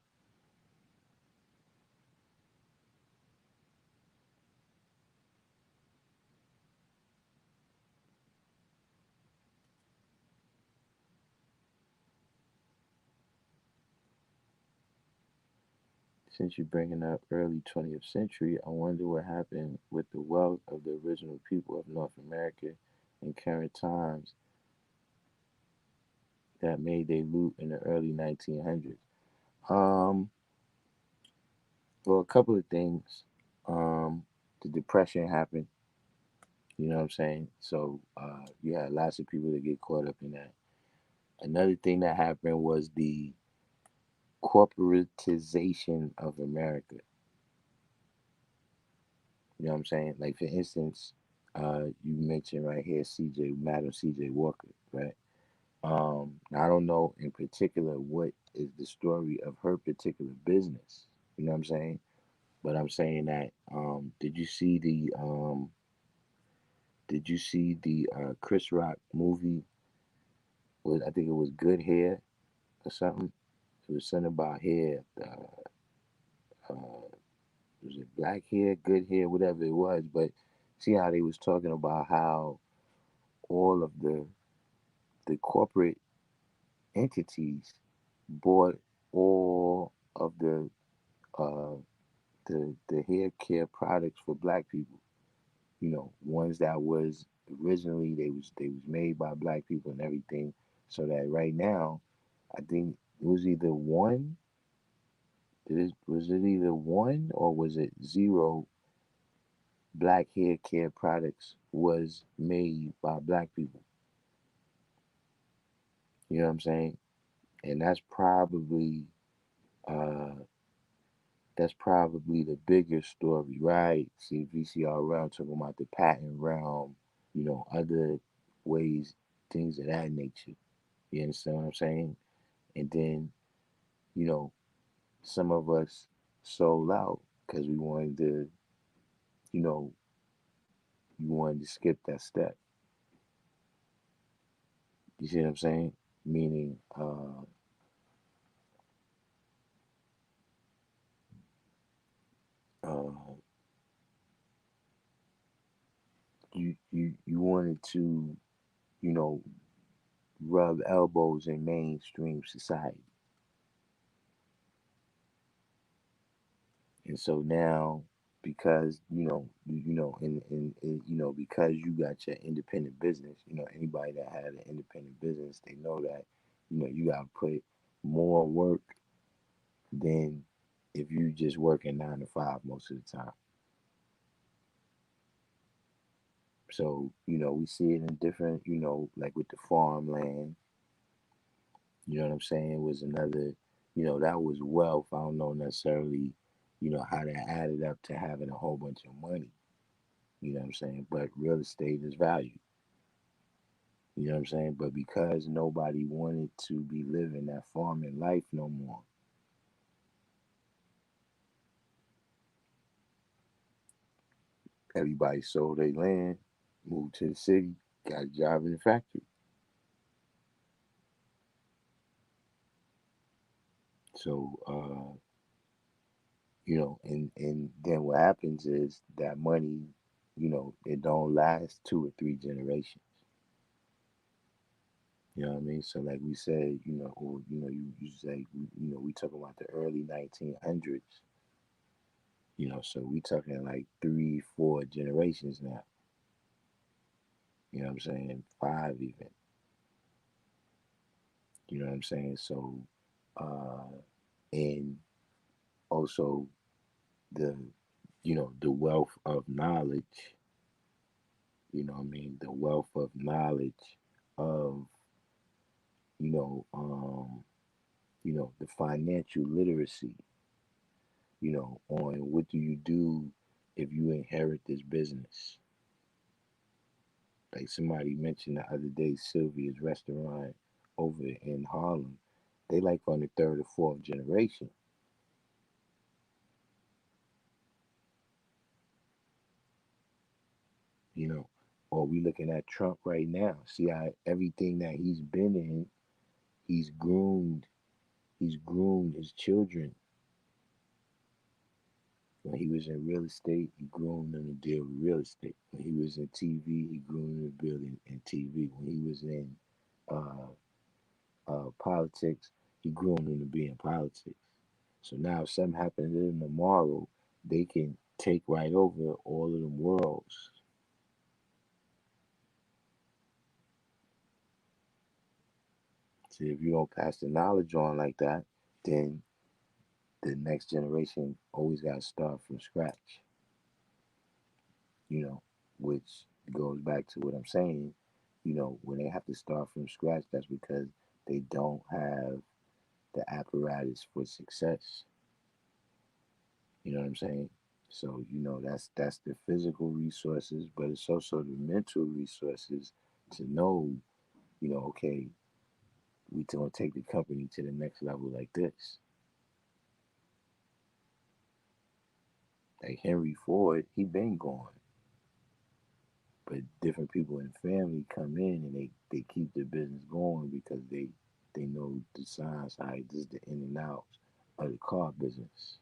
since you're bringing up early 20th century, I wonder what happened with the wealth of the original people of North America in current times that made they loot in the early 1900s. Um, well, a couple of things. Um, the Depression happened. You know what I'm saying? So you had lots of people that get caught up in that. Another thing that happened was the corporatization of America. You know what I'm saying? Like for instance, you mentioned right here Madam CJ Walker, right? I don't know in particular what is the story of her particular business. You know what I'm saying? But I'm saying that did you see the Chris Rock movie? Was I think it was Good Hair or something? It was something about hair. Was it black hair, good hair, whatever it was? But see how they was talking about how all of the corporate entities bought all of uh, the hair care products for black people. Ones that was originally they was made by black people and everything. So that right now, I think it was either one. Was it either one or was it zero black hair care products was made by black people? You know what I'm saying? And uh that's probably the bigger story, right? See VCR realm talking about the patent realm, other ways, things of that nature. You understand what I'm saying? And then, you know, some of us sold out because you know, we wanted to skip that step. You see what I'm saying? Meaning, uh, you wanted to, you know, rub elbows in mainstream society. And so now, because because you got your independent business, anybody that had an independent business, they know that you got to put more work than if you just working 9 to 5 most of the time. So we see it in different, like with the farmland. You know what I'm saying? Was another, that was wealth. I don't know necessarily, how that added up to having a whole bunch of money. You know what I'm saying? But real estate is value. You know what I'm saying? But because nobody wanted to be living that farming life no more, everybody sold their land, moved to the city, got a job in the factory. So, and then what happens is that money, it don't last 2 or 3 generations. You know what I mean? So like we said, or you say, we talking about the early 1900s. So we talking like 3, 4 generations now. You know what I'm saying? Five even. You know what I'm saying? So, uh, and also the, the wealth of knowledge. You know what I mean? The wealth of knowledge of, you know, um, the financial literacy. On what do you do if you inherit this business. Like somebody mentioned the other day, Sylvia's restaurant over in Harlem, they like on the third or fourth generation, you know. Or we looking at Trump right now. See how everything that he's been in, he's groomed, he's groomed his children. When he was in real estate, he groomed them to deal with real estate. When he was in TV, he groomed them to build in TV. When he was in uh, politics, he groomed them to be in politics. So now if something happens to them tomorrow, they can take right over all of them worlds. So if you don't pass the knowledge on like that, then the next generation always got to start from scratch, you know, which goes back to what I'm saying. When they have to start from scratch, that's because they don't have the apparatus for success. You know what I'm saying? So, that's the physical resources, but it's also the mental resources to know, okay, we gonna take the company to the next level like this. Like Henry Ford, he been gone, but different people in the family come in and they keep the business going because they know the science, how this is the in and out of the car business.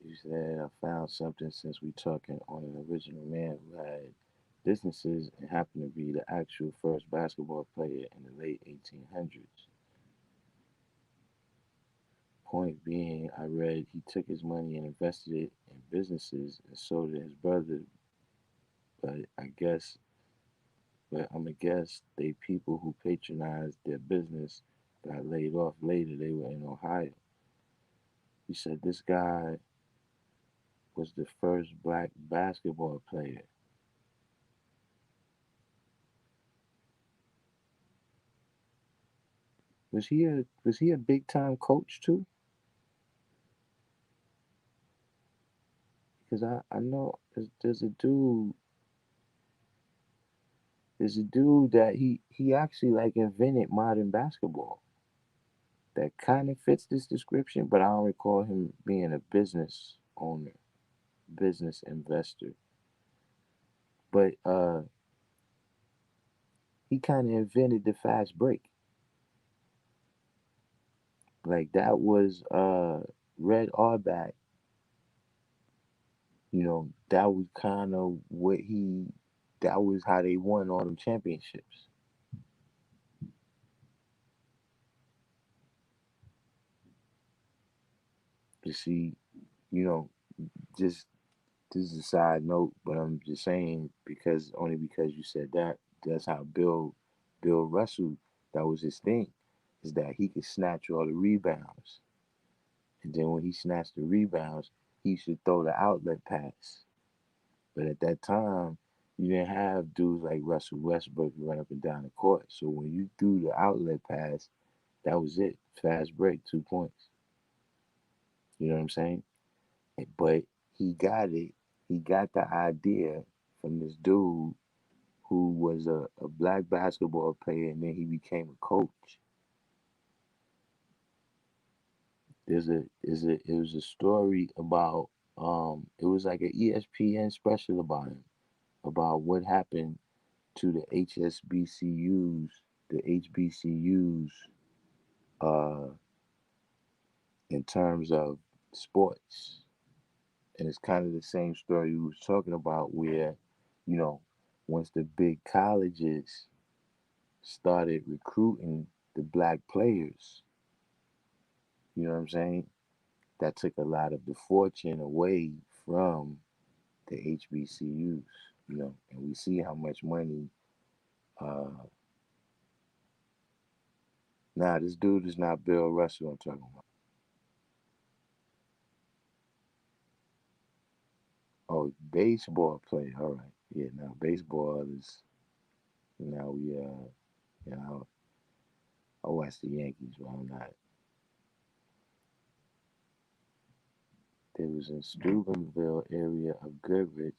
You said I found something since we talking on an original man who had businesses and happened to be the actual first basketball player in the late 1800s. Point being, I read he took his money and invested it in businesses and sold it to his brother. But I'm a guess they people who patronized their business got laid off later. They were in Ohio. He said this guy was the first black basketball player. Was he a big time coach too? Because I know there's a dude that he actually like invented modern basketball that kind of fits this description, but I don't recall him being a business owner, business investor. But he kind of invented the fast break. Like that was Red Auerbach. That was kind of what he. That was how they won all them championships. You see, you know, just this is a side note, but I'm just saying because only because you said that. That's how Bill Russell. That was his thing, is that he could snatch all the rebounds, and then when he snatched the rebounds, he should throw the outlet pass. But at that time, you didn't have dudes like Russell Westbrook run up and down the court. So when you threw the outlet pass, that was it. Fast break, 2 points. You know what I'm saying? But he got it. He got the idea from this dude who was a black basketball player, and then he became a coach. It was a story about it was like an ESPN special about him, about what happened to the HBCUs uh in terms of sports. And it's kind of the same story we was talking about where, you know, once the big colleges started recruiting the black players, you know what I'm saying? That took a lot of the fortune away from the HBCUs, and we see how much money. Uh, Nah, this dude is not Bill Russell I'm talking about. Oh, baseball player. All right. Yeah, now baseball is now we you know I watch the Yankees, but I'm not. There was in Steubenville area of Goodrich.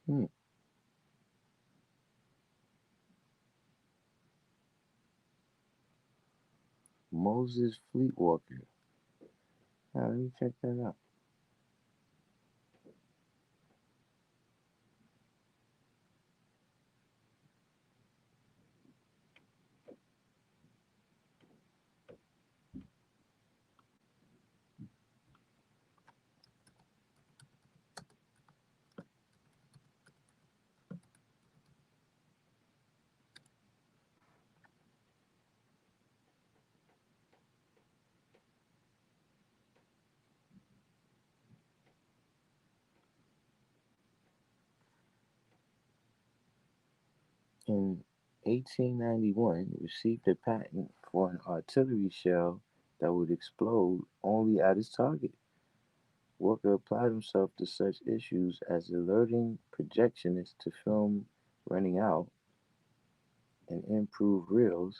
Hmm. Moses Fleetwalker. Now, let me check that out. In 1891, he received a patent for an artillery shell that would explode only at its target. Walker applied himself to such issues as alerting projectionists to film running out and improve reels.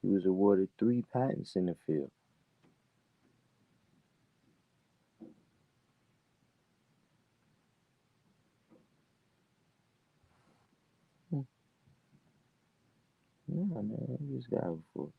He was awarded 3 patents in the field. Hmm. Yeah, man, this guy before.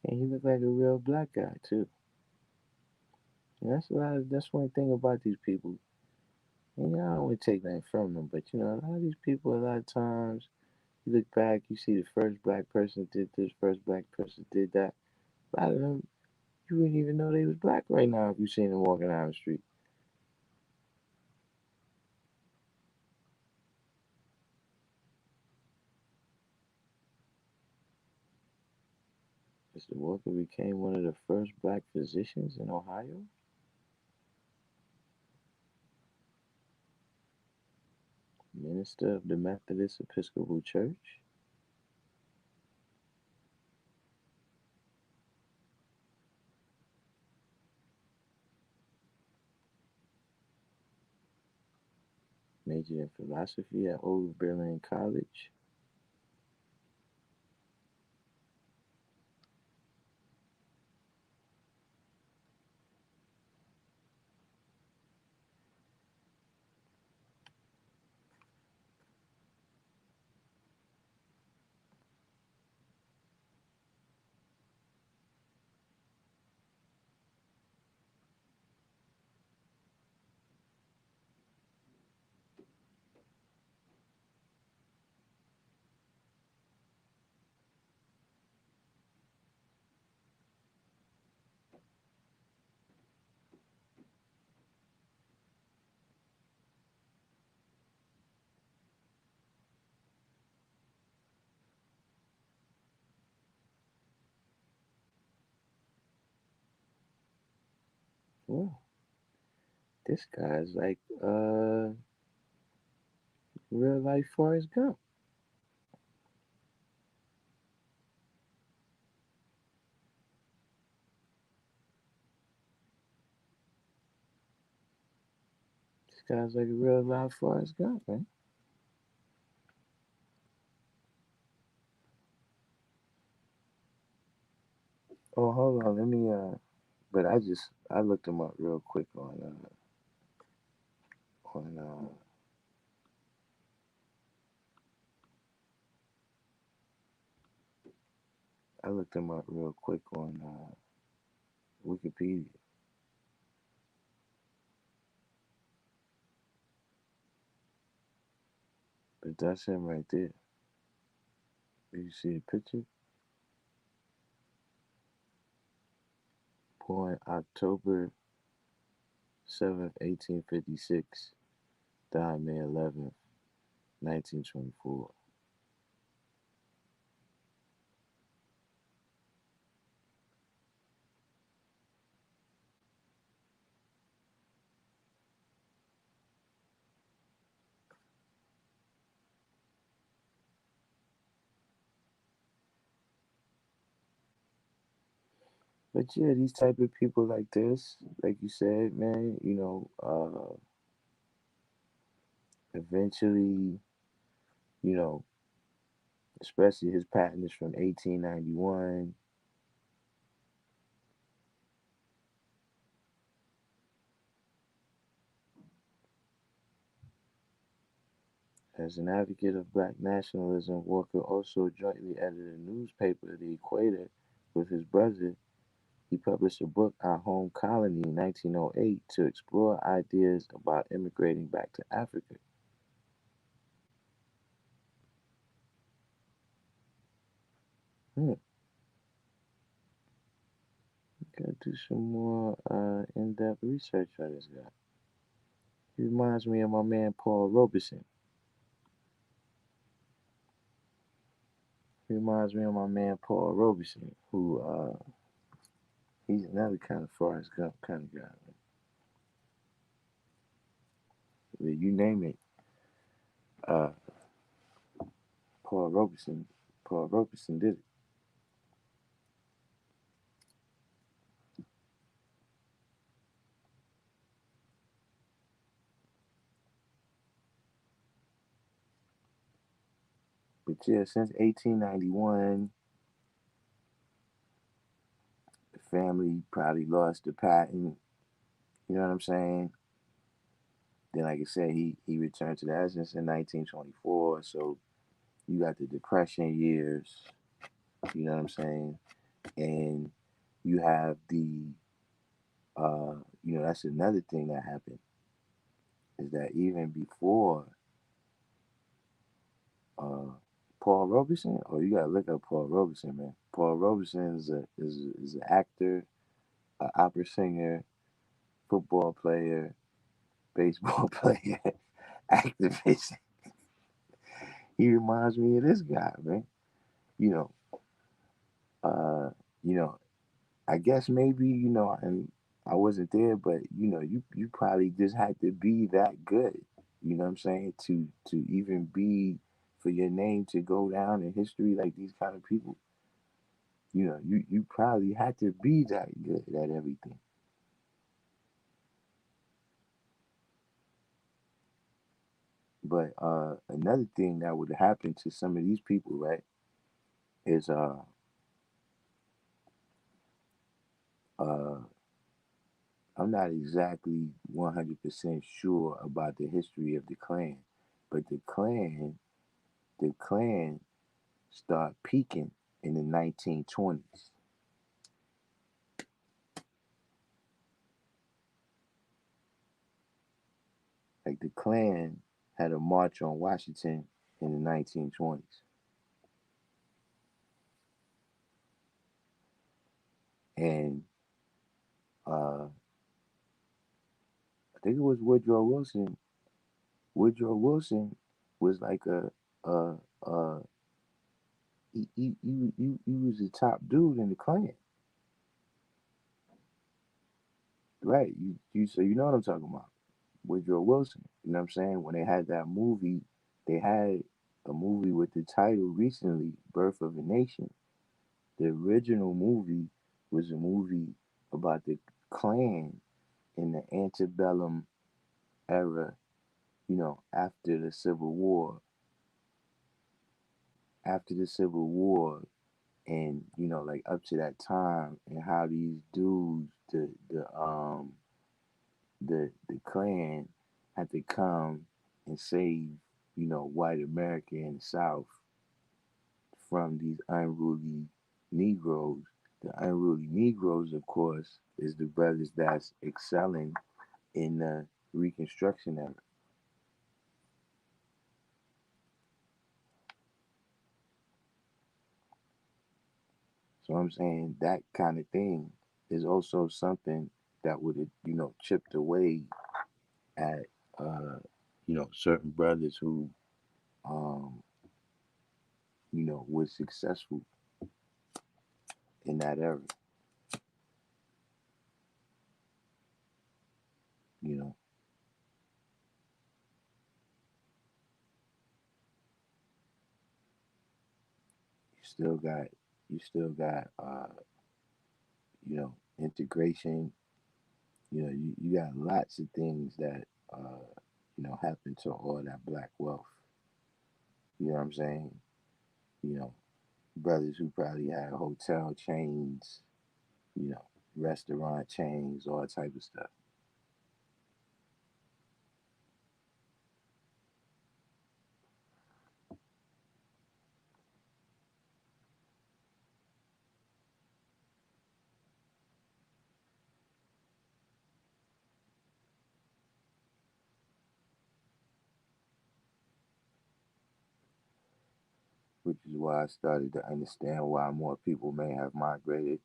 And he looked like a real black guy too. And that's a lot. That's one thing about these people. And I don't want to take that from them, but a lot of these people, a lot of times, you look back, you see the first black person did this, first black person did that. A lot of them, you wouldn't even know they was black right now if you seen them walking down the street. Mr. Walker became one of the first black physicians in Ohio, minister of the Methodist Episcopal Church, majored in philosophy at Old Berlin College, well, this guy's like real life Forrest Gump. This guy's like a real life Forrest Gump, man. Oh, hold on, let me but I looked him up real quick on I looked him up real quick on Wikipedia. But that's him right there. You see the picture? Born October 7th, 1856. Died May 11th, 1924. But yeah, these type of people like this, like you said, man, eventually, you know, especially his patent is from 1891. As an advocate of black nationalism, Walker also jointly edited a newspaper, The Equator, with his brother. He published a book, Our Home Colony, in 1908 to explore ideas about immigrating back to Africa. Hmm, gotta do some more in-depth research on this guy. He reminds me of my man Paul Robeson. He reminds me of my man Paul Robeson, who he's another kind of Forrest Gump kind of guy. You name it, uh, Paul Robeson. Paul Robeson did it. But yeah, since 1891, the family probably lost the patent. You know what I'm saying? Then, like I said, he returned to the essence in 1924. So you got the Depression years. You know what I'm saying? And you have that's another thing that happened is that even before uh, Paul Robeson, oh, you gotta look up Paul Robeson, man. Paul Robeson is an actor, an opera singer, football player, baseball player, activist. He reminds me of this guy, man. You know, uh, you know, I guess maybe and I wasn't there, but you probably just had to be that good. You know what I'm saying? To even be for your name to go down in history like these kind of people. You probably had to be that good at everything. But another thing that would happen to some of these people, right, is uh I'm not exactly 100% sure about the history of the Klan, but the Klan start peaking in the 1920s. Like the Klan had a march on Washington in the 1920s, and I think it was Woodrow Wilson. Woodrow Wilson was like a, a he was the top dude in the Klan, right? You so you know what I'm talking about. Woodrow Wilson. You know what I'm saying? When they had that movie, they had a movie with the title recently, Birth of a Nation. The original movie was a movie about the Klan in the antebellum era, after the Civil War. After the Civil War, and like up to that time, and how these dudes, the Klan, had to come and save, white America in the South from these unruly Negroes The unruly Negroes, of course, is the brothers that's excelling in the Reconstruction era. So I'm saying that kind of thing is also something that would have, chipped away at, certain brothers who, um, was successful in that era. You know, you still got, you still got, integration. You got lots of things that, happen to all that black wealth. You know what I'm saying? You know, brothers who probably had hotel chains, you know, restaurant chains, all type of stuff. Which is why I started to understand why more people may have migrated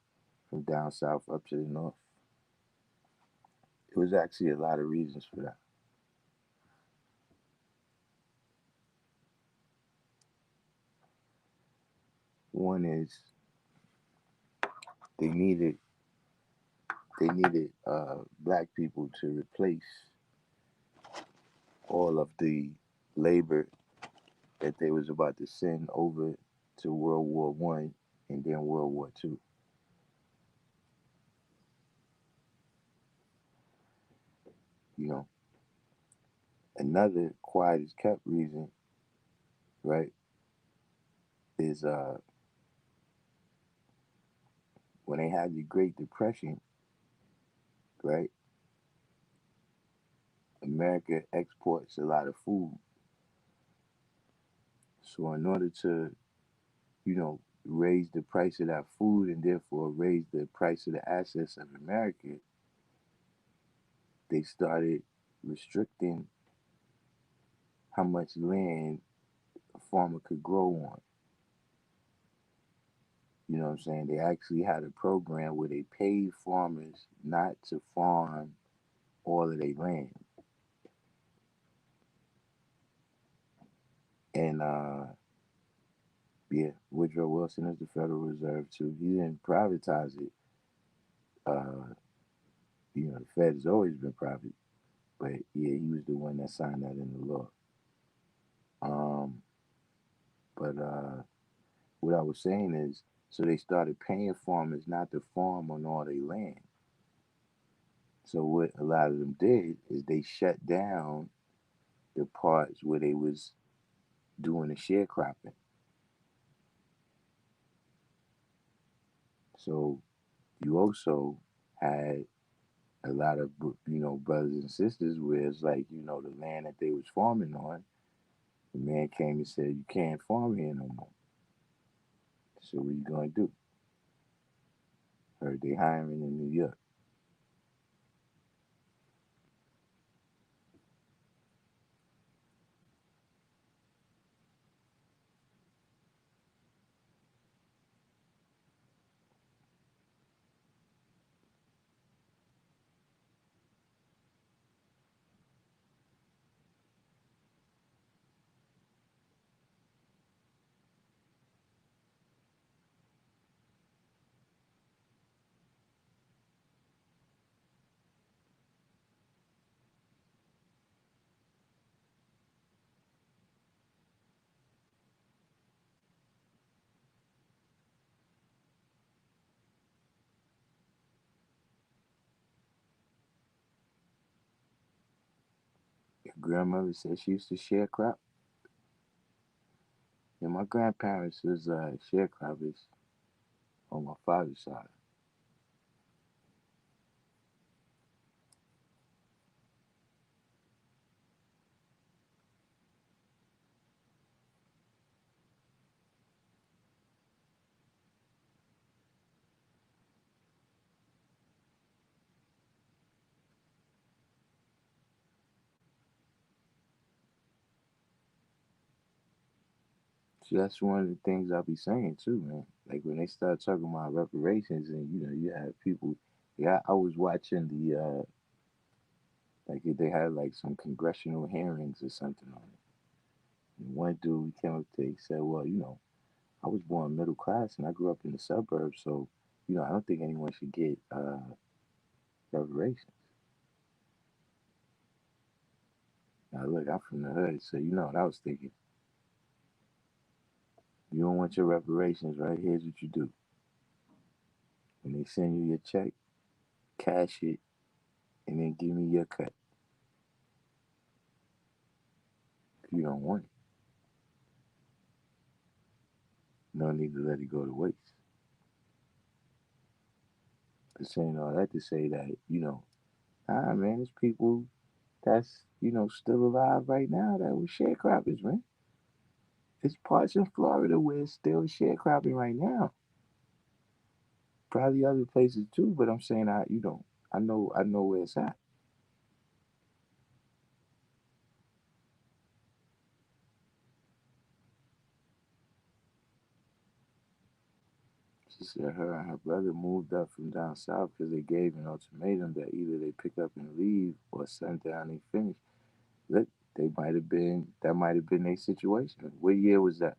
from down south up to the north. It was actually a lot of reasons for that. One is they needed black people to replace all of the labor that they was about to send over to World War I and then World War II. You know, another quiet as kept reason, right, is when they had the Great Depression, right, America exports a lot of food. So in order to, raise the price of that food and therefore raise the price of the assets of America, they started restricting how much land a farmer could grow on. You know what I'm saying? They actually had a program where they paid farmers not to farm all of their land. And yeah, Woodrow Wilson is the Federal Reserve too. He didn't privatize it. Uh, the Fed has always been private, but yeah, he was the one that signed that into law. Um, but what I was saying is, so they started paying farmers not to farm on all their land. So what a lot of them did is they shut down the parts where they was doing the sharecropping. So you also had a lot of brothers and sisters where it's like the land that they was farming on, the man came and said you can't farm here no more. So what you gonna do? Heard they hiring in New York. Your grandmother said she used to sharecrop. And my grandparents was sharecroppers on my father's side. So that's one of the things I'll be saying too, man. Like when they start talking about reparations, and you have people. Yeah, I was watching the like they had like some congressional hearings or something on it. And one dude came up to, he said, "Well, I was born middle class and I grew up in the suburbs, so I don't think anyone should get reparations." Now look, I'm from the hood, so you know what I was thinking. You don't want your reparations, right? Here's what you do: when they send you your check, cash it, and then give me your cut. If you don't want it, no need to let it go to waste. I'm saying all that to say that man, there's people that's still alive right now that were sharecroppers, man. There's parts in Florida where it's still sharecropping right now. Probably other places too, but I'm saying I know where it's at. She said her and her brother moved up from down south because they gave an ultimatum that either they pick up and leave or sundown they finish. Look, that might have been their situation. What year was that?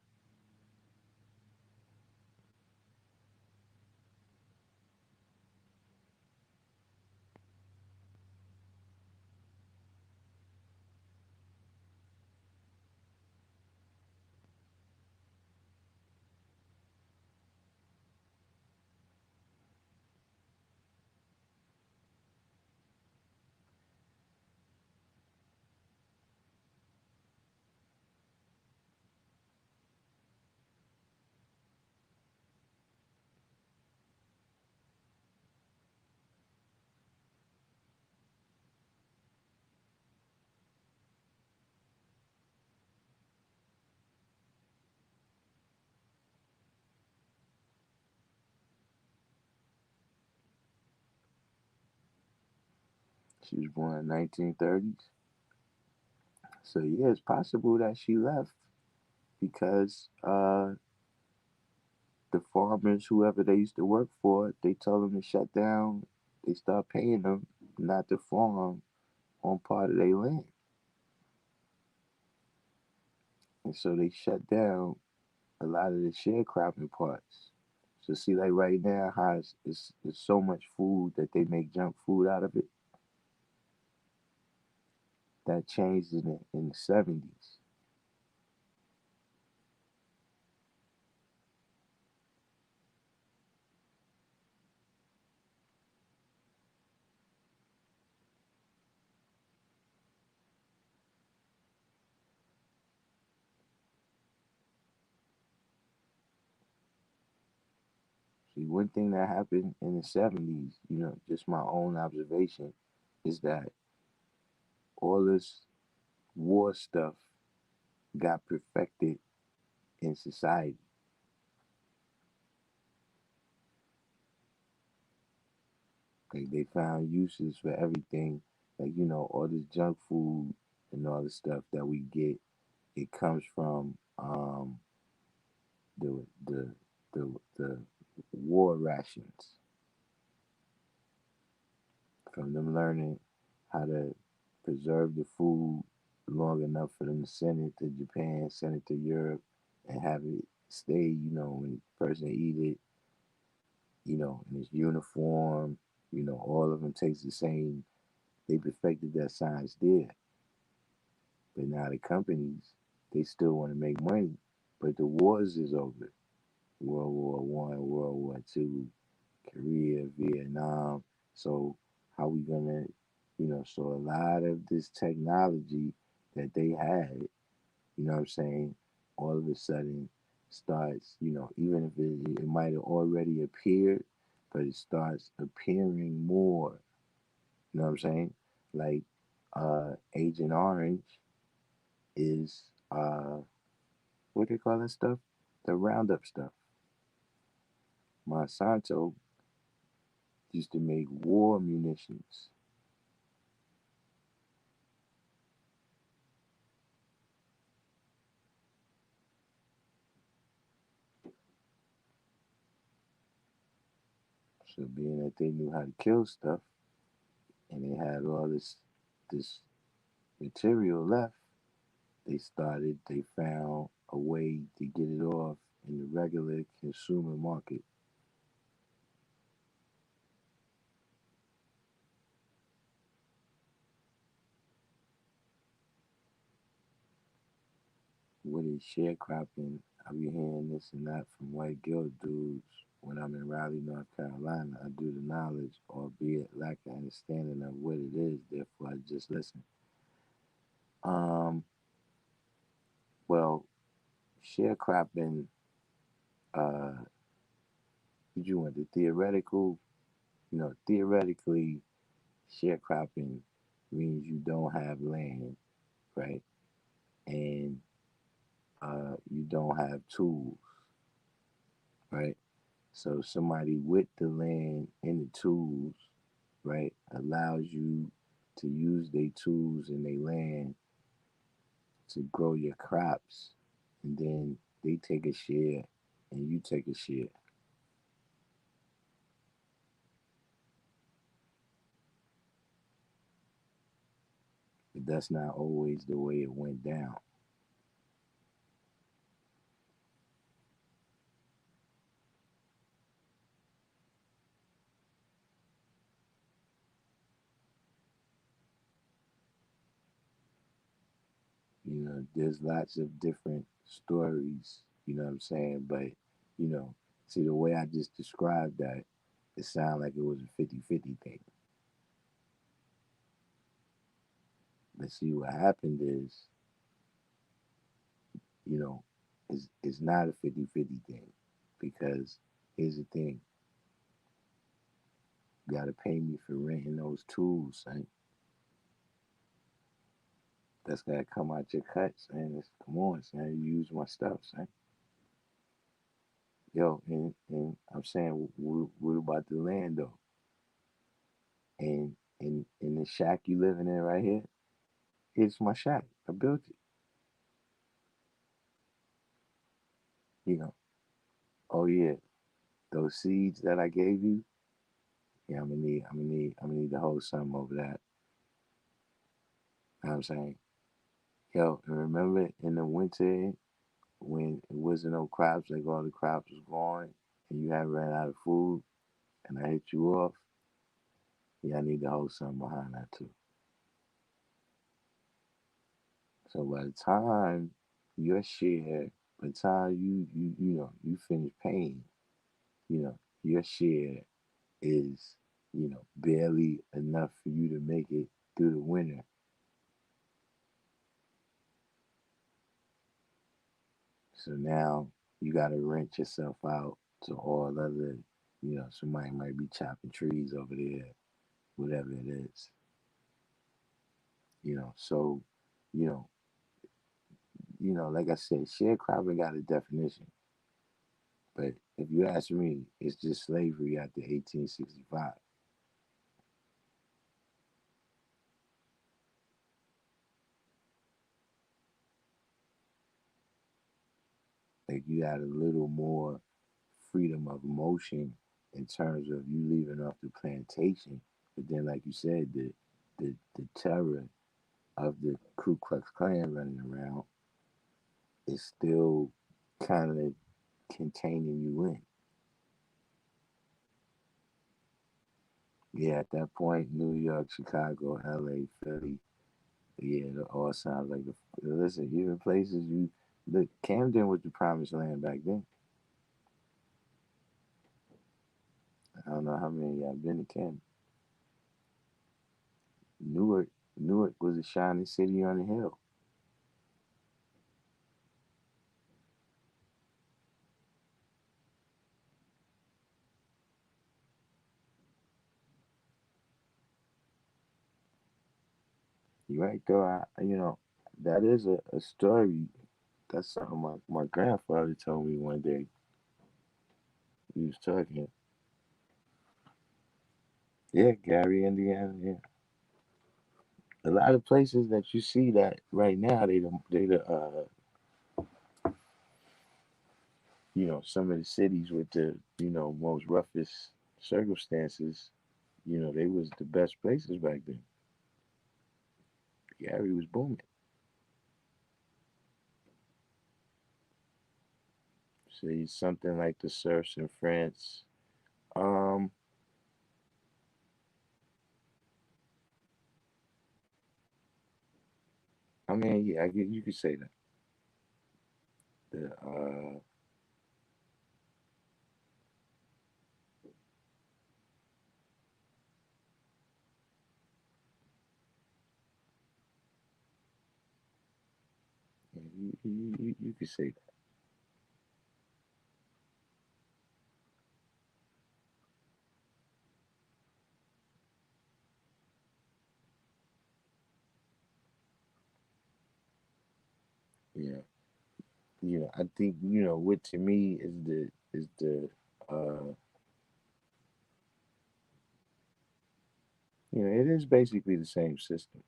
She was born in 1930s. So yeah, it's possible that she left because the farmers, whoever they used to work for, they told them to shut down. They start paying them not to farm on part of their land, and so they shut down a lot of the sharecropping parts. So see, like right now, how it's so much food that they make junk food out of it. That changed in the 70s. See, one thing that happened in the 70s, just my own observation, is that all this war stuff got perfected in society. Like they found uses for everything. Like, all this junk food and all the stuff that we get, it comes from the the the war rations, from them learning how to preserve the food long enough for them to send it to Japan, send it to Europe, and have it stay, when the person eat it, in its uniform, all of them taste the same. They perfected that science there. But now the companies, they still want to make money. But the wars is over. World War I, World War II, Korea, Vietnam. So how we gonna, so a lot of this technology that they had, what I'm saying, all of a sudden starts, even if it might have already appeared, but it starts appearing more. You know what I'm saying? Like Agent Orange is what they call that stuff? The Roundup stuff. Monsanto used to make war munitions. So being that they knew how to kill stuff and they had all this material left, they found a way to get it off in the regular consumer market. What is sharecropping? I be hearing this and that from white guild dudes. When I'm in Raleigh, North Carolina, I do the knowledge, albeit lack of understanding of what it is. Therefore, I just listen. Um, well, sharecropping. Did you want the theoretical? Theoretically, sharecropping means you don't have land, right? And you don't have tools, right? So somebody with the land and the tools, right, allows you to use their tools and their land to grow your crops, and then they take a share and you take a share. But that's not always the way it went down. There's lots of different stories, you know what I'm saying? But, you know, see the way I just described that, it sounded like it was a 50-50 thing. But see what happened is, you know, it's not a 50-50 thing. Because here's the thing, you gotta pay me for renting those tools, son. That's gotta come out your cut, son. Come on, son. You use my stuff, son. Yo, and I'm saying, what about the land though? And in the shack you living in right here, it's my shack. I built it. You know. Oh yeah, those seeds that I gave you. Yeah, I'm gonna need to hold something over that. You know what I'm saying? Yo, and remember in the winter when it wasn't no crops, like all the crops was gone, and you had ran out of food, and I hit you off. Yeah, I need to hold something behind that too. So by the time your share, by the time you finish paying, your share is, barely enough for you to make it through the winter. So now you got to rent yourself out to all other, somebody might be chopping trees over there, whatever it is, So, you know, like I said, sharecropping got a definition, but if you ask me, it's just slavery after 1865. Like you got a little more freedom of motion in terms of you leaving off the plantation. But then, like you said, the terror of the Ku Klux Klan running around is still kind of containing you in. Yeah, at that point, New York, Chicago, LA, Philly, yeah, it all sounds like the. Listen, even places you look, Camden was the promised land back then. I don't know how many of y'all been to Camden. Newark, Newark was a shining city on the hill. You right though. That is a story. That's something my grandfather told me one day. He was talking. Yeah, Gary, Indiana. Yeah, a lot of places that you see that right now they the some of the cities with the most roughest circumstances, they was the best places back then. Gary was booming. See, something like the serfs in France. Um, I mean, yeah, you could say that. The you could say that. Yeah, I think what to me is the it is basically the same system.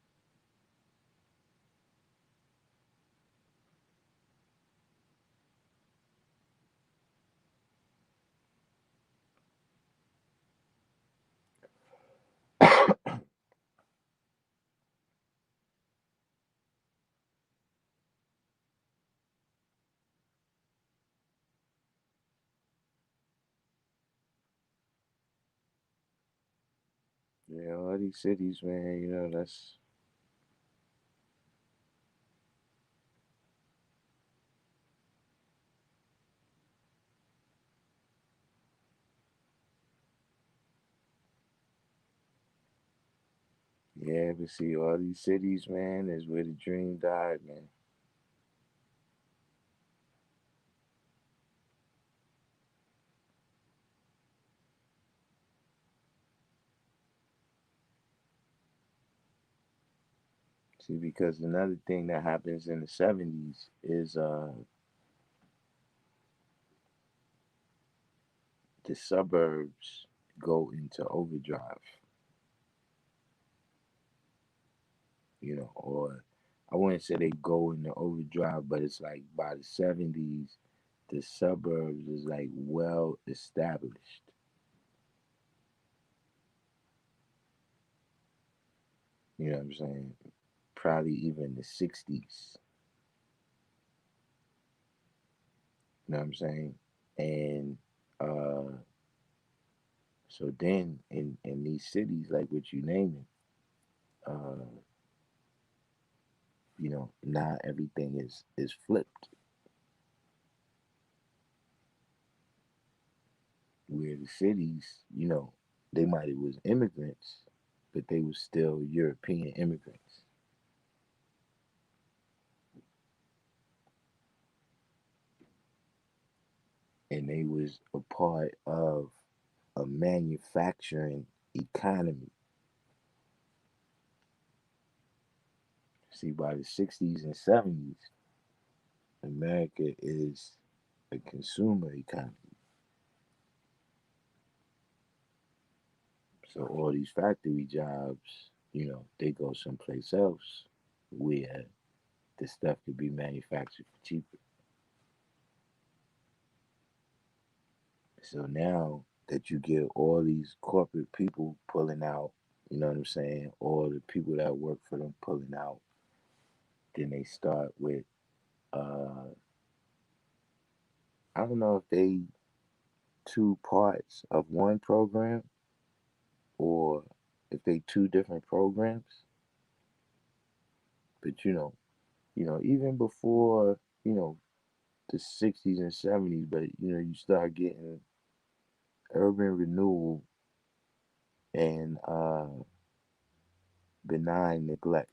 Yeah, all these cities, man. That's yeah. But see, all these cities, man, is where the dream died, man. See, because another thing that happens in the '70s is the suburbs go into overdrive, or I wouldn't say they go into overdrive, but it's like by the '70s, the suburbs is like well established. You know what I'm saying? Probably even the '60s. You know what I'm saying? And so then in these cities, like what you naming, uh, now everything is flipped. Where the cities, they might have was immigrants, but they was still European immigrants, and they was a part of a manufacturing economy. See, by the '60s and '70s, America is a consumer economy. So all these factory jobs, they go someplace else where the stuff could be manufactured for cheaper. So now that you get all these corporate people pulling out, you know what I'm saying? All the people that work for them pulling out, then they start with I don't know if they two parts of one program or if they two different programs. But even before, you know, the '60s and '70s, but you start getting urban renewal and benign neglect.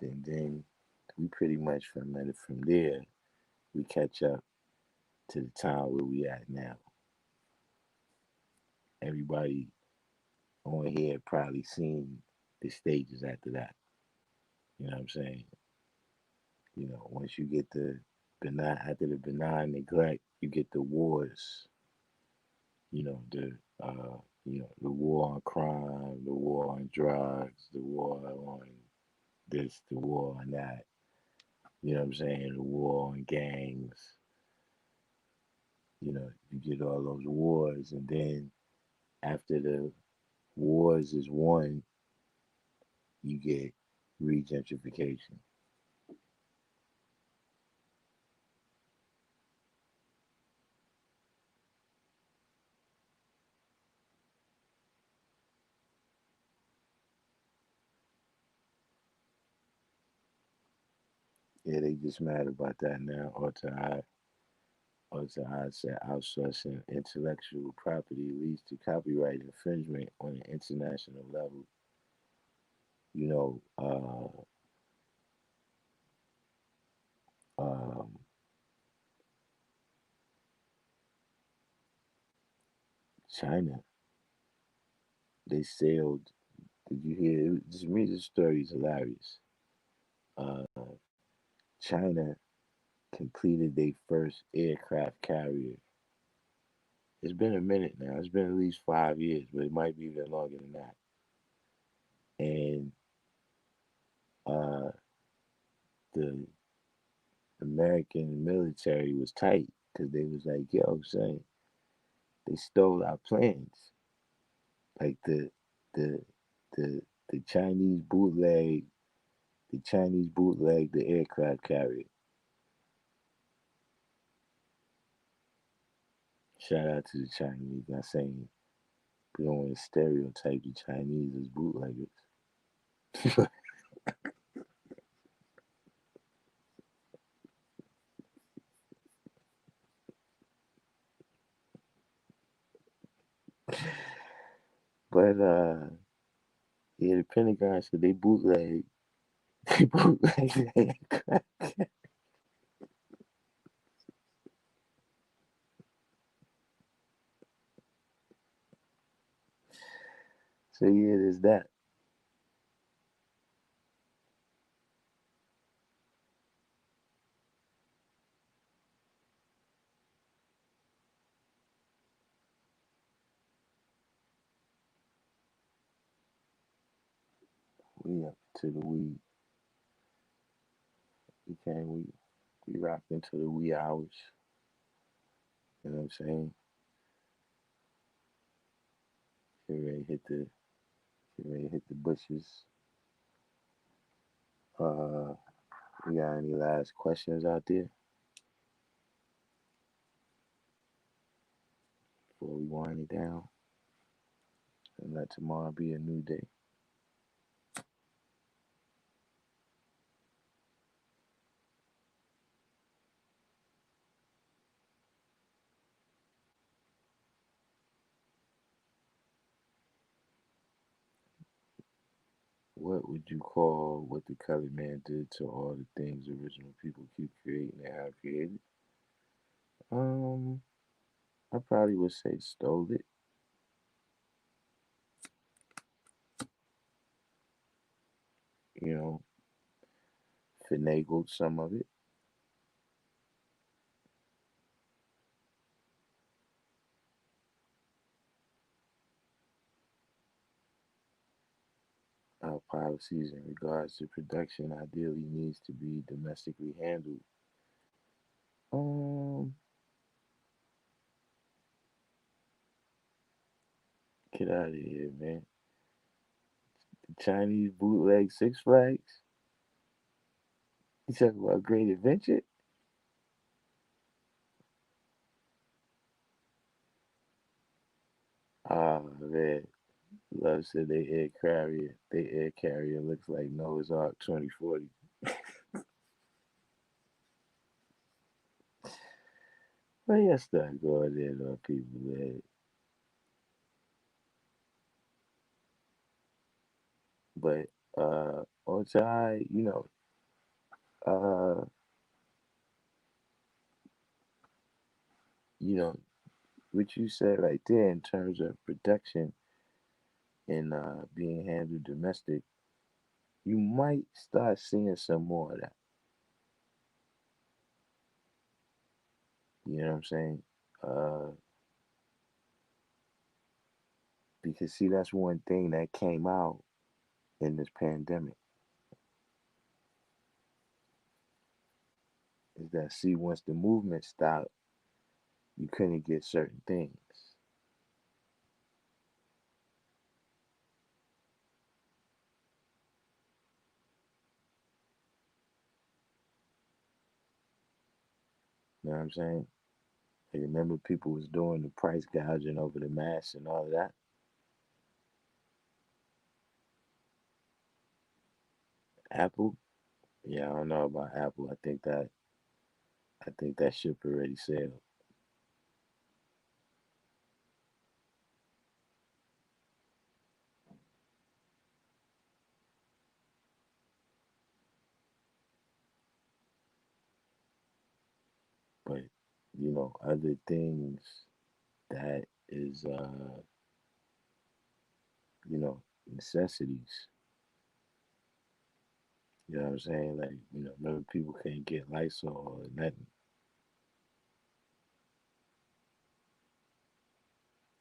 Then we pretty much from there we catch up to the time where we at now. Everybody on here probably seen the stages after that. You know what I'm saying? Once you get the benign after the benign neglect, you get the wars. The the war on crime, the war on drugs, the war on this, the war on that. You know what I'm saying? The war on gangs. You get all those wars, and then after the wars is won, you get regentrification. Yeah, they just mad about that now. Or to I said outsourcing intellectual property leads to copyright infringement on an international level. You know, um, China, they sailed. Did you hear? Just read the story is hilarious. Uh, China completed their first aircraft carrier. It's been a minute now. It's been at least 5 years, but it might be even longer than that. And uh, the American military was tight because they was like, "Yo, son, they stole our plans." Like the the the Chinese bootleg the aircraft carrier. Shout out to the Chinese. Not saying we don't want to stereotype the Chinese as bootleggers. But yeah, the Pentagon said they bootleg they bootleg the aircraft. So yeah, there's that. We up to the we rocked into the wee hours. You know what I'm saying? Get ready to hit the get ready to hit the bushes. Uh, we got any last questions out there before we wind it down and let tomorrow be a new day? What would you call what the colored man did to all the things original people keep creating and have created? Um, I probably would say stole it. You know, finagled some of it. Our policies in regards to production ideally needs to be domestically handled. Um, get out of here, man. The Chinese bootleg Six Flags. You talking about Great Adventure? Ah man, Love said they air carrier looks like Noah's Ark 2040. But yeah, start going in on people, man. But on time, uh you know, what you said right there in terms of production and being handled domestic, you might start seeing some more of that. You know what I'm saying? Uh, because see, that's one thing that came out in this pandemic is that see, once the movement stopped, you couldn't get certain things. You know what I'm saying? Like, remember people was doing the price gouging over the masks and all of that. Apple, yeah, I don't know about Apple. I think that ship already sailed. But other things that is necessities. You know what I'm saying? Like, remember people can't get Lysol or nothing.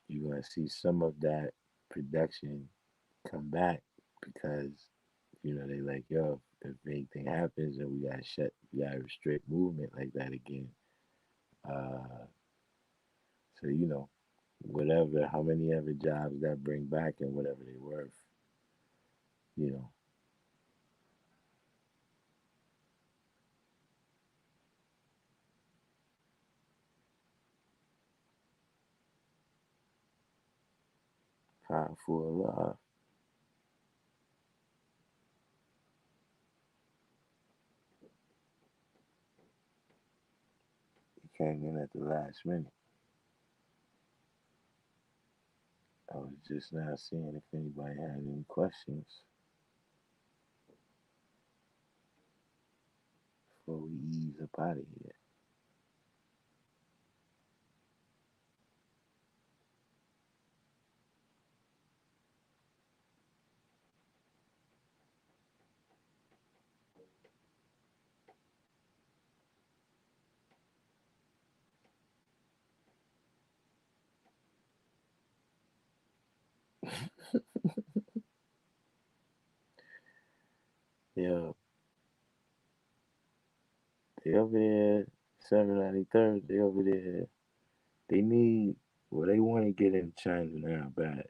You're gonna see some of that production come back because they like, yo, if anything happens and we gotta restrict movement like that again. Uh, so whatever, how many other jobs that bring back and whatever they worth, you know, powerful Allah. He came in at the last minute. I was just now seeing if anybody had any questions before we ease up out of here. Yeah, they over there, 793rd, they over there. They need, well, they want to get in China now bad.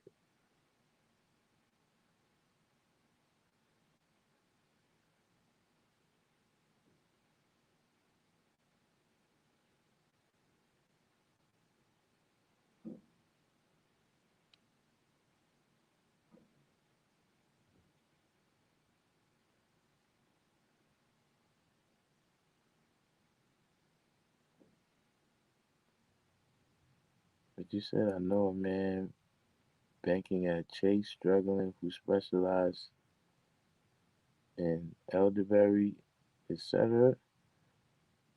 But you said, I know a man banking at Chase struggling who specialized in elderberry, etc.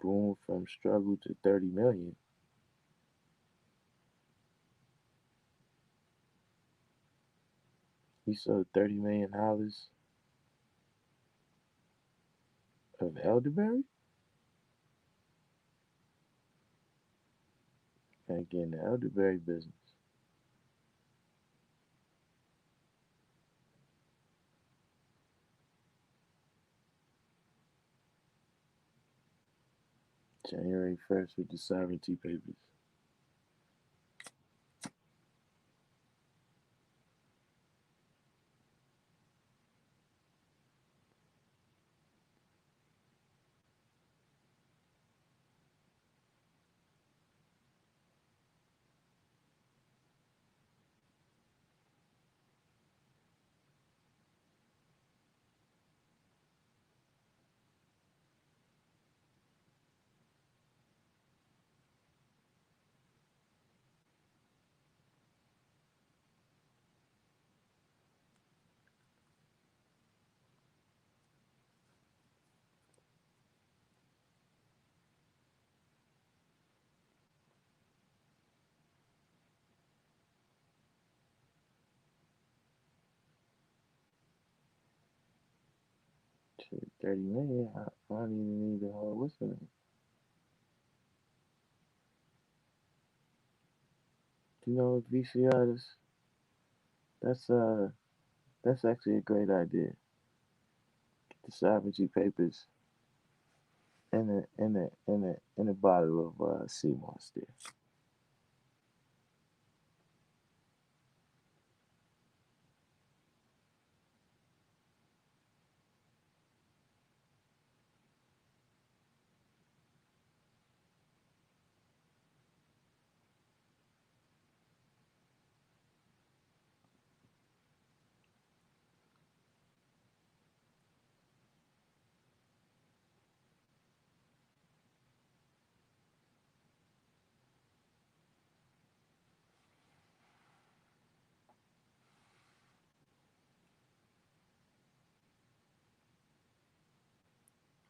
Boom from struggle to 30 million. He sold $30 million of elderberry. Gotta get in the elderberry business. January 1st with the sovereignty papers. 30 minutes. I don't even need the whole whistling. You know, VCR. That's uh that's actually a great idea. The sovereignty papers in a bottle of sea moss there.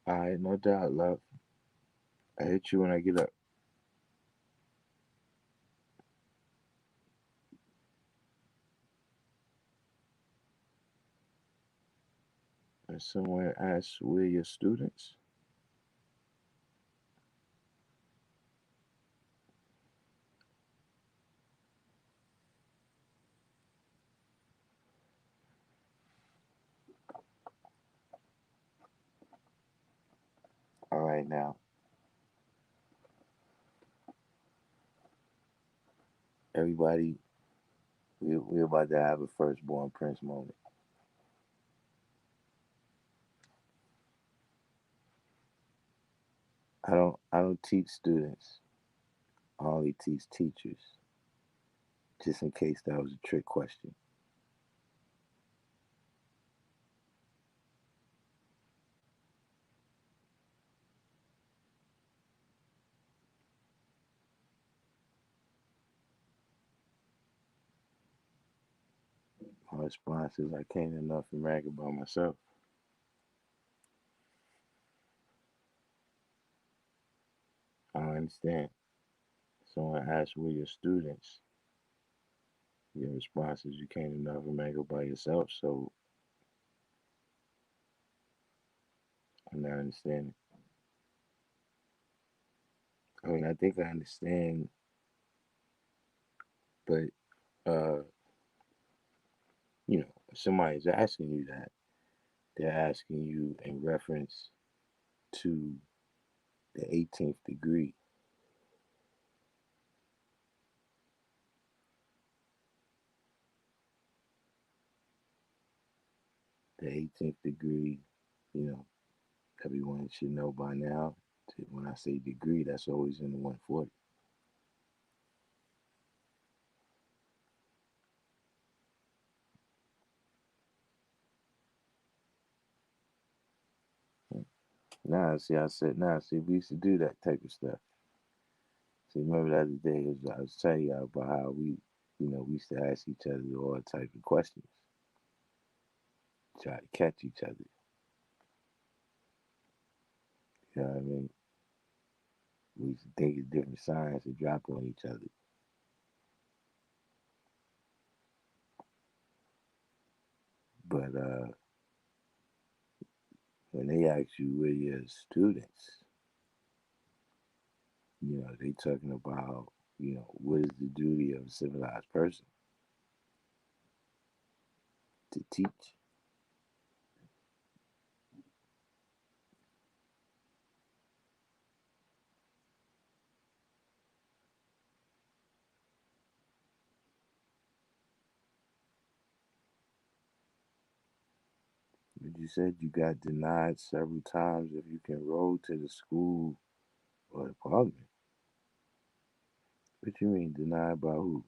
All right, no doubt, love. I hit you when I get up. And someone asks, "Where your students?" All right, now everybody, we're about to have a firstborn prince moment. I don't teach students. I only teach teachers. Just in case that was a trick question. My response is I can't enough and brag about myself. I don't understand. Someone asks where your students. Your response is you can't enough and brag about yourself. So I'm not understanding. I mean, I think I understand, but uh, if somebody's asking you that, they're asking you in reference to the 18th degree. The 18th degree, you know, everyone should know by now. When I say degree, that's always in the 140. Now, see, I said, now, see, we used to do that type of stuff. See, remember the other day, I was telling you about how we used to ask each other all type of questions, try to catch each other. You know what I mean? We used to think of different signs to drop on each other. But when they ask you where your students, they talking about, what is the duty of a civilized person to teach. But you said you got denied several times if you can roll to the school or the parliament. What you mean denied by who?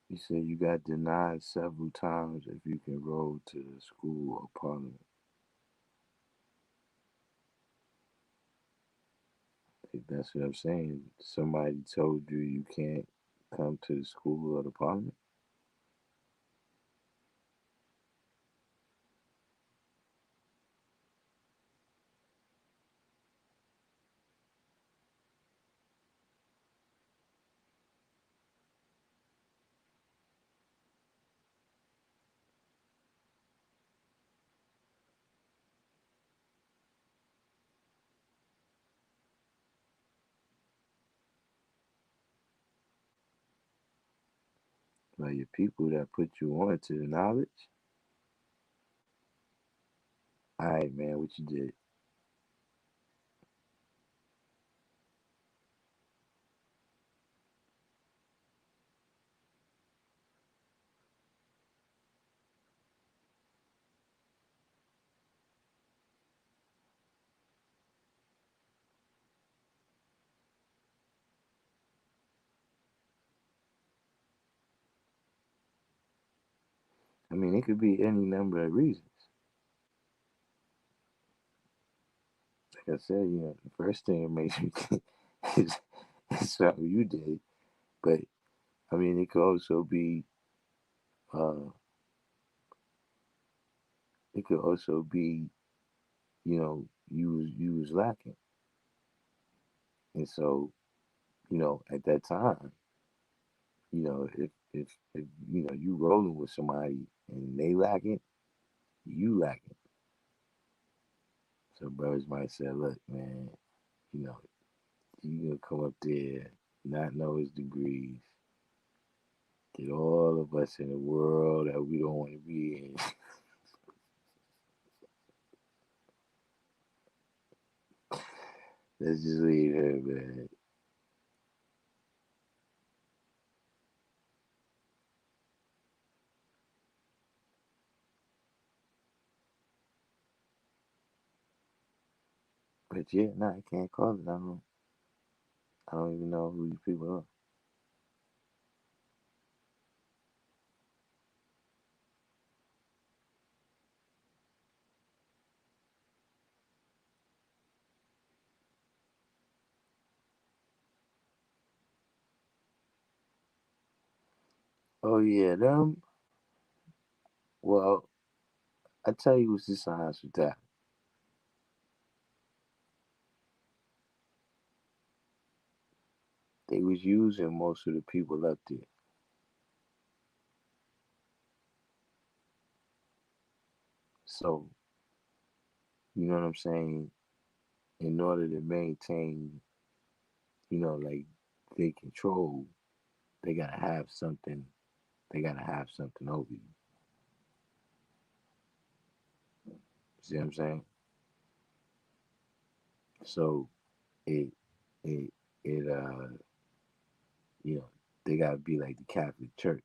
You said you got denied several times if you can roll to the school or parliament. That's what I'm saying. Somebody told you you can't come to the school or the parliament. Like your people that put you on to the knowledge. All right, man, what you did? I mean, it could be any number of reasons. Like I said, the first thing that makes me think is, is something you did. But I mean, it could also be, uh, it could also be, you was lacking, and so at that time, if you rolling with somebody and they lacking, you lacking. So brothers might say, look, man, you know, you gonna come up there, not know his degrees, get all of us in a world that we don't want to be in. Let's just leave her, man. But yeah, no, I can't call it. I don't even know who these people are. Oh yeah, them. Well, I tell you what's the science with that. They was using most of the people up there. So, you know what I'm saying? In order to maintain, like they control, they gotta have something. They gotta have something over you. See what I'm saying? So it it it you know they gotta be like the Catholic Church.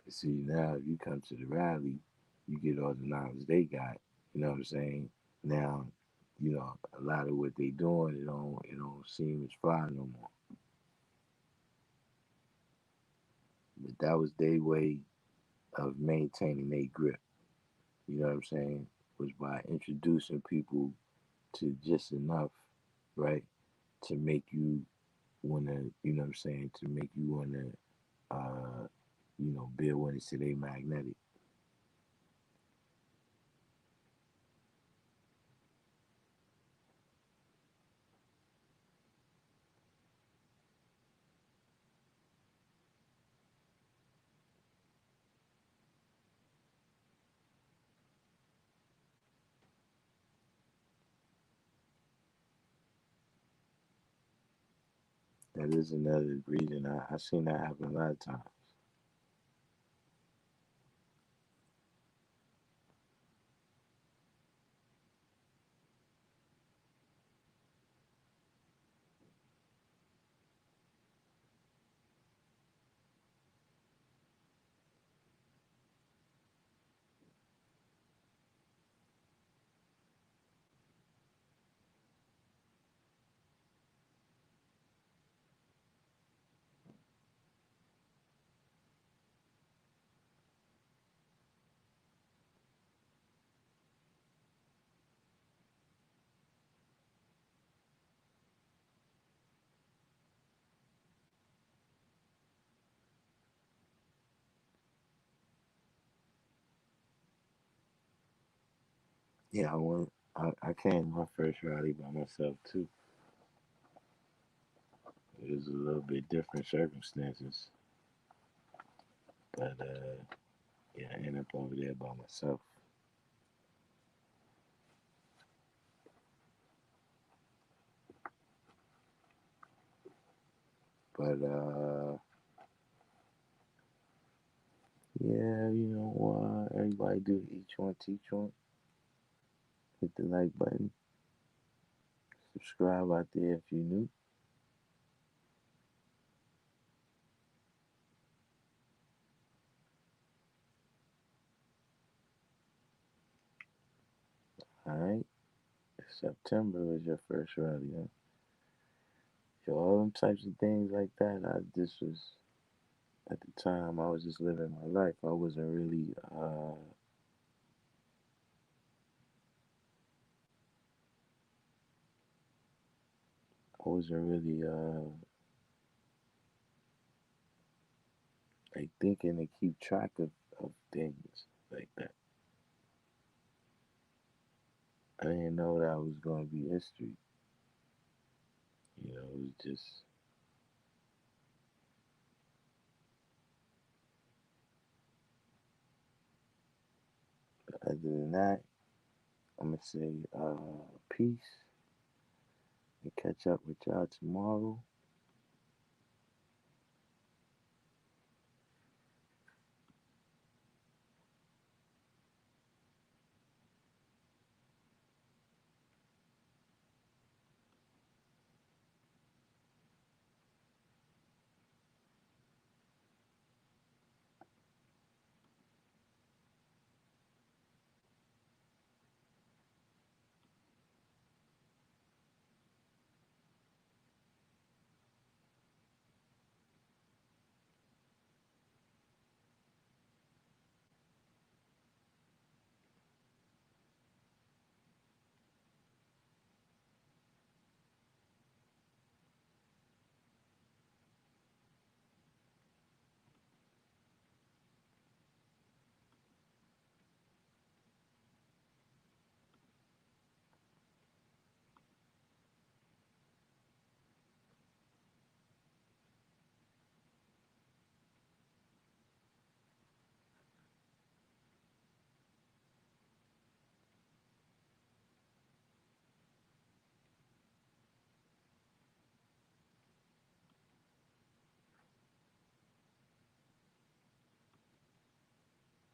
See now, if you come to the rally, you get all the knowledge they got. You know what I'm saying? Now, a lot of what they doing, it don't seem as fly no more. But that was their way of maintaining their grip. You know what I'm saying? Was by introducing people to just enough, right, to make you wanna, you know what I'm saying, to make you wanna, build when it's today magnetic. That is another reason I seen that happen a lot of times. Yeah, I came my first rally by myself too. It was a little bit different circumstances, but yeah, I ended up over there by myself. But yeah, everybody do each one teach one. Hit the like button, subscribe out there if you're new. All right, September was your first rally, huh? So all them types of things like that. I just was at the time I was just living my life. I wasn't really like thinking to keep track of things like that. I didn't know that was gonna be history. It was just other than that, I'm gonna say peace and catch up with y'all tomorrow.